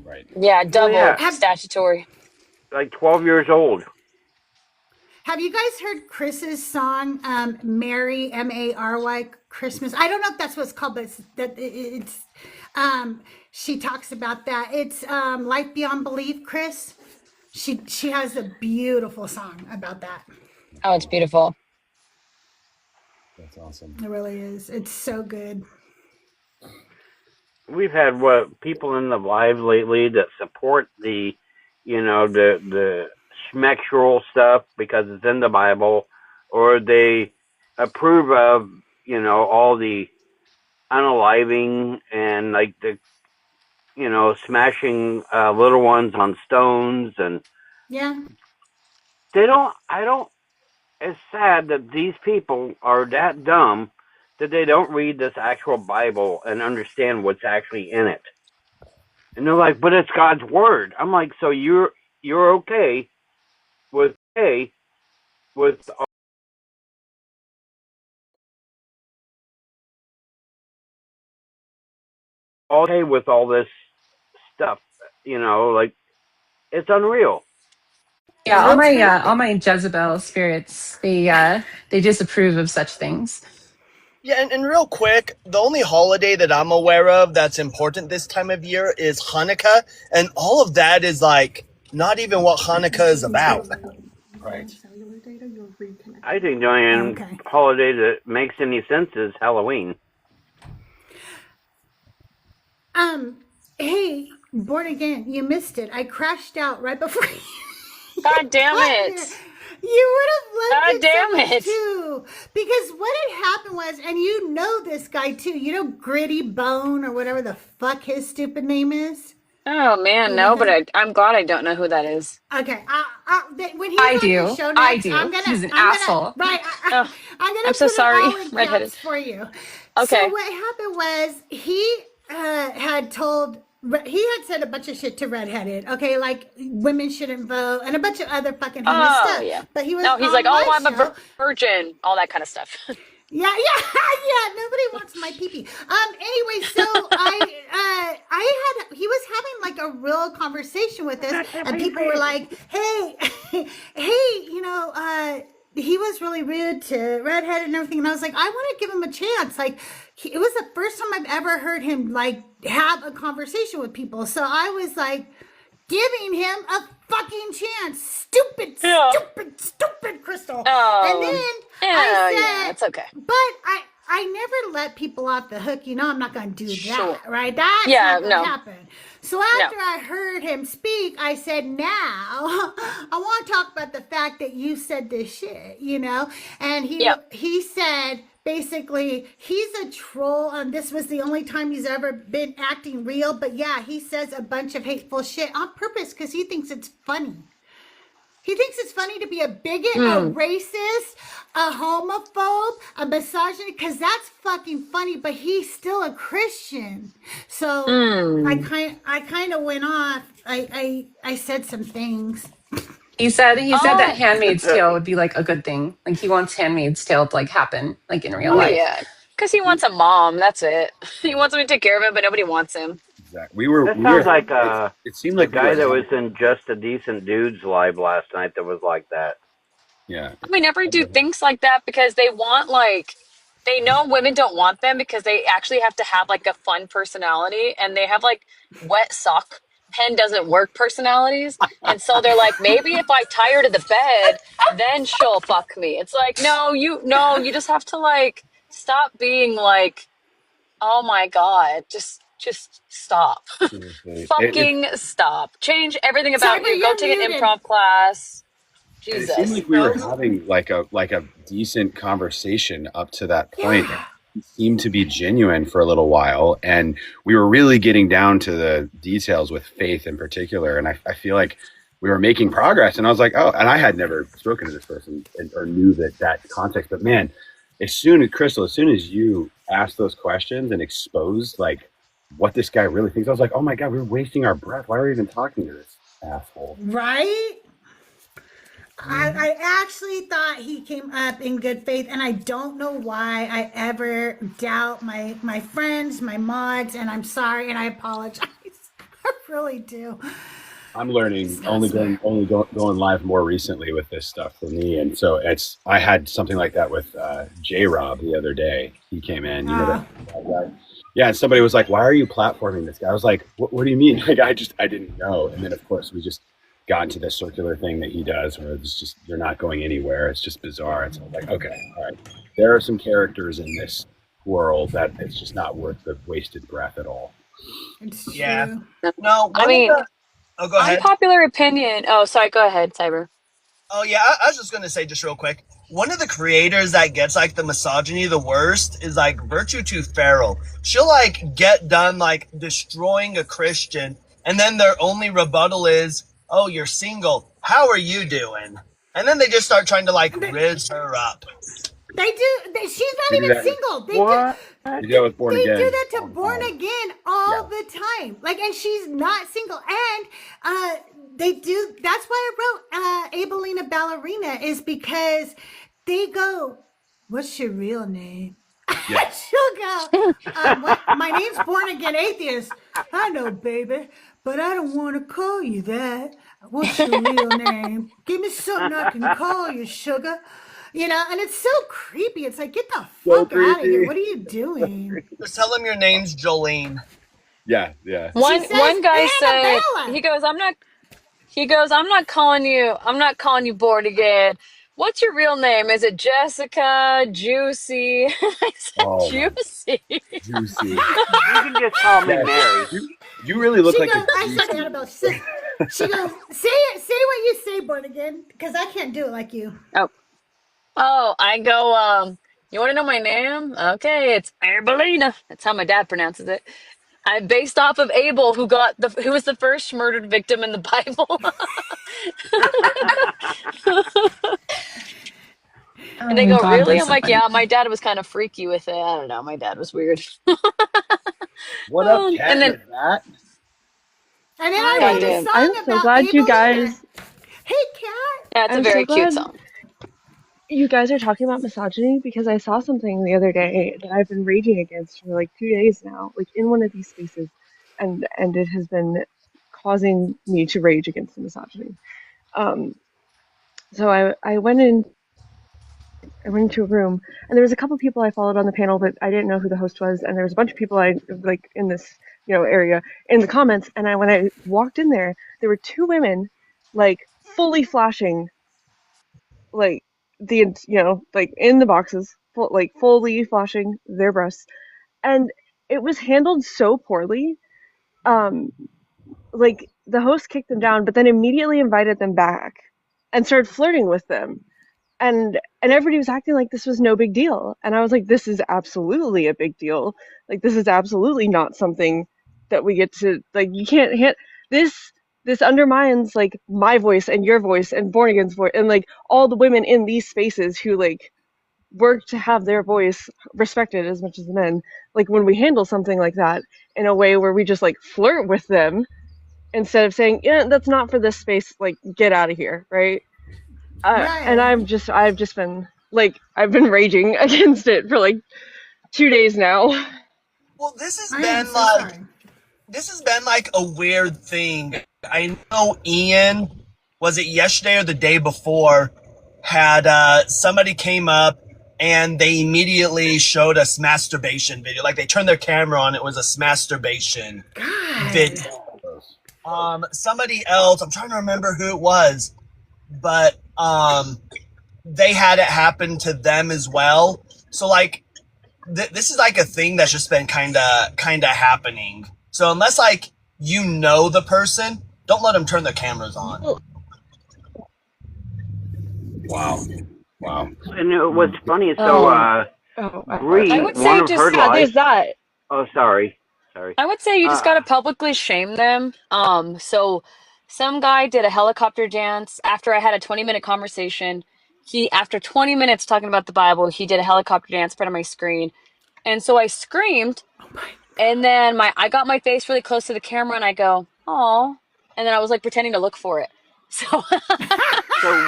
Right. Yeah, Well, double yeah, statutory. like 12 years old. Have you guys heard Chris's song, Mary, Mary, Christmas? I don't know if that's what it's called, but she talks about that. It's Life Beyond Belief, Chris. She has a beautiful song about that. Oh, it's beautiful. That's awesome. It really is. It's so good. We've had people in the live lately that support the schmexual stuff because it's in the Bible, or they approve of all the unaliving and like the smashing little ones on stones, and Yeah. it's sad that these people are that dumb that they don't read this actual Bible and understand what's actually in it. And they're like, but it's God's word. I'm like, so you're okay with all this stuff, like it's unreal. Yeah, all my Jezebel spirits, they disapprove of such things. Yeah, and real quick, the only holiday that I'm aware of that's important this time of year is Hanukkah, and all of that is like not even what Hanukkah is about. Right. I think the only holiday that makes any sense is Halloween. Hey, Born Again, you missed it. I crashed out right before God damn it. You would have loved God it damn so much it. too. Because what had happened was, and you know this guy too, Gritty Bone or whatever the fuck his stupid name is. Oh man, no, but I'm glad I don't know who that is. Okay, when he's I on do. the show I next, do. I'm gonna, He's an I'm asshole. Gonna, right, Oh, I'm gonna I'm so put sorry, it all in redheaded. caps for you. Okay. So what happened was he had said a bunch of shit to Redheaded, okay, like women shouldn't vote and a bunch of other fucking heinous Oh stuff. yeah. But he was No, he's on like, my oh, I'm show. a virgin, all that kind of stuff. Yeah. Nobody wants my pee-pee. Anyway, so he was having like a real conversation with us, and people were like, hey, he was really rude to Redhead and everything. And I was like, I want to give him a chance. Like, it was the first time I've ever heard him like have a conversation with people. So I was like, giving him a fucking chance. Stupid Crystal. Oh, And then yeah, I said, yeah, it's okay. But I never let people off the hook. I'm not going to do that, Sure. right? That's Yeah, not going to no. happen. So after I heard him speak, I said, now I want to talk about the fact that you said this shit, And he said, basically, he's a troll, and this was the only time he's ever been acting real. But yeah, he says a bunch of hateful shit on purpose because he thinks it's funny. He thinks it's funny to be a bigot, a racist, a homophobe, a misogynist, because that's fucking funny, but he's still a Christian. So I kind of went off. I said some things. He said that Handmaid's Tale would be like a good thing. Like he wants Handmaid's Tale to like happen like in real Oh life. yeah, because he wants a mom. That's it. He wants someone to take care of him, but nobody wants him. Exactly. That sounds like it seemed the like guy that was in Just a Decent Dudes live last night that was like that. Yeah. We never do things like that because they want they know women don't want them because they actually have to have like a fun personality, and they have like wet sock pen doesn't work personalities, and so they're like, maybe if I tie her to the bed, then she'll fuck me. It's like, no, you just have to like stop being like, oh my god, just stop. Fucking stop. Change everything about Cyber, you. Go you're take an muted. improv class. And Jesus. it seemed like we were having like a decent conversation up to that point. Yeah. It seemed to be genuine for a little while, and we were really getting down to the details with faith in particular. And I feel like we were making progress. And I was like, oh, and I had never spoken to this person or knew that context. But man, as soon as you asked those questions and exposed like what this guy really thinks, I was like, oh my God, we're wasting our breath. Why are we even talking to this asshole? Right? I actually thought he came up in good faith, and I don't know why I ever doubt my friends, my mods, and I'm sorry, and I apologize. I really do. I'm learning Not smart. going live more recently with this stuff for me, and so I had something like that with J Rob the other day. He came in, you know that guy. Yeah, and somebody was like, "Why are you platforming this guy?" I was like, "What do you mean?" Like I didn't know, and then of course we just got into this circular thing that he does, where it's just you're not going anywhere. It's just bizarre. And so I was like, okay, all right, there are some characters in this world that it's just not worth the wasted breath at all. It's Yeah. true. No, I one of mean, the. Oh, go ahead. unpopular opinion. Oh, sorry. Go ahead, Cyber. Oh yeah, I was just gonna say just real quick. One of the creators that gets like the misogyny the worst is like Virtue Too Feral. She'll like get done like destroying a Christian, and then their only rebuttal is, "Oh, you're single. How are you doing?" And then they just start trying to like riz her up. They do. She's You not do even that. single. What? You do that with Born They do Again. that to Born Again all the time. Like, and she's not single. And they do. That's why I wrote Abelina Ballerina, is because they go, "What's your real name?" Yeah. She'll go, what? "My name's Born Again Atheist." "I know, baby, but I don't want to call you that. What's your real name? Give me something I can call you, sugar." You know, and it's so creepy. It's like, get the So fuck out of here. creepy. What are you doing? Just tell them your name's Jolene. Yeah. She says One guy said Annabella. he goes, I'm not calling you bored again. What's your real name? Is it Jessica? Juicy? I said Oh my, Juicy. juicy. You can just call me Yes. Mary. You really look She like a goes, I said juicy. Annabelle. She goes, say it, say what you say, Born Again, because I can't do it like you. Oh, I go, you want to know my name? Okay, it's Arbelina. That's how my dad pronounces it. I'm based off of Abel, who was the first murdered victim in the Bible. And Oh they my go, God, really? that's I'm so like, funny. yeah, my dad was kind of freaky with it. I don't know. My dad was weird. What up, And Cat? then, With that? And then I God wrote Hi. a damn. I'm song so about glad you Abelina. guys Hey, Cat. Yeah, it's a I'm so very cute glad song. you guys are talking about misogyny because I saw something the other day that I've been raging against for like 2 days now, like in one of these spaces, and it has been causing me to rage against the misogyny. Um, so I went into a room, and there was a couple people I followed on the panel, but I didn't know who the host was, and there was a bunch of people I like in this area in the comments, and when I walked in there, there were two women like fully flashing like like in the boxes, like fully flashing their breasts, and it was handled so poorly. Um, like the host kicked them down, but then immediately invited them back and started flirting with them, and everybody was acting like this was no big deal, and I was like, this is absolutely a big deal. Like this is absolutely not something that we get to, like, you can't hit this undermines like my voice and your voice and Born Again's voice and like all the women in these spaces who like work to have their voice respected as much as the men. Like when we handle something like that in a way where we just like flirt with them instead of saying, yeah, that's not for this space, like get out of here, right? And Right. I've just been like, I've been raging against it for like 2 days now. Well, this has I am been so like sorry. a weird thing. I know Ian, was it yesterday or the day before, had somebody came up and they immediately showed us masturbation video. Like they turned their camera on, it was a masturbation video. Somebody else, I'm trying to remember who it was, but they had it happen to them as well. So like this is like a thing that's just been kind of happening. So unless like you know the person, don't let them turn their cameras on. Wow. And what's funny is I Bree, would one say of her just, Yeah, lives. there's that. Oh, sorry. I would say you just gotta publicly shame them. So some guy did a helicopter dance after I had a 20-minute conversation. he, after 20 minutes talking about the Bible, he did a helicopter dance in front of my screen. And so I screamed, and then I got my face really close to the camera, and I go, "Oh," and then I was like pretending to look for it. So, So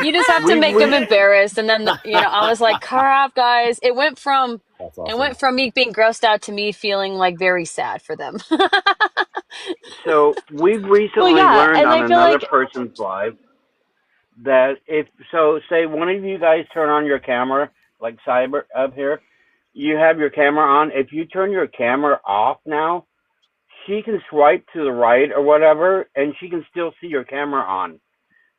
you just have to make them embarrassed, and then I was like, "Crap, guys!" It went from That's it awesome. went from me being grossed out to me feeling like very sad for them. So we've recently yeah, learned and on I feel another like person's live that say one of you guys turn on your camera, like Cyber up here, you have your camera on. If you turn your camera off now, she can swipe to the right or whatever, and she can still see your camera on.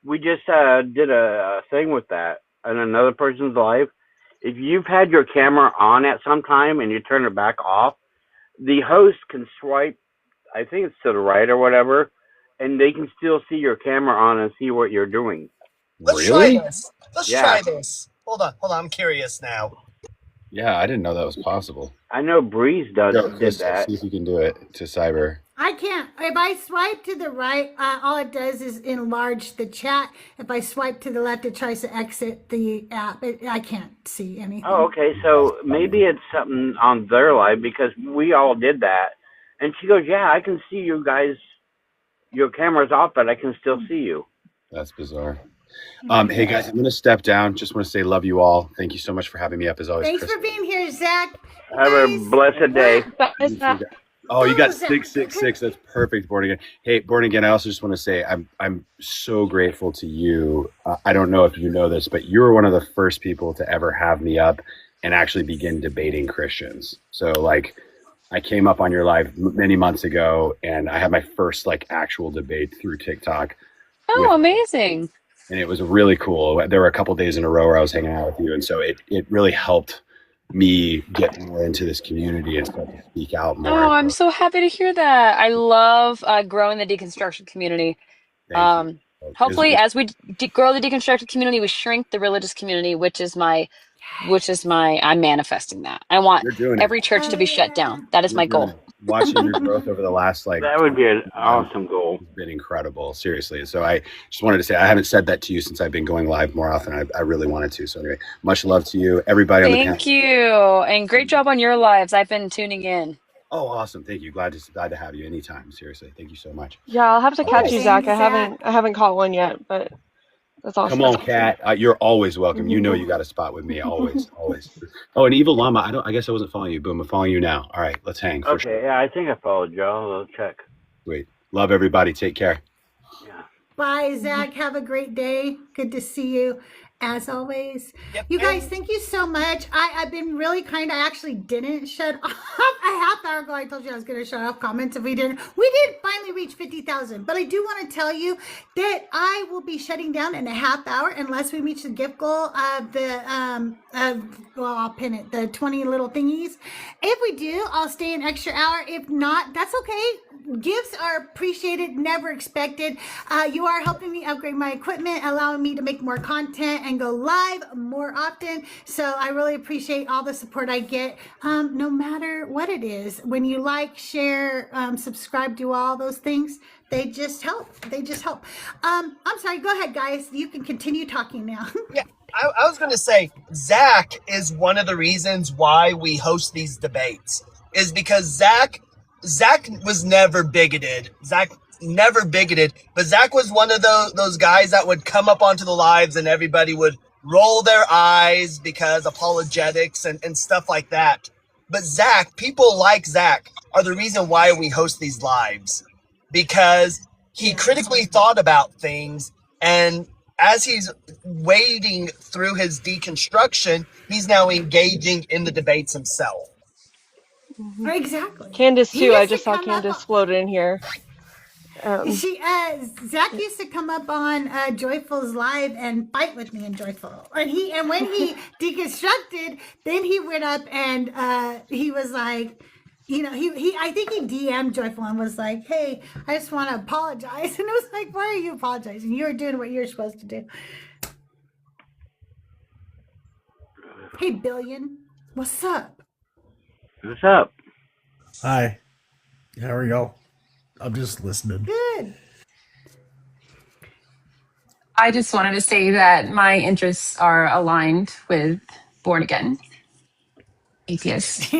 We just did a thing with that on another person's live. If you've had your camera on at some time and you turn it back off, the host can swipe, I think it's to the right or whatever, and they can still see your camera on and see what you're doing. Let's try this. Let's try this. Hold on. I'm curious now. Yeah, I didn't know that was possible. I know Breeze did Crystal, that. see if you can do it to Cyber. I can't. If I swipe to the right, all it does is enlarge the chat. If I swipe to the left, it tries to exit the app. I can't see anything. Oh, okay. So maybe it's something on their live because we all did that. And she goes, "Yeah, I can see you guys. Your camera's off, but I can still see you." That's bizarre. Hey guys, I'm gonna step down. Just want to say love you all. Thank you so much for having me up as always. Thanks Crystal. for being here, Zach. Have a blessed day. Oh, you got 666. That's perfect, Born Again. Hey, Born Again, I also just want to say I'm so grateful to you. I don't know if you know this, but you were one of the first people to ever have me up and actually begin debating Christians. So like, I came up on your live many months ago, and I had my first like actual debate through TikTok. oh, amazing. And it was really cool. There were a couple days in a row where I was hanging out with you, and so it really helped me get more into this community and start to speak out more. Oh, I'm so happy to hear that. I love growing the deconstruction community. Hopefully, as we grow the deconstructed community, we shrink the religious community, which is my, I'm manifesting that. I want You're doing every it. church to be shut down. That is my goal. Watching your growth over the last that would be an awesome goal. It's been incredible, seriously. So I just wanted to say I haven't said that to you since I've been going live more often. I really wanted to. So anyway, much love to you, everybody on the panel. Thank you, and great job on your lives. I've been tuning in. Oh, awesome! Thank you. Glad to have you anytime. Seriously, thank you so much. Yeah, I'll have to catch you, Zach. I haven't caught one yet, but that's awesome. Come on, Kat. You're always welcome. You know you got a spot with me. Always. Oh, and Evil Llama. I guess I wasn't following you. Boom, I'm following you now. All right, let's hang. For sure. Yeah, I think I followed y'all. I'll check. Wait. Love everybody. Take care. Bye, Zach. Have a great day. Good to see you. As always, you guys, thank you so much. I've been really kind. I actually didn't shut off a half hour ago. I told you I was going to shut off comments if we didn't. We did finally reach 50,000, but I do want to tell you that I will be shutting down in a half hour unless we reach the gift goal of the well, I'll pin it, the 20 little thingies. If we do, I'll stay an extra hour. If not, that's okay. Gifts are appreciated, never expected. You are helping me upgrade my equipment, allowing me to make more content and go live more often. So I really appreciate all the support I get, no matter what it is. When you like, share, subscribe, do all those things, they just help. I'm sorry, go ahead, guys. You can continue talking now. Yeah, I was going to say, Zach is one of the reasons why we host these debates, is because Zach was never bigoted. Zach never bigoted, but Zach was one of those guys that would come up onto the lives and everybody would roll their eyes because apologetics and stuff like that. But Zach, people like Zach are the reason why we host these lives, because he critically thought about things, and as he's wading through his deconstruction, he's now engaging in the debates himself. Exactly. Candace too. I just saw Candace floated in here. Zach used to come up on Joyful's live and fight with me in Joyful, and when he deconstructed, then he went up and he was like, I think he DM'd Joyful and was like, "Hey, I just want to apologize," and it was like, "Why are you apologizing? You were doing what you're supposed to do." Hey, Billion, what's up? What's up? Hi. How are y'all? I'm just listening. Good. I just wanted to say that my interests are aligned with born again atheists.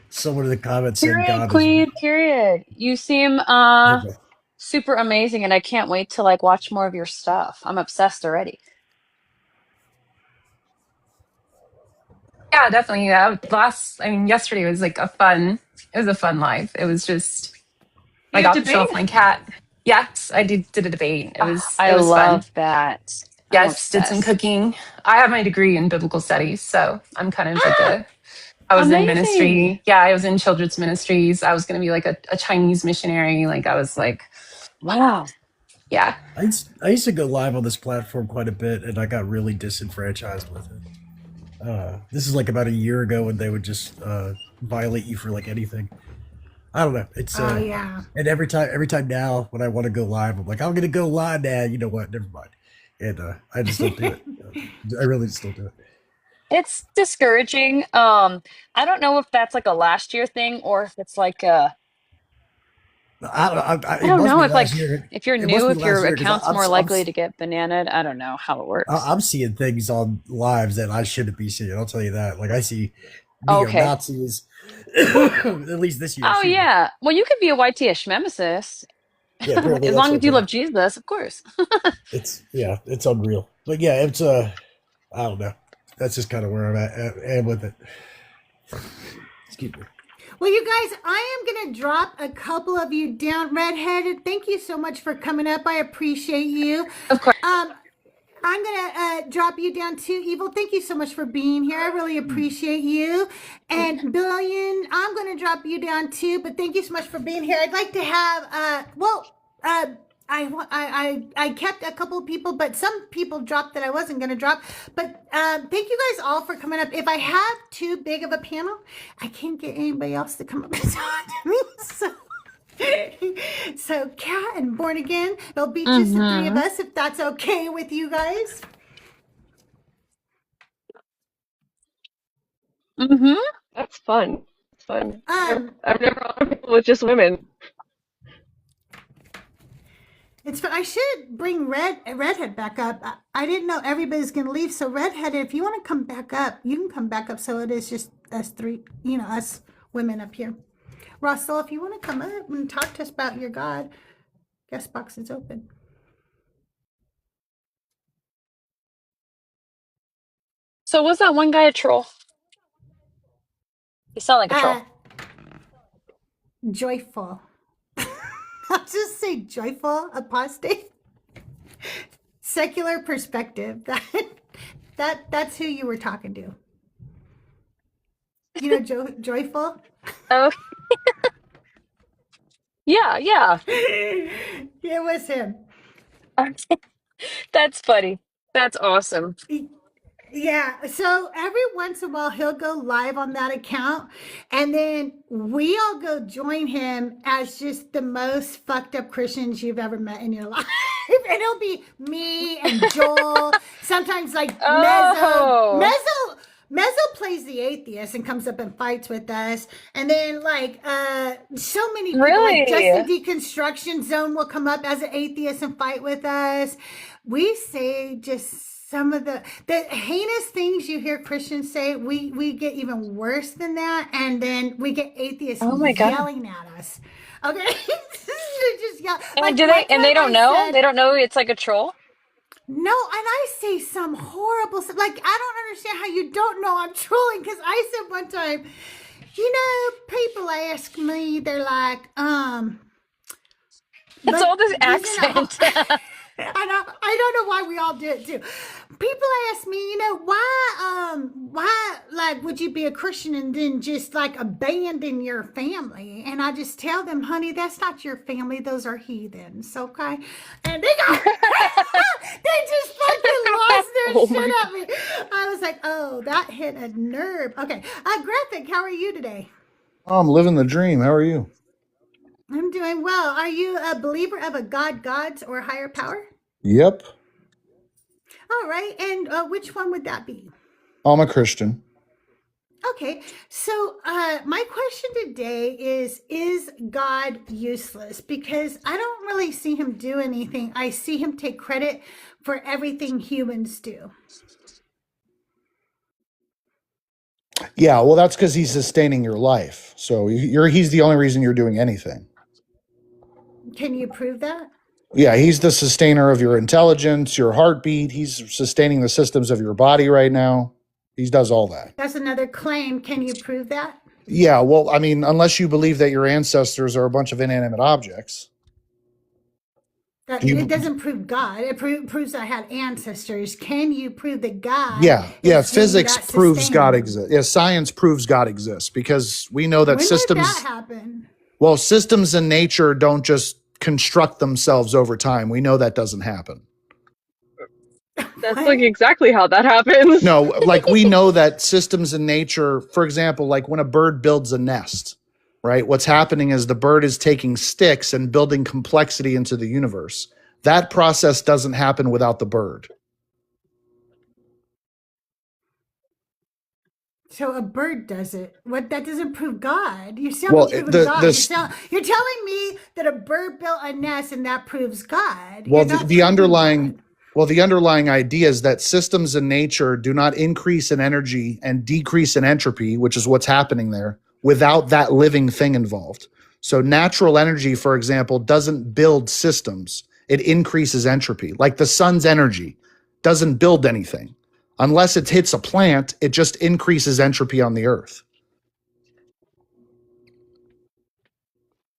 Someone in the comments said Period, God is queen, period. You seem super amazing, and I can't wait to like watch more of your stuff. I'm obsessed already. Yeah, definitely. Yesterday was like it was a fun life. It was just, I You got to show debate? off my cat. Yes, I did a debate. I It was fun. love that. I'm Yes, did some obsessed. cooking. I have my degree in biblical studies, so I'm kind of like I was in Amazing. ministry. Yeah, I was in children's ministries. I was going to be like a Chinese missionary. Like I was like, wow. Yeah. I used to go live on this platform quite a bit, and I got really disenfranchised with it. This is like about a year ago when they would just violate you for like anything. I don't know. It's Oh, yeah. and every time now when I want to go live, I'm like, I'm gonna go live now. You know what? Never mind. And I just don't do it. I really just don't do it. It's discouraging. I don't know if that's like a last year thing or if it's like a I I it don't must know be if like last year. if you're It must new, be if last your year because account's more likely to get bananaed. I don't know how it works. I'm seeing things on lives that I shouldn't be seeing. I'll tell you that. Like I see neo Okay. Nazis. At least this year. Oh Excuse me. yeah. Well, you could be a YTish nemesis. Yeah, apparently As that's long as you okay. love Jesus, of course. It's unreal. But yeah, it's I don't know. That's just kind of where I'm at with it. Excuse me. Well, you guys, I am going to drop a couple of you down. Redheaded, thank you so much for coming up. I appreciate you. Of course. I'm going to drop you down too. Evil, thank you so much for being here. I really appreciate you. And Billion, I'm going to drop you down too, but thank you so much for being here. I'd like to have, I kept a couple of people, but some people dropped that I wasn't going to drop. But thank you guys all for coming up. If I have too big of a panel, I can't get anybody else to come up and talk to me. So Kat and Born Again, it'll be just the three of us, if that's okay with you guys. That's fun. It's fun. I've never on people with just women. It's fun. I should bring Redhead back up. I didn't know everybody's gonna leave. So Redhead, if you want to come back up, you can come back up. So it is just us three, us women up here. Russell, if you want to come up and talk to us about your God, guest box is open. So was that one guy a troll? He sounded like a troll. Joyful. I'll just say joyful apostate. Secular perspective. That's who you were talking to. You know, joyful. Oh. Yeah. It was him. That's funny. That's awesome. Yeah, so every once in a while he'll go live on that account, and then we all go join him as just the most fucked up Christians you've ever met in your life. And it'll be me and Joel, sometimes like Mezzo plays the atheist and comes up and fights with us. And then so many people, like just the Deconstruction Zone will come up as an atheist and fight with us. We say just some of the heinous things you hear Christians say, we get even worse than that, and then we get atheists yelling at us. Okay, just yell. And they don't know? They don't know it's like a troll? No, and I say some horrible stuff. Like, I don't understand how you don't know I'm trolling, because I said one time, people ask me, they're like, it's all this accent. I don't know why we all do it too. People ask me, why would you be a Christian and then just like abandon your family? And I just tell them, honey, that's not your family. Those are heathens, okay? And they go, they just fucking lost their shit at me. I was like, oh, that hit a nerve. Okay, Graphic, how are you today? I'm living the dream. How are you? I'm doing well. Are you a believer of a gods, or a higher power? Yep. All right. And which one would that be? I'm a Christian. Okay, so my question today is God useless? Because I don't really see him do anything. I see him take credit for everything humans do. Yeah, well, that's because he's sustaining your life. So he's the only reason you're doing anything. Can you prove that? Yeah, he's the sustainer of your intelligence, your heartbeat. He's sustaining the systems of your body right now. He does all that. That's another claim. Can you prove that? Yeah, well, I mean, unless you believe that your ancestors are a bunch of inanimate objects. It doesn't prove God. It proves I had ancestors. Can you prove that God? Yeah, is physics that proves God sustaining? exists. Yeah, science proves God exists because we know that When systems. did that happen? Well, systems in nature don't just construct themselves over time. We know that doesn't happen. That's like exactly how that happens. No, like we know that systems in nature, for example, like when a bird builds a nest, right? What's happening is the bird is taking sticks and building complexity into the universe. That process doesn't happen without the bird. So a bird does it. What that doesn't prove God. You're still Well, proving the- God. the- You're telling me that a bird built a nest and that proves God. Well, You're not the proving underlying God. well, the underlying idea is that systems in nature do not increase in energy and decrease in entropy, which is what's happening there, without that living thing involved. So natural energy, for example, doesn't build systems. It increases entropy. Like the sun's energy doesn't build anything. Unless it hits a plant, it just increases entropy on the earth.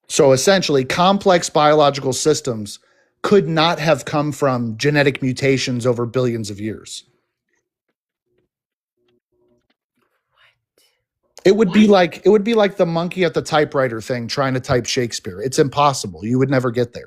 So essentially, complex biological systems could not have come from genetic mutations over billions of years. It would be like the monkey at the typewriter thing trying to type Shakespeare. It's impossible. You would never get there.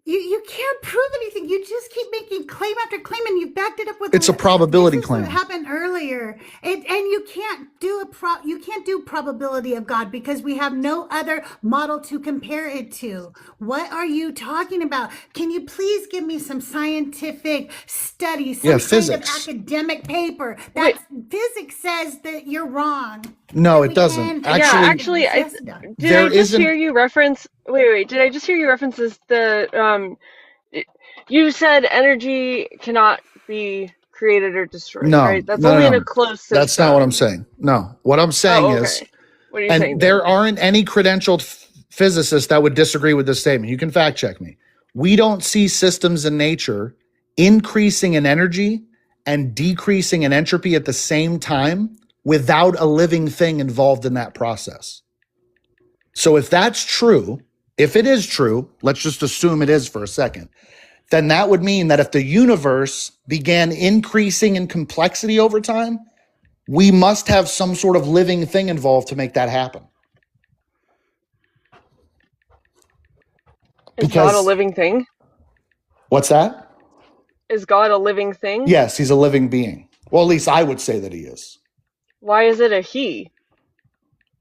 You can't prove anything. You just keep making claim after claim, and you backed it up with. It's a probability This is claim. what happened earlier, and you can't do you can't do probability of God because we have no other model to compare it to. What are you talking about? Can you please give me some scientific study, some Yeah, kind physics. of academic paper that physics says that you're wrong? No, it doesn't. Actually, Did I just hear you reference? Wait. Did I just hear you references the You said energy cannot be created or destroyed, no, right? That's no, only no, in no. a closed system. That's not what I'm saying. No, what I'm saying Oh, is, okay. What are you and saying? there aren't any credentialed physicists that would disagree with this statement. You can fact check me. We don't see systems in nature increasing in energy and decreasing in entropy at the same time without a living thing involved in that process. So if that's true, if it is true, let's just assume it is for a second, then that would mean that if the universe began increasing in complexity over time, we must have some sort of living thing involved to make that happen. Is God a living thing? What's that? Is God a living thing? Yes, he's a living being. Well, at least I would say that he is. Why is it a he?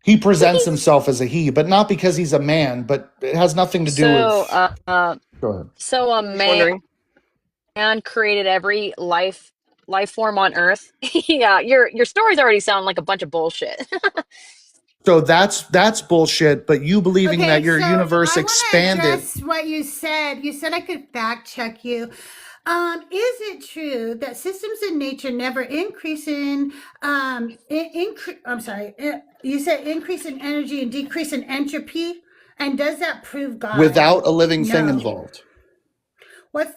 He presents himself as a he, but not because he's a man, but it has nothing to do So, with... Go ahead. so a man created every life form on Earth. Yeah, your stories already sound like a bunch of bullshit. So that's bullshit, but you believing that your so universe I want to expanded... address what you said. You said I could fact check you. Is it true that systems in nature never increase in you said increase in energy and decrease in entropy? And does that prove God? without a living thing No. involved? What's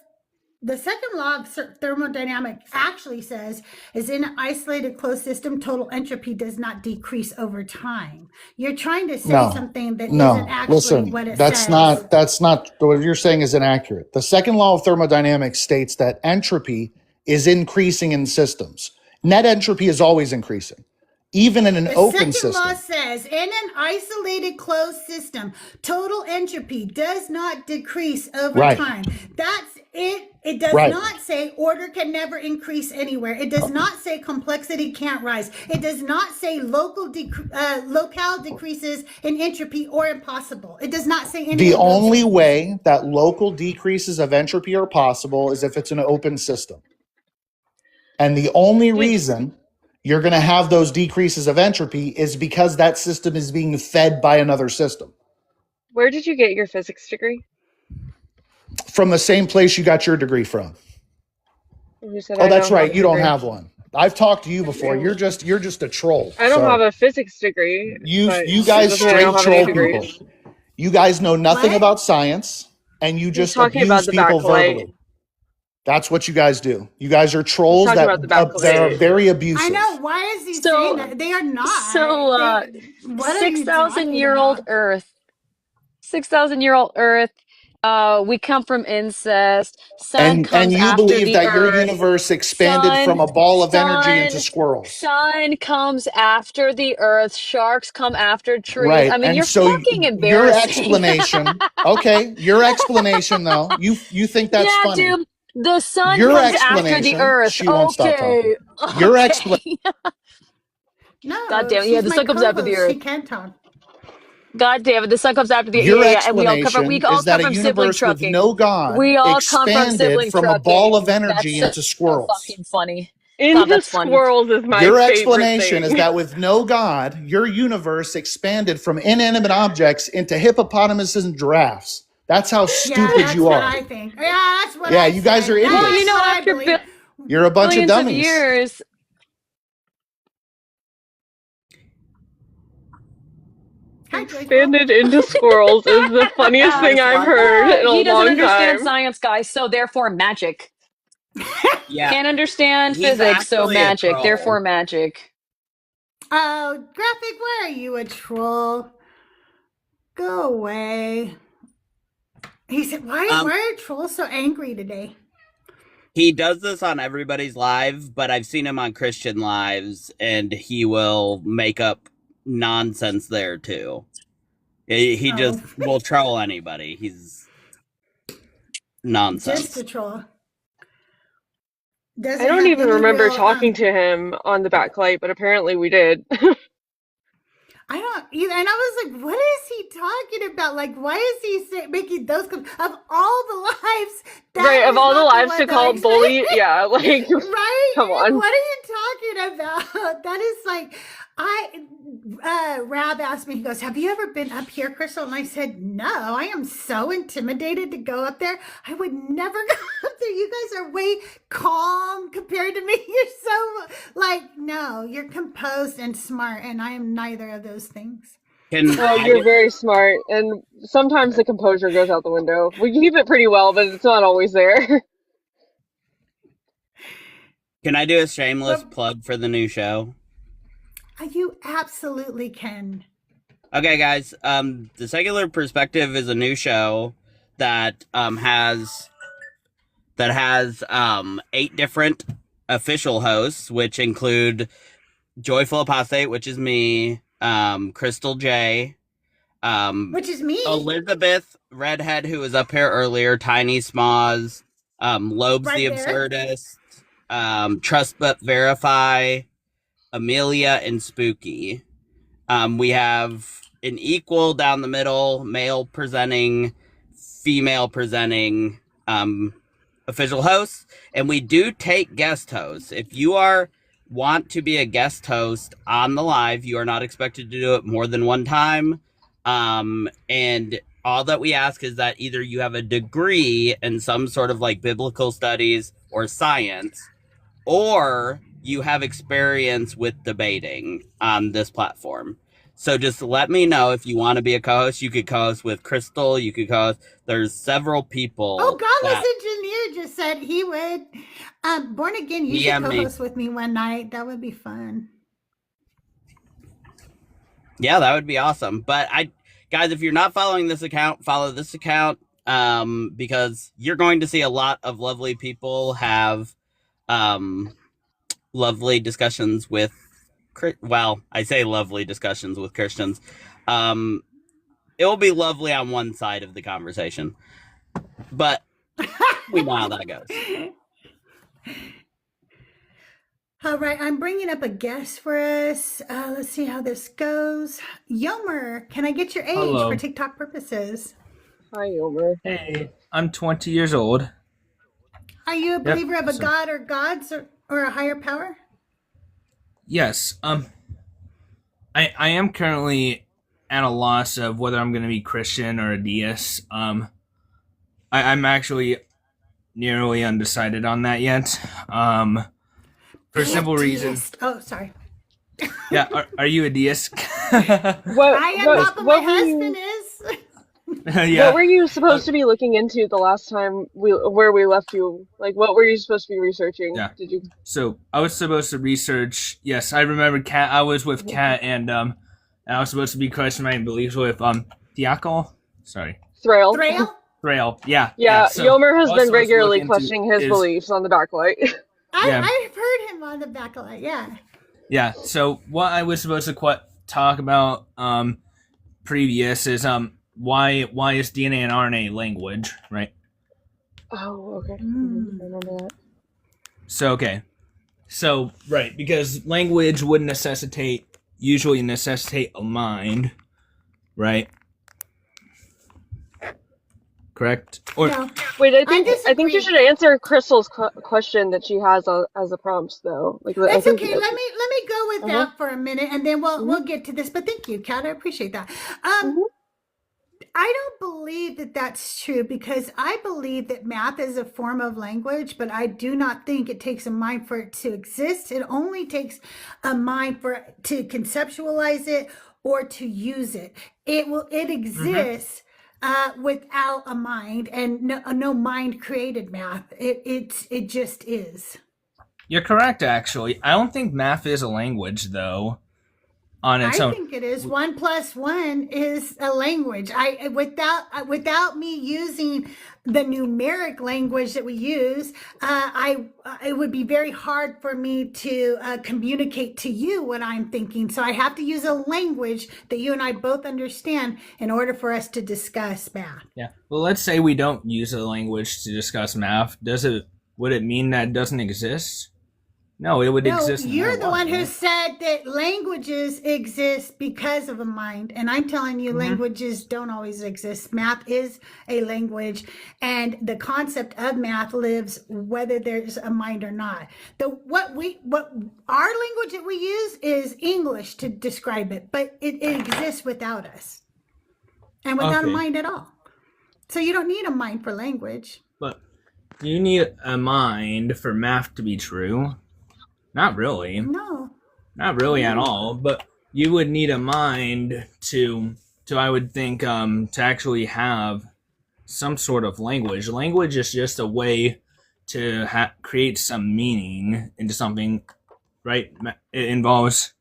the second law of thermodynamics actually says is in an isolated closed system, total entropy does not decrease over time. You're trying to say something that isn't actually listen, what it that's says. that's not what you're saying is inaccurate. The second law of thermodynamics states that entropy is increasing in systems. Net entropy is always increasing, even in an open The second system. law says in an isolated closed system, total entropy does not decrease over Right. time. That's it. It does Right. not say order can never increase anywhere. It does not say complexity can't rise. It does not say locale decreases in entropy or impossible. It does not say any The of those only things. way that local decreases of entropy are possible is if it's an open system. And the only reason you're going to have those decreases of entropy is because that system is being fed by another system. Where did you get your physics degree? From the same place you got your degree from. Who said Oh, I that's don't have right. a You don't degree? have one. I've talked to you before. Yeah. You're just a troll. I don't have Sorry. a physics degree, but You it guys doesn't mean I don't straight have any troll people. degrees. You guys know nothing What? about science and you He's just talking about abuse the people backlight. verbally. That's what you guys do. You guys are He's trolls talking that about the that are backlight. very I abusive. know. Why is he saying So, that? They are not. so, What are you 6,000 talking year old about? Earth. 6,000 year old Earth. We come from incest. Sun And comes you after believe the that your Earth. universe expanded Sun, from a ball of energy into sun, squirrels. sun comes after the Earth. Sharks come after trees. I Right. mean, And you're so fucking your embarrassing. explanation, okay, your explanation though, you think that's Yeah, funny. dude. The sun Your comes after the explanation, Earth. she won't stop talking. Okay. Your explanation. Okay. God No, damn it. Yeah, she's the my sun comes after the co-host. She Earth. can't talk. God damn it, the sun comes after the Your yeah, and we all come explanation all is that come a from sibling universe with trucking. no God We all come from expanded sibling from a ball of trucking. energy That's so into squirrels. fucking funny. God, Into that's funny. squirrels is my Your favorite explanation is thing. that with no God, your universe expanded from inanimate objects into hippopotamuses and giraffes. That's how Yeah, stupid that's you what are. I think. Yeah, that's what Yeah, I you guys said. are Well, That's you idiots. know, what I after believe. You're a bunch of billions of dummies. years, Hi, Joyful. Expanded into squirrels is the funniest thing I've heard in a he doesn't long understand time. science, guys, so therefore magic. Yeah, Can't understand he's physics, so actually a magic, therefore troll. magic. Oh, Graphic, where are you, a troll? Go away. He said, why are trolls so angry today? He does this on everybody's live, but I've seen him on Christian lives, and he will make up nonsense there too. He just will troll anybody. He's nonsense. Just a troll. I Doesn't don't have even any remember real, talking to him on the backlight, but apparently we did. I don't either. And I was like, what is he talking about? Like, why is he making those of all the lives? Right, of is all the not lives one to that call I bully, yeah, like, right? come on. What are you talking about? That is like, Rab asked me, he goes, have you ever been up here, Crystal? And I said, no, I am so intimidated to go up there. I would never go up there. You guys are way calm compared to me. You're so like, no, you're composed and smart, and I am neither of those things. Well, you're very smart, and sometimes the composure goes out the window. We keep it pretty well, but it's not always there. Can I do a shameless plug for the new show? You absolutely can. Okay, guys. The Secular Perspective is a new show that has 8 different official hosts, which include Joyful Apostate, which is me, CrystalJae, which is me, Elizabeth Redhead, who was up here earlier, Tiny Smoz, Lobes Right the there. Absurdist, Trust But Verify, Amelia, and Spooky. We have an equal down the middle, male presenting, female presenting, official hosts, and we do take guest hosts. If you want to be a guest host on the live, you are not expected to do it more than one time. And all that we ask is that either you have a degree in some sort of like biblical studies or science, or you have experience with debating on this platform. So just let me know if you want to be a co-host. You could co-host with Crystal. You could co-host. There's several people. Oh, Godless Engineer just said he would. Born Again, you should co-host with me one night. That would be fun. Yeah, that would be awesome. But guys, if you're not following this account, follow this account, because you're going to see a lot of lovely people have lovely discussions with, well, I say lovely discussions with Christians. It will be lovely on one side of the conversation, but we know how that goes. All right, I'm bringing up a guest for us. Let's see how this goes. Yomer, can I get your age Hello. for TikTok purposes? Hi, Yomer. Hey, I'm 20 years old. Are you a believer of a god or gods or a higher power? Yes. I am currently at a loss of whether I'm going to be Christian or a deist. I'm actually nearly undecided on that yet. For a simple reason. Oh, sorry. Yeah, are you a deist? I am not, but my husband is. Yeah. What were you supposed to be looking into the last time where we left you? Like, what were you supposed to be researching? Yeah. Did you? So I was supposed to research. Yes, I remember. Kat. I was with Kat, and I was supposed to be Christian my beliefs with Diakol. Sorry. Thrail. Thrail. Yeah. Yeah, So Yomer has I was been supposed to look regularly into questioning his is- beliefs on the backlight. Yeah. I've heard him on the backlight. Yeah. Yeah. So what I was supposed to talk about previous is why is DNA and RNA language, right? Oh, okay. I remember that. So okay. So right, because language would usually necessitate a mind, right? Correct? Or No. Wait, I think you should answer Crystal's question that she has as a prompt, though. Like, I That's think okay. Let me go with Uh-huh. that for a minute, and then we'll get to this. But thank you, Kat. I appreciate that. I don't believe that that's true because I believe that math is a form of language, but I do not think it takes a mind for it to exist. It only takes a mind to conceptualize it or to use it. It exists without a mind, and no mind created math. It just is. you're correct, actually. I don't think math is a language, though, on its I own. think it is. 1 + 1 is a language. Without me using the numeric language that we use, it would be very hard for me to communicate to you what I'm thinking. So I have to use a language that you and I both understand in order for us to discuss math. Yeah. Well, let's say we don't use a language to discuss math. Would it mean that it doesn't exist? No, it would exist. no You're matter the what, one who right? said that languages exist because of a mind. And I'm telling you, languages don't always exist. Math is a language, and the concept of math lives whether there's a mind or not. What our language that we use is English to describe it, but it exists without us and without a Okay. mind at all. So you don't need a mind for language. But you need a mind for math to be true. Not really. No. Not really at all. But you would need a mind to I would think, to actually have some sort of language. Language is just a way to create some meaning into something, right? It involves,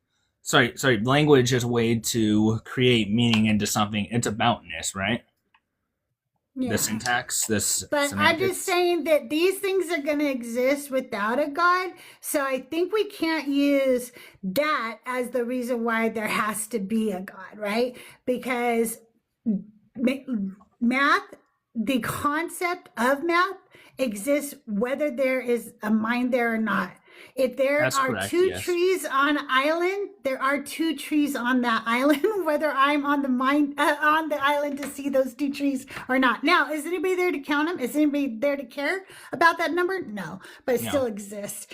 language is a way to create meaning into something. It's aboutness, right? Yeah. The syntax, But I'm semantics. just saying that these things are going to exist without a God. So I think we can't use that as the reason why there has to be a God, right? Because math, the concept of math exists whether there is a mind there or not. If there That's are correct, two yes. trees on an island, there are two trees on that island, whether I'm on the island to see those two trees or not. Now, is anybody there to count them? Is anybody there to care about that number? No, but it No. still exists.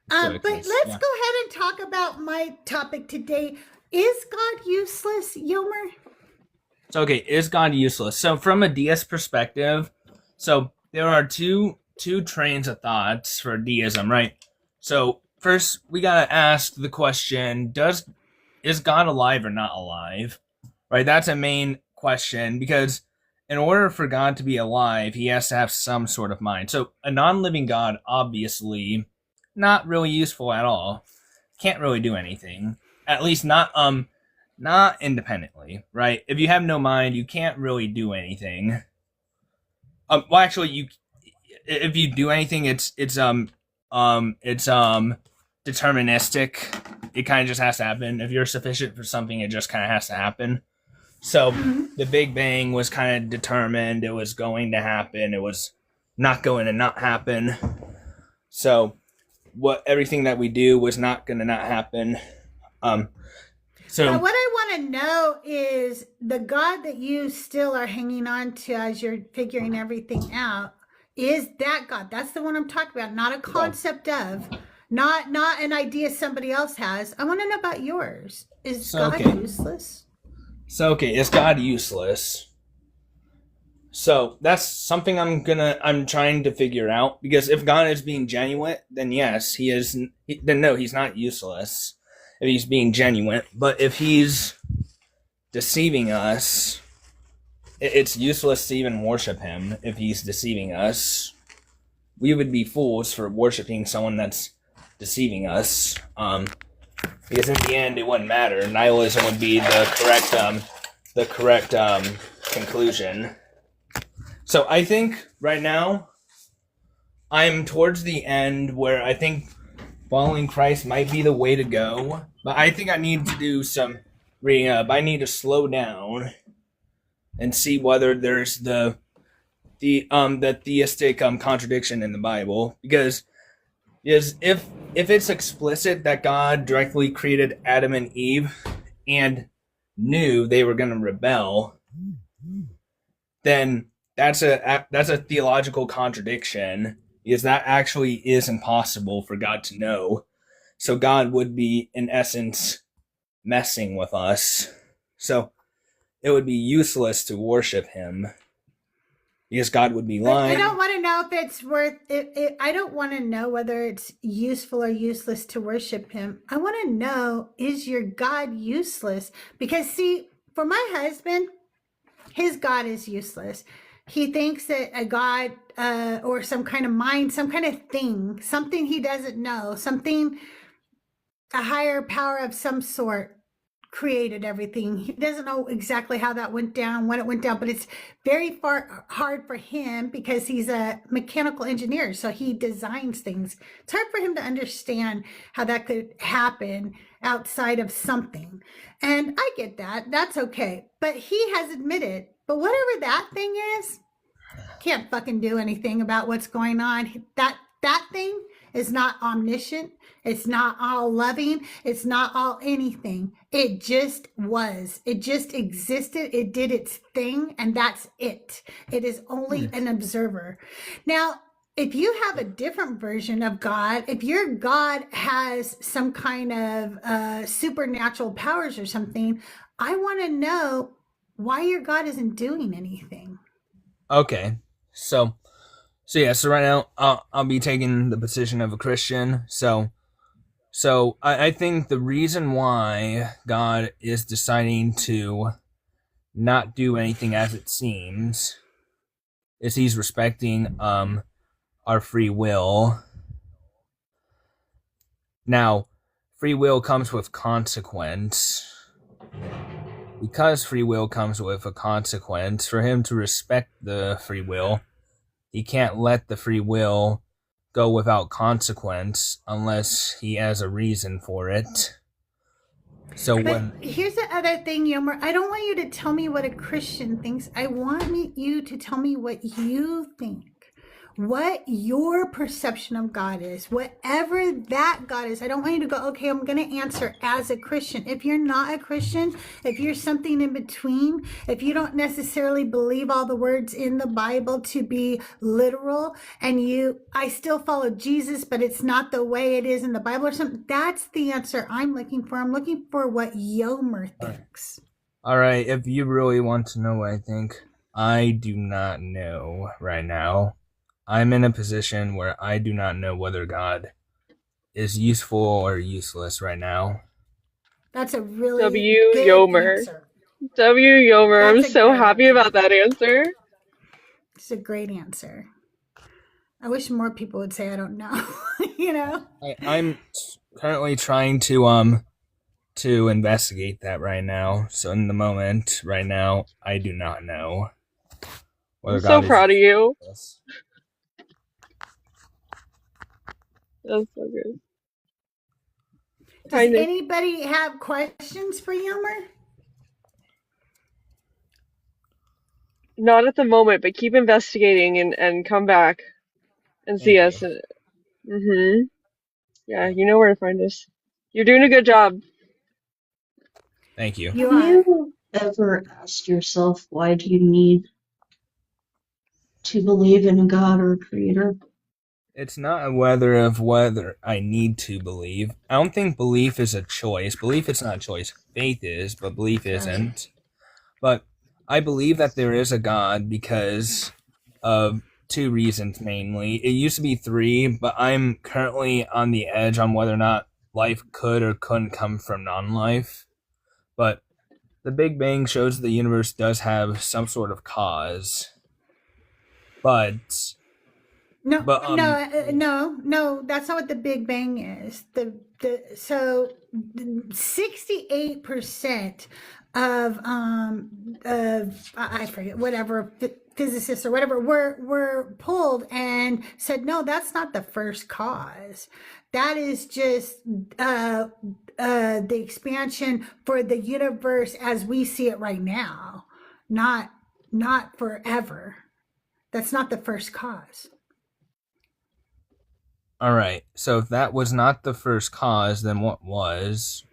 Still But exists, let's yeah. go ahead and talk about my topic today. Is God useless, Yomer? So, okay, is God useless? So from a deist perspective, so there are two trains of thoughts for deism, right? So first we gotta ask the question, is God alive or not alive? Right, that's a main question, because in order for God to be alive, he has to have some sort of mind. So a non-living God, obviously, not really useful at all. Can't really do anything. At least not independently, right? If you have no mind, you can't really do anything. Well, actually, if you do anything, it's deterministic. It kind of just has to happen. If you're sufficient for something, it just kind of has to happen. So the Big Bang was kind of determined. It was going to happen. It was not going to not happen. So everything that we do was not going to not happen. So Now, what I want to know is the God that you still are hanging on to as you're figuring everything out. Is that God? That's the one I'm talking about, not a concept of. Not an idea somebody else has. I want to know about yours. Is So, God okay. useless? So, okay, is God useless? So that's something I'm trying to figure out, because if God is being genuine, then yes, he is. Then no, he's not useless if he's being genuine. But if he's deceiving us, it's useless to even worship him. If he's deceiving us, we would be fools for worshiping someone that's deceiving us. Because in the end, it wouldn't matter. Nihilism would be the correct conclusion. So I think right now I'm towards the end where I think following Christ might be the way to go. But I think I need to do some reading up. I need to slow down and see whether there's the theistic contradiction in the Bible. Because if it's explicit that God directly created Adam and Eve and knew they were going to rebel, then that's a theological contradiction, because that actually is impossible for God to know. So God would be, in essence, messing with us. So it would be useless to worship him, because God would be lying. I don't want to know if it's worth it. I don't want to know whether it's useful or useless to worship him. I want to know, is your God useless? Because see, for my husband, his God is useless. He thinks that a God or some kind of mind, some kind of thing, something he doesn't know, something, a higher power of some sort created everything. He doesn't know exactly how that went down, when it went down, but it's very hard for him because he's a mechanical engineer. So he designs things. It's hard for him to understand how that could happen outside of something. And I get that. That's okay. But he has admitted, but whatever that thing is, can't fucking do anything about what's going on. That thing is not omniscient. It's not all loving. It's not all anything. It just was. It just existed. It did its thing, and that's it. It is only an observer. Now, if you have a different version of God, if your God has some kind of supernatural powers or something, I want to know why your God isn't doing anything. Okay, so right now I'll be taking the position of a Christian. So I think the reason why God is deciding to not do anything as it seems is he's respecting our free will. Now, free will comes with consequence. Because free will comes with a consequence, for him to respect the free will, he can't let the free will go without consequence unless he has a reason for it. So here's the other thing, Yomer. I don't want you to tell me what a Christian thinks. I want you to tell me what you think. What your perception of God is, whatever that God is. I don't want you to go, okay, I'm going to answer as a Christian. If you're not a Christian, if you're something in between, if you don't necessarily believe all the words in the Bible to be literal, and I still follow Jesus, but it's not the way it is in the Bible or something, that's the answer I'm looking for. I'm looking for what Yomer thinks. All right, if you really want to know what I think, I do not know right now. I'm in a position where I do not know whether God is useful or useless right now. That's a really good Yomer. Answer. Yomer. I'm so happy about that answer. It's a great answer. I wish more people would say I don't know. You know? I'm currently trying to investigate that right now. So in the moment, right now, I do not know whether I'm so proud of you. That's so good. Does anybody have questions for Yomer? Not at the moment, but keep investigating and come back and see us. Yeah, you know where to find us. You're doing a good job. Thank you. Have you ever asked yourself, why do you need to believe in a God or a creator? It's not a whether I need to believe. I don't think belief is a choice. Belief is not a choice. Faith is, but belief isn't. But I believe that there is a God because of two reasons mainly. It used to be three, but I'm currently on the edge on whether or not life could or couldn't come from non-life. But the Big Bang shows the universe does have some sort of cause. But No, But, no, that's not what the Big Bang is. So 68% of I forget, whatever physicists or whatever were pulled and said, no, that's not the first cause. That is just the expansion for the universe as we see it right now, not forever. That's not the first cause. all right. So if that was not the first cause, then what was?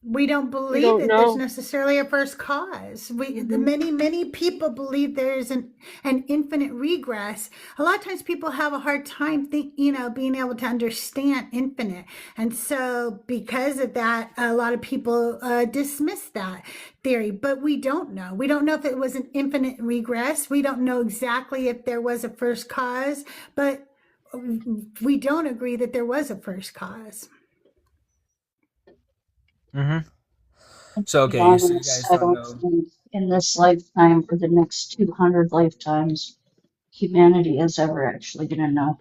We don't believe don't that know. there's necessarily a first cause. Many people believe there is an infinite regress. A lot of times people have a hard time being able to understand infinite. And so because of that, a lot of people dismiss that theory, but we don't know. We don't know if it was an infinite regress. We don't know exactly if there was a first cause, but we don't agree that there was a first cause. Mm-hmm. So, okay, To be so you honest, guys I don't don't know. think in this lifetime or the next 200 lifetimes humanity is ever actually going to know.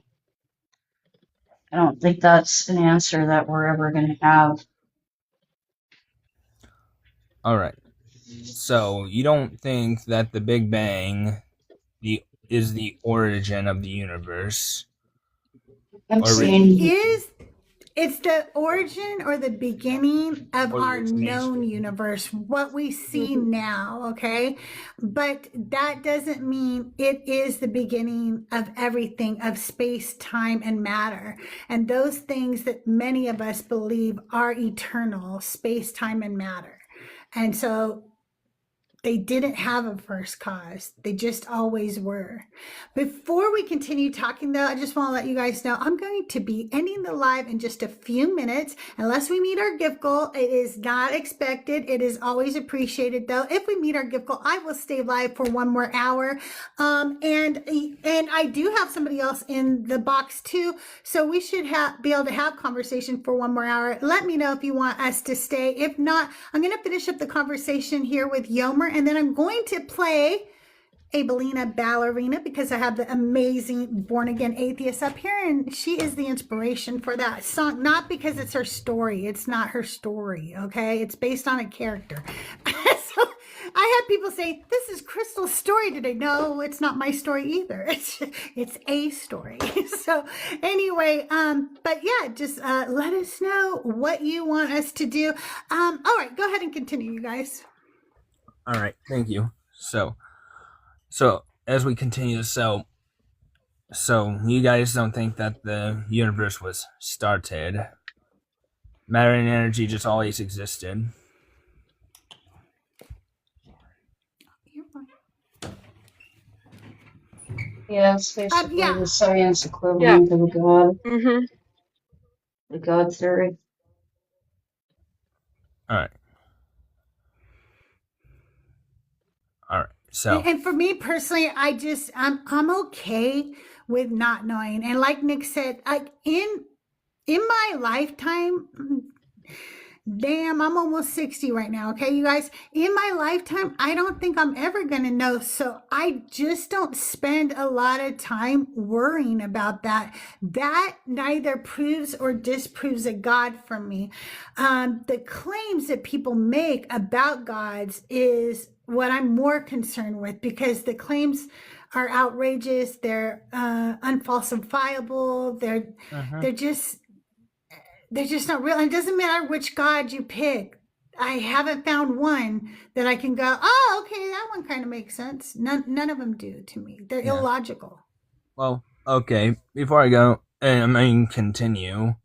I don't think that's an answer that we're ever going to have. All right. So you don't think that the Big Bang is the origin of the universe? I'm Or saying It's the origin or the beginning of Or the our origination. known universe, what we see now, okay? But that doesn't mean it is the beginning of everything, of space, time, and matter. And those things that many of us believe are eternal, space, time, and matter. And so they didn't have a first cause. They just always were. Before we continue talking, though, I just want to let you guys know I'm going to be ending the live in just a few minutes. Unless we meet our gift goal, it is not expected. It is always appreciated, though. If we meet our gift goal, I will stay live for one more hour. And I do have somebody else in the box, too. So we should be able to have conversation for one more hour. Let me know if you want us to stay. If not, I'm going to finish up the conversation here with Yomer. And then I'm going to play Abelina Ballerina because I have the amazing Born Again Atheist up here, and she is the inspiration for that song. Not because it's her story. It's not her story, okay? It's based on a character. So I had people say, this is Crystal's story today. No, it's not my story either. It's a story. So anyway, but yeah, just let us know what you want us to do. All right, go ahead and continue, you guys. All right, thank you. So as we continue, so you guys don't think that the universe was started? Matter and energy just always existed. yeah, it's basically yeah. the science equivalent of a god. Mm-hmm. The god theory. All right. So and for me personally, I'm okay with not knowing. And like Nick said, in my lifetime, damn, I'm almost 60 right now. Okay, you guys, in my lifetime, I don't think I'm ever going to know. So I just don't spend a lot of time worrying about that. That neither proves or disproves a God for me. The claims that people make about gods is what I'm more concerned with, because the claims are outrageous. They're unfalsifiable. They're just not real. And it doesn't matter which God you pick. I haven't found one that I can go, oh, okay, that one kind of makes sense. None of them do to me. They're illogical. Well, okay. Before I go, and continue.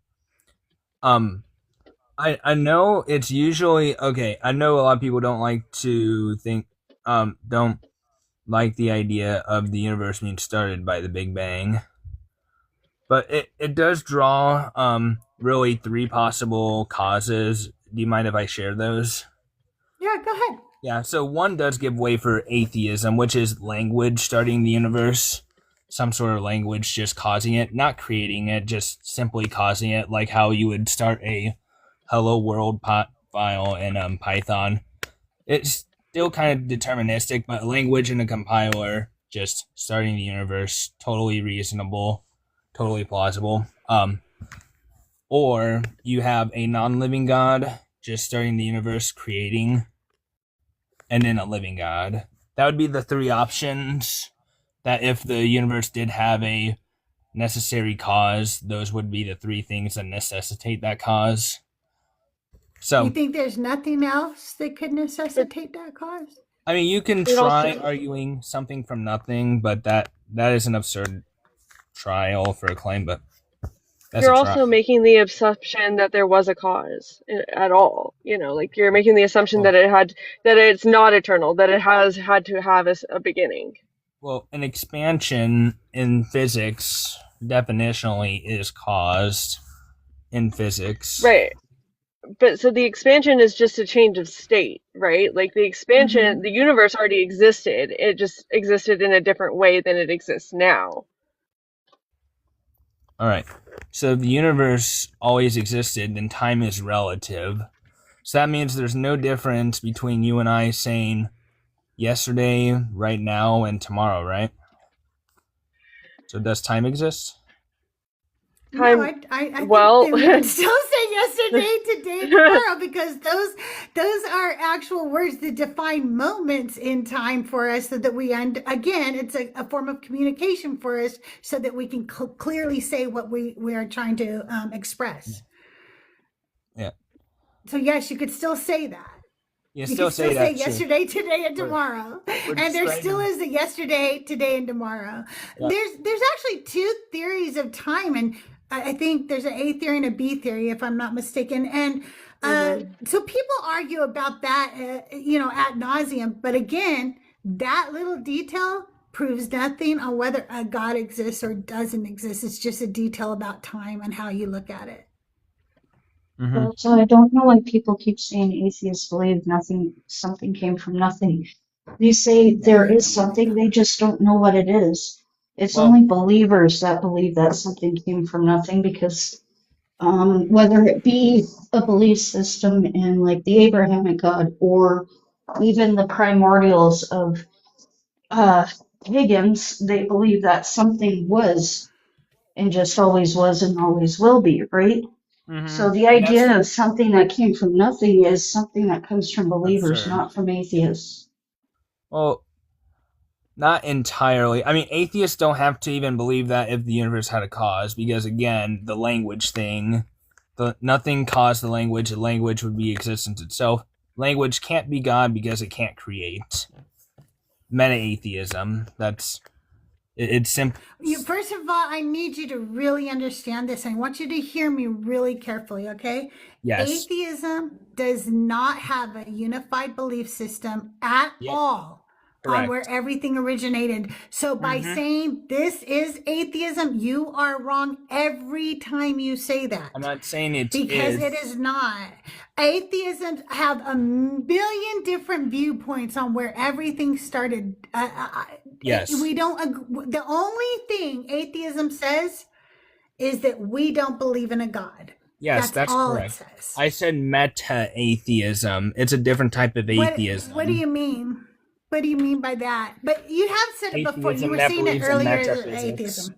I know it's usually okay. I know a lot of people don't like to think, don't like the idea of the universe being started by the Big Bang. But it does draw really three possible causes. Do you mind if I share those? Yeah, go ahead. Yeah, so one does give way for atheism, which is language starting the universe. Some sort of language just causing it, not creating it, just simply causing it, like how you would start a hello world file in Python. It's still kind of deterministic, but language in a compiler just starting the universe, totally reasonable, totally plausible. Or you have a non-living God just starting the universe, creating, and then a living God. That would be the three options that if the universe did have a necessary cause, those would be the three things that necessitate that cause. So you think there's nothing else that could necessitate that cause? I mean, you can It try also- arguing something from nothing, but that is an absurd trial for a claim, but that's You're a also trial. making the assumption that there was a cause at all. Like you're making the assumption that it's not eternal, that it has had to have a beginning. Well, an expansion in physics definitionally is caused in physics. Right. But so the expansion is just a change of state, right? Like the expansion, the universe already existed. It just existed in a different way than it exists now. All right. So if the universe always existed, then time is relative. So that means there's no difference between you and I saying yesterday, right now, and tomorrow, right? So does time exist? Time. No, I well, think they would still say yesterday, today, and tomorrow, because those are actual words that define moments in time for us, so that we again, it's a form of communication for us, so that we can clearly say what we are trying to express. Yeah. So yes, you could still say that. You You still could say still say that. yesterday, today, and tomorrow. And there still is a yesterday, today, and tomorrow. Yeah. There's actually two theories of time, and I think there's an A theory and a B theory, if I'm not mistaken. And so people argue about that, ad nauseum. But again, that little detail proves nothing on whether a God exists or doesn't exist. It's just a detail about time and how you look at it. Well, so I don't know why people keep saying atheists believe something came from nothing. They say there is something, they just don't know what it is. It's only believers that believe that something came from nothing, because whether it be a belief system in like the Abrahamic God, or even the primordials of pagans, they believe that something was and just always was and always will be, right? So the idea of something that came from nothing is something that comes from believers, absurd. not from atheists. Well, not entirely. I mean, atheists don't have to even believe that if the universe had a cause, because again, the language thing, nothing caused the language would be existence itself. Language can't be God because it can't create. Meta-atheism, it's simple. First of all, I need you to really understand this. I want you to hear me really carefully, okay? Yes. Atheism does not have a unified belief system at all. Correct. On where everything originated. So by saying this is atheism, you are wrong every time you say that. I'm not saying it because is. it is not. Atheists have a million different viewpoints on where everything started. Yes. We don't. The only thing atheism says is that we don't believe in a God. Yes, that's all correct. it says. I said meta-atheism. It's a different type of atheism. What do you mean? What do you mean by that? But you have said it before. You Atheism were that saying it believes in earlier. metaphysics. Atheism.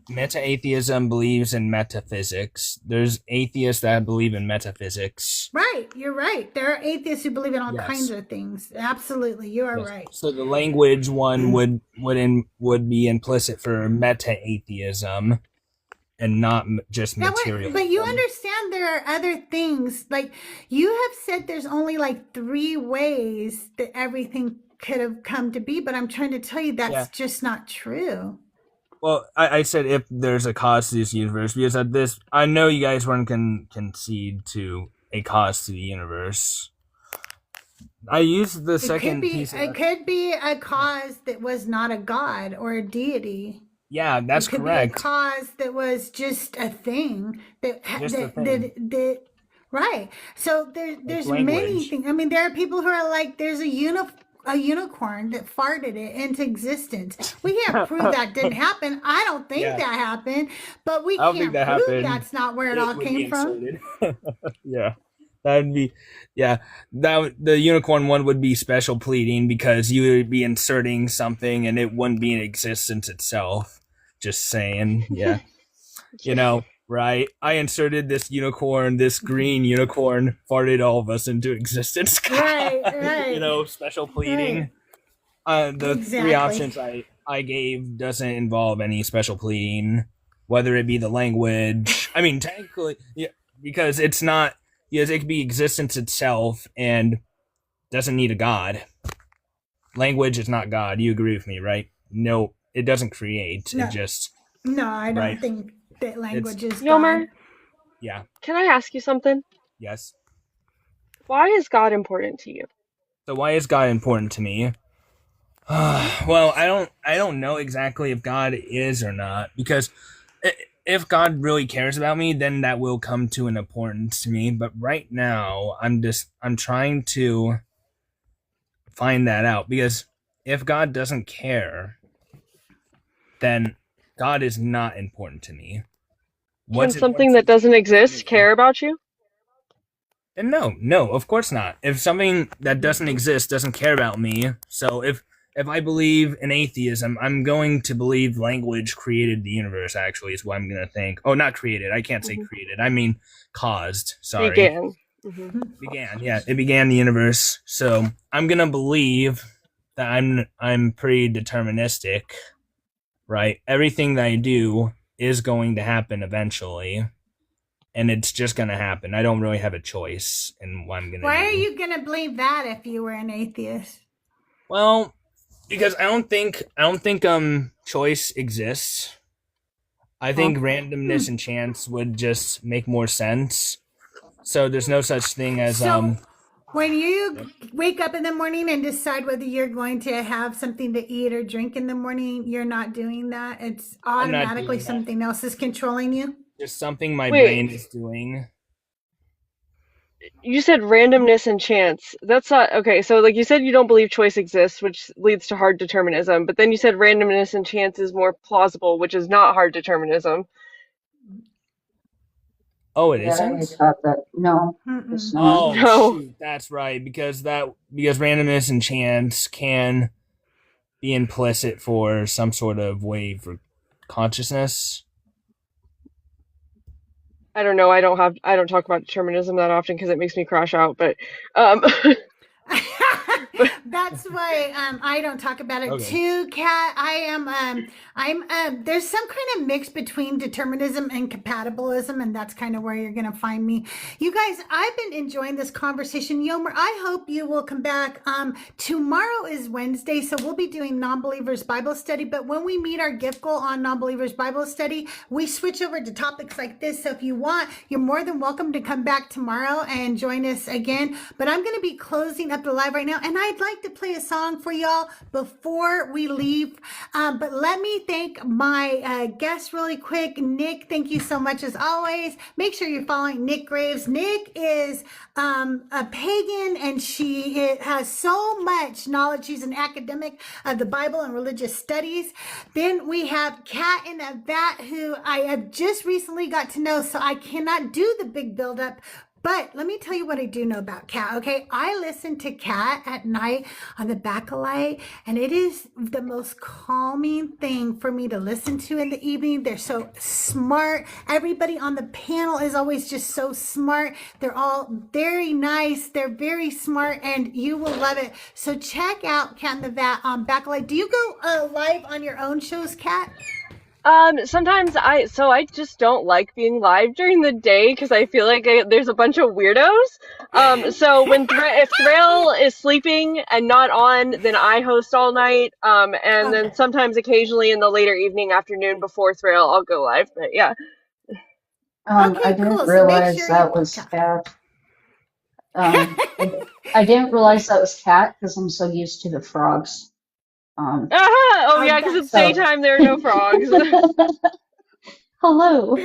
Meta-atheism believes in metaphysics. There's atheists that believe in metaphysics. Right, you're right. There are atheists who believe in all Yes. kinds of things. Absolutely, you are right. So the language one would be implicit for meta-atheism, and not just material. But you understand there are other things. Like you have said there's only like 3 ways that everything could have come to be, but I'm trying to tell you that's just not true. Well, I said if there's a cause to this universe, because at this, I know you guys weren't concede to a cause to the universe. I used the second piece. It could be a cause that was not a god or a deity. Yeah, that's It could correct. be a cause that was just a thing Just a thing. that right. So there's many language. things. I mean, there are people who are like, there's a unicorn that farted it into existence. We can't prove that didn't happen. I don't think Yeah. that happened, but we I don't can't think that prove happened. that's not where it all would came be from. inserted. Yeah. That would be, yeah. The unicorn one would be special pleading because you would be inserting something and it wouldn't be in existence itself. Just saying, yeah. You know, right? I inserted this unicorn, this green unicorn, farted all of us into existence. Right. You know, special pleading. The three Exactly. options I gave doesn't involve any special pleading, whether it be the language. I mean, technically, yeah, because it's not. Yes, it could be existence itself and doesn't need a god. Language is not God. You agree with me, right? No, it doesn't create. No. It just No, I don't right. think that language is Yomer, God. Yeah. can I ask you something? Yes. Why is God important to you? So why is God important to me? Well, I don't know exactly if God is or not, because if God really cares about me, then that will come to an importance to me. But right now, I'm trying to find that out, because if God doesn't care, then God is not important to me. Can something that doesn't exist care about you? And no, of course not. If something that doesn't exist doesn't care about me, so if I believe in atheism, I'm going to believe language created the universe, actually, is what I'm going to think. Oh, not created. I can't say created. I mean caused. Sorry. Began. Began, yeah. It began the universe. So I'm going to believe that I'm pretty deterministic, right? Everything that I do is going to happen eventually. And it's just going to happen. I don't really have a choice in what I'm going to do. Why are you going to believe that if you were an atheist? Well, because I don't think choice exists. I think randomness and chance would just make more sense. So there's no such thing as when you wake up in the morning and decide whether you're going to have something to eat or drink in the morning, you're not doing that. It's automatically something else is controlling you. Just something my brain is doing. You said randomness and chance. That's not okay. So, like you said, you don't believe choice exists, which leads to hard determinism. But then you said randomness and chance is more plausible, which is not hard determinism. Oh, it Yeah, I isn't? thought that. No, it's not. Oh, No. shoot, that's right. Because randomness and chance can be implicit for some sort of way for consciousness. I don't know. I don't talk about determinism that often because it makes me crash out. But That's why I don't talk about it too, Kat. I'm there's some kind of mix between determinism and compatibilism, and that's kind of where you're gonna find me. You guys, I've been enjoying this conversation. Yomer, I hope you will come back. Tomorrow is Wednesday, so we'll be doing non-believers Bible study, but when we meet our gift goal on non-believers Bible study, we switch over to topics like this. So if you want, you're more than welcome to come back tomorrow and join us again. But I'm gonna be closing up the live right now, and I'd like to play a song for y'all before we leave. But let me thank my guests really quick. Nick, thank you so much as always. Make sure you're following Nick Graves. Nick is a pagan, and she has so much knowledge. She's an academic of the Bible and religious studies. Then we have Kat in a vat, who I have just recently got to know, so I cannot do the big buildup. But let me tell you what I do know about Kat, okay? I listen to Kat at night on the Bakelite, and it is the most calming thing for me to listen to in the evening. They're so smart. Everybody on the panel is always just so smart. They're all very nice. They're very smart, and you will love it. So check out Kat in the Vat on Bakelite. Do you go live on your own shows, Kat? Sometimes I just don't like being live during the day because I feel like there's a bunch of weirdos. So if Thrail is sleeping and not on, then I host all night. And then sometimes occasionally in the later evening, afternoon before Thrail, I'll go live. But yeah. I didn't realize that was Kat. I didn't realize that was Kat because I'm so used to the frogs. Oh yeah, because it's So- daytime. There are no frogs. Hello.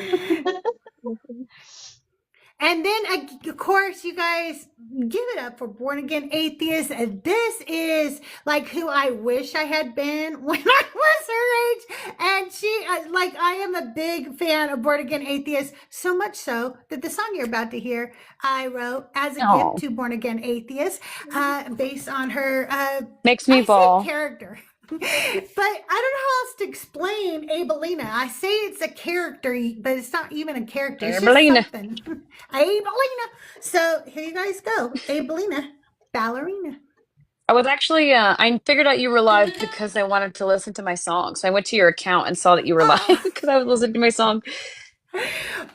And then, of course, you guys give it up for Born Again Atheists. And this is like who I wish I had been when I was her age. And she, like, I am a big fan of Born Again Atheists, so much so that the song you're about to hear, I wrote as a Aw. gift to Born Again Atheists, based on her Makes me bawl. character. But I don't know how else to explain Abelina. I say it's a character, but it's not even a character. It's Abelina. just something. Abelina. So here you guys go. Abelina, ballerina. I was actually, I figured out you were live because I wanted to listen to my song. So I went to your account and saw that you were live because I was listening to my song.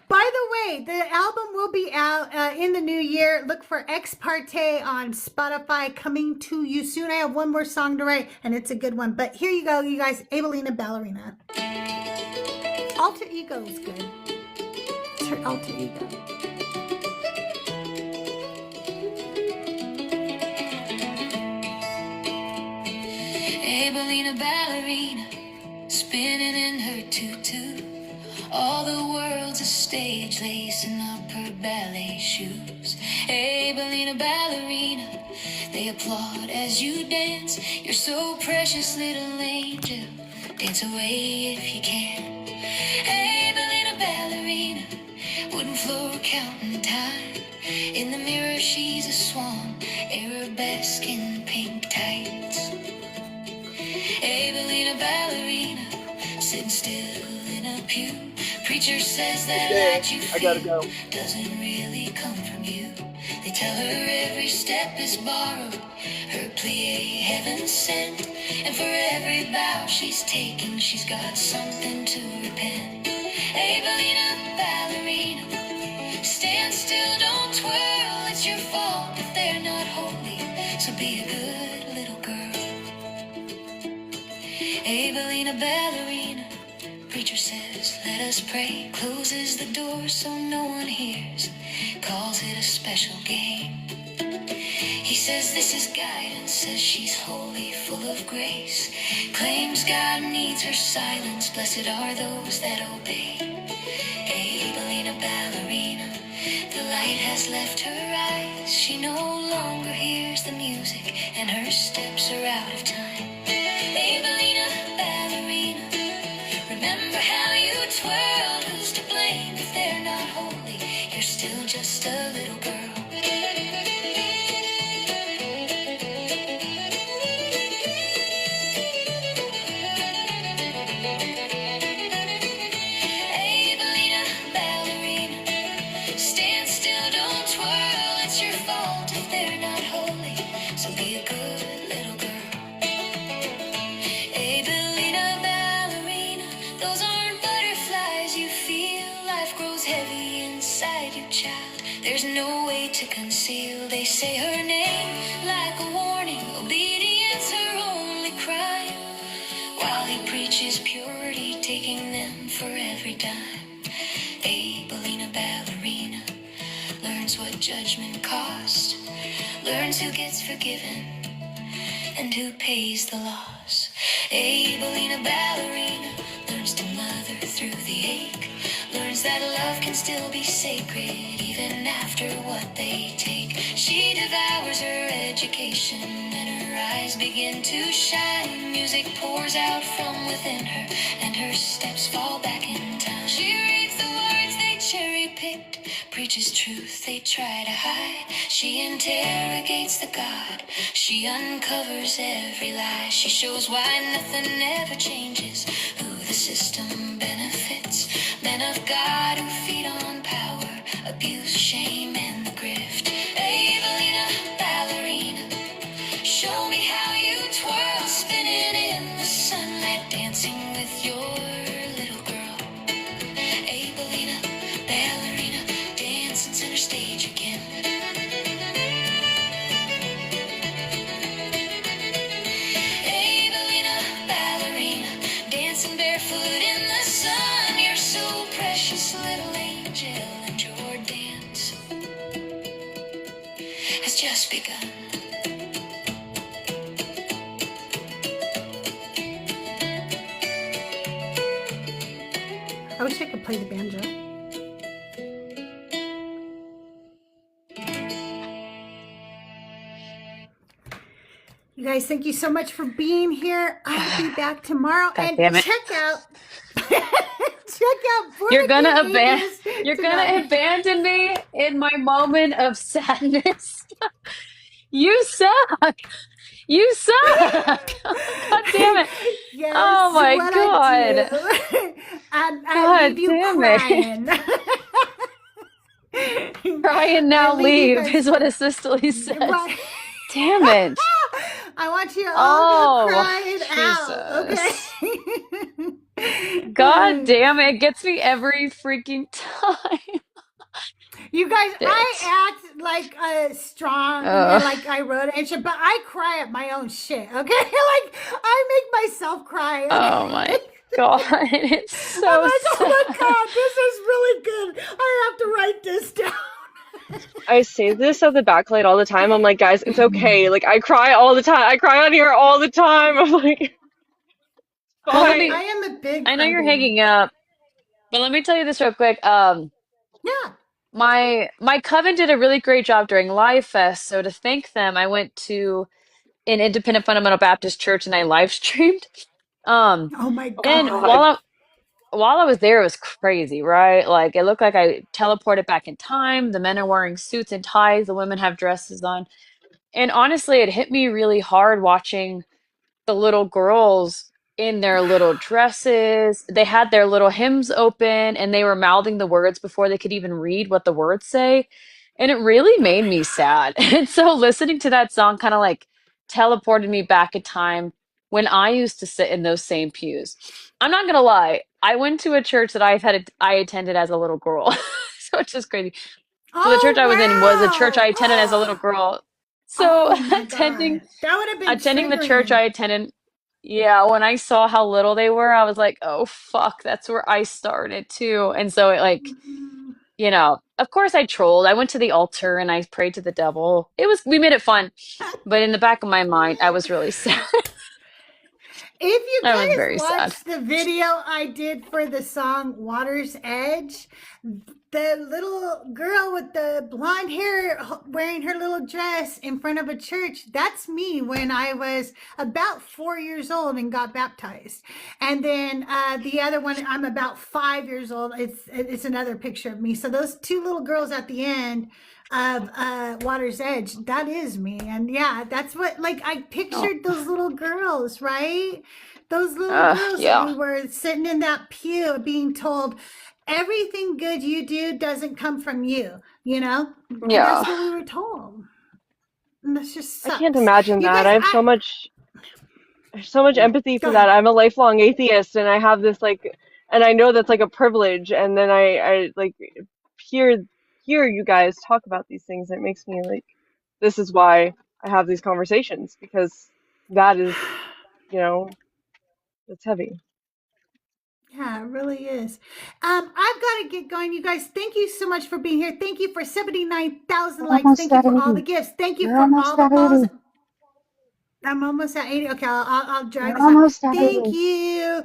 By the way, the album will be out in the new year. Look for Ex Parte on Spotify, coming to you soon. I have one more song to write, and it's a good one. But here you go, you guys. Abelina Ballerina. Alter Ego is good. It's her alter ego. Abelina Ballerina, spinning in her tutu. All the world's a stage, lacing up her ballet shoes. Abelina Ballerina, they applaud as you dance. You're so precious, little angel. Dance away if you can. Abelina Ballerina, wooden floor counting time. In the mirror she's a swan, arabesque in pink tights. Abelina Ballerina, sitting still in a pew. Preacher says that light you feel doesn't really come from you. They tell her every step is borrowed, her plie heaven sent. And for every bow she's taken, she's got something to repent. Abelina Ballerina, stand still, don't twirl, it's your fault if they're not holy, so be a good little girl. Abelina Ballerina, preacher says, let us pray, closes the door so no one hears, calls it a special game. He says this is guidance, says she's holy, full of grace, claims God needs her silence, blessed are those that obey. Abelina Ballerina, the light has left her eyes, she no longer hears the music, and her steps are out of time. Abelina Ballerina, remember how you twirled, who's to blame if they're not holy, you're still just a little girl. Abelina Ballerina, stand still, don't twirl, it's your fault if they're not holy, so be a good little girl. Abelina Ballerina, those aren't butterflies you feel, life grows heavy inside you, child, there's no way to conceal. They say her name like a warning, obedience her only crime, while he preaches purity, taking them for every dime. Abelina Ballerina learns what judgment cost, learns who gets forgiven and who pays the loss. Abelina Ballerina learns to mother through the ache, learns that love can still be sacred even after what they take. She devours her education and her eyes begin to shine. Music pours out from within her and her steps fall back in time. She reads the words they cherry-picked, preaches truth they try to hide. She interrogates the God, she uncovers every lie. She shows why nothing ever changes, who the system benefits. Men of God who feed on power, abuse, shame, and the grift. Abelina Ballerina, show me how you twirl, spinning in the sunlight, dancing with your little girl. Abelina Ballerina, dancing center stage again. Abelina Ballerina, dancing barefoot in the sun. You're so precious, little angel, and your dance has just begun. wish I could play the banjo. You guys, thank you so much for being here. I'll be back tomorrow. God And damn it. check out Born You're gonna Again abandon Atheist you're gonna tonight. abandon me in my moment of sadness. You suck. You suck. God damn it. Yes, Oh my what god. I do. I God leave you damn it. crying. Cry and I now leave you leave guys is what a sisterly says. right. Damn it. I want you all to Oh, cry it out, okay? God damn it. It gets me every freaking time. You guys, Shit. I act like strong and like I wrote it and shit, but I cry at my own shit, okay? Like I make myself cry. Okay? Oh my god. It's so I'm like, sad. oh my god, this is really good. I have to write this down. I say this at the backlight all the time. I'm like, guys, it's okay. Like, I cry all the time. I cry on here all the time. I'm like, Well, let fine. me, I am a big I know you're crybaby. hanging up, but let me tell you this real quick. Yeah. My coven did a really great job during Live Fest, so to thank them, I went to an independent fundamental Baptist church and I live streamed. Oh my And god. while I was there, it was crazy, right? Like it looked like I teleported back in time. The men are wearing suits and ties, the women have dresses on. And honestly, it hit me really hard watching the little girls in their little dresses. They had their little hymns open and they were mouthing the words before they could even read what the words say. And it really made me sad. And so listening to that song kind of like teleported me back in time when I used to sit in those same pews. I'm not gonna lie, I went to a church that I attended as a little girl. So it's just crazy. So the church Oh I was in was a church I wow. attended as a little girl. So Oh my attending god. That would have been attending the church triggering. I attended, yeah, when I saw how little they were, I was like, oh fuck, that's where I started too. And so it like, of course I trolled. I went to the altar and I prayed to the devil. We made it fun. But in the back of my mind, I was really sad. If you I was guys very sad. watched the video I did for the song Water's Edge, the little girl with the blonde hair wearing her little dress in front of a church, that's me when I was about 4 years old and got baptized. And then the other one, I'm about 5 years old. It's another picture of me. So those two little girls at the end of Water's Edge, that is me. And yeah, that's what, like, I pictured those little girls, right? Those little girls that we Yeah. were sitting in that pew being told everything good you do doesn't come from you, And Yeah. that's what we were told. And this just I can't sucks. imagine You that. guys, I have so much empathy go for that. ahead. I'm a lifelong atheist, and I have this and I know that's like a privilege. And then I like hear you guys talk about these things. It makes me like, this is why I have these conversations, because that is, it's heavy. Yeah, it really is. I've got to get going, you guys. Thank you so much for being here. Thank you for 79,000 We're likes. almost Thank you at for all 80. the gifts. Thank you You're for almost all the at follows. 80. I'm almost at 80. Okay, I'll drag You're this out. almost at Thank 80. you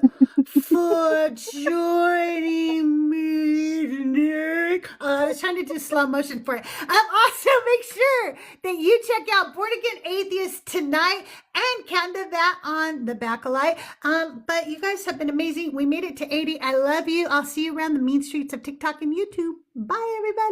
for joining me tonight. I was trying to do slow motion for it. Also, make sure that you check out Born Again Atheist tonight and Canada that on the Backlight. But you guys have been amazing. We made it to 80. I love you. I'll see you around the mean streets of TikTok and YouTube. Bye, everybody.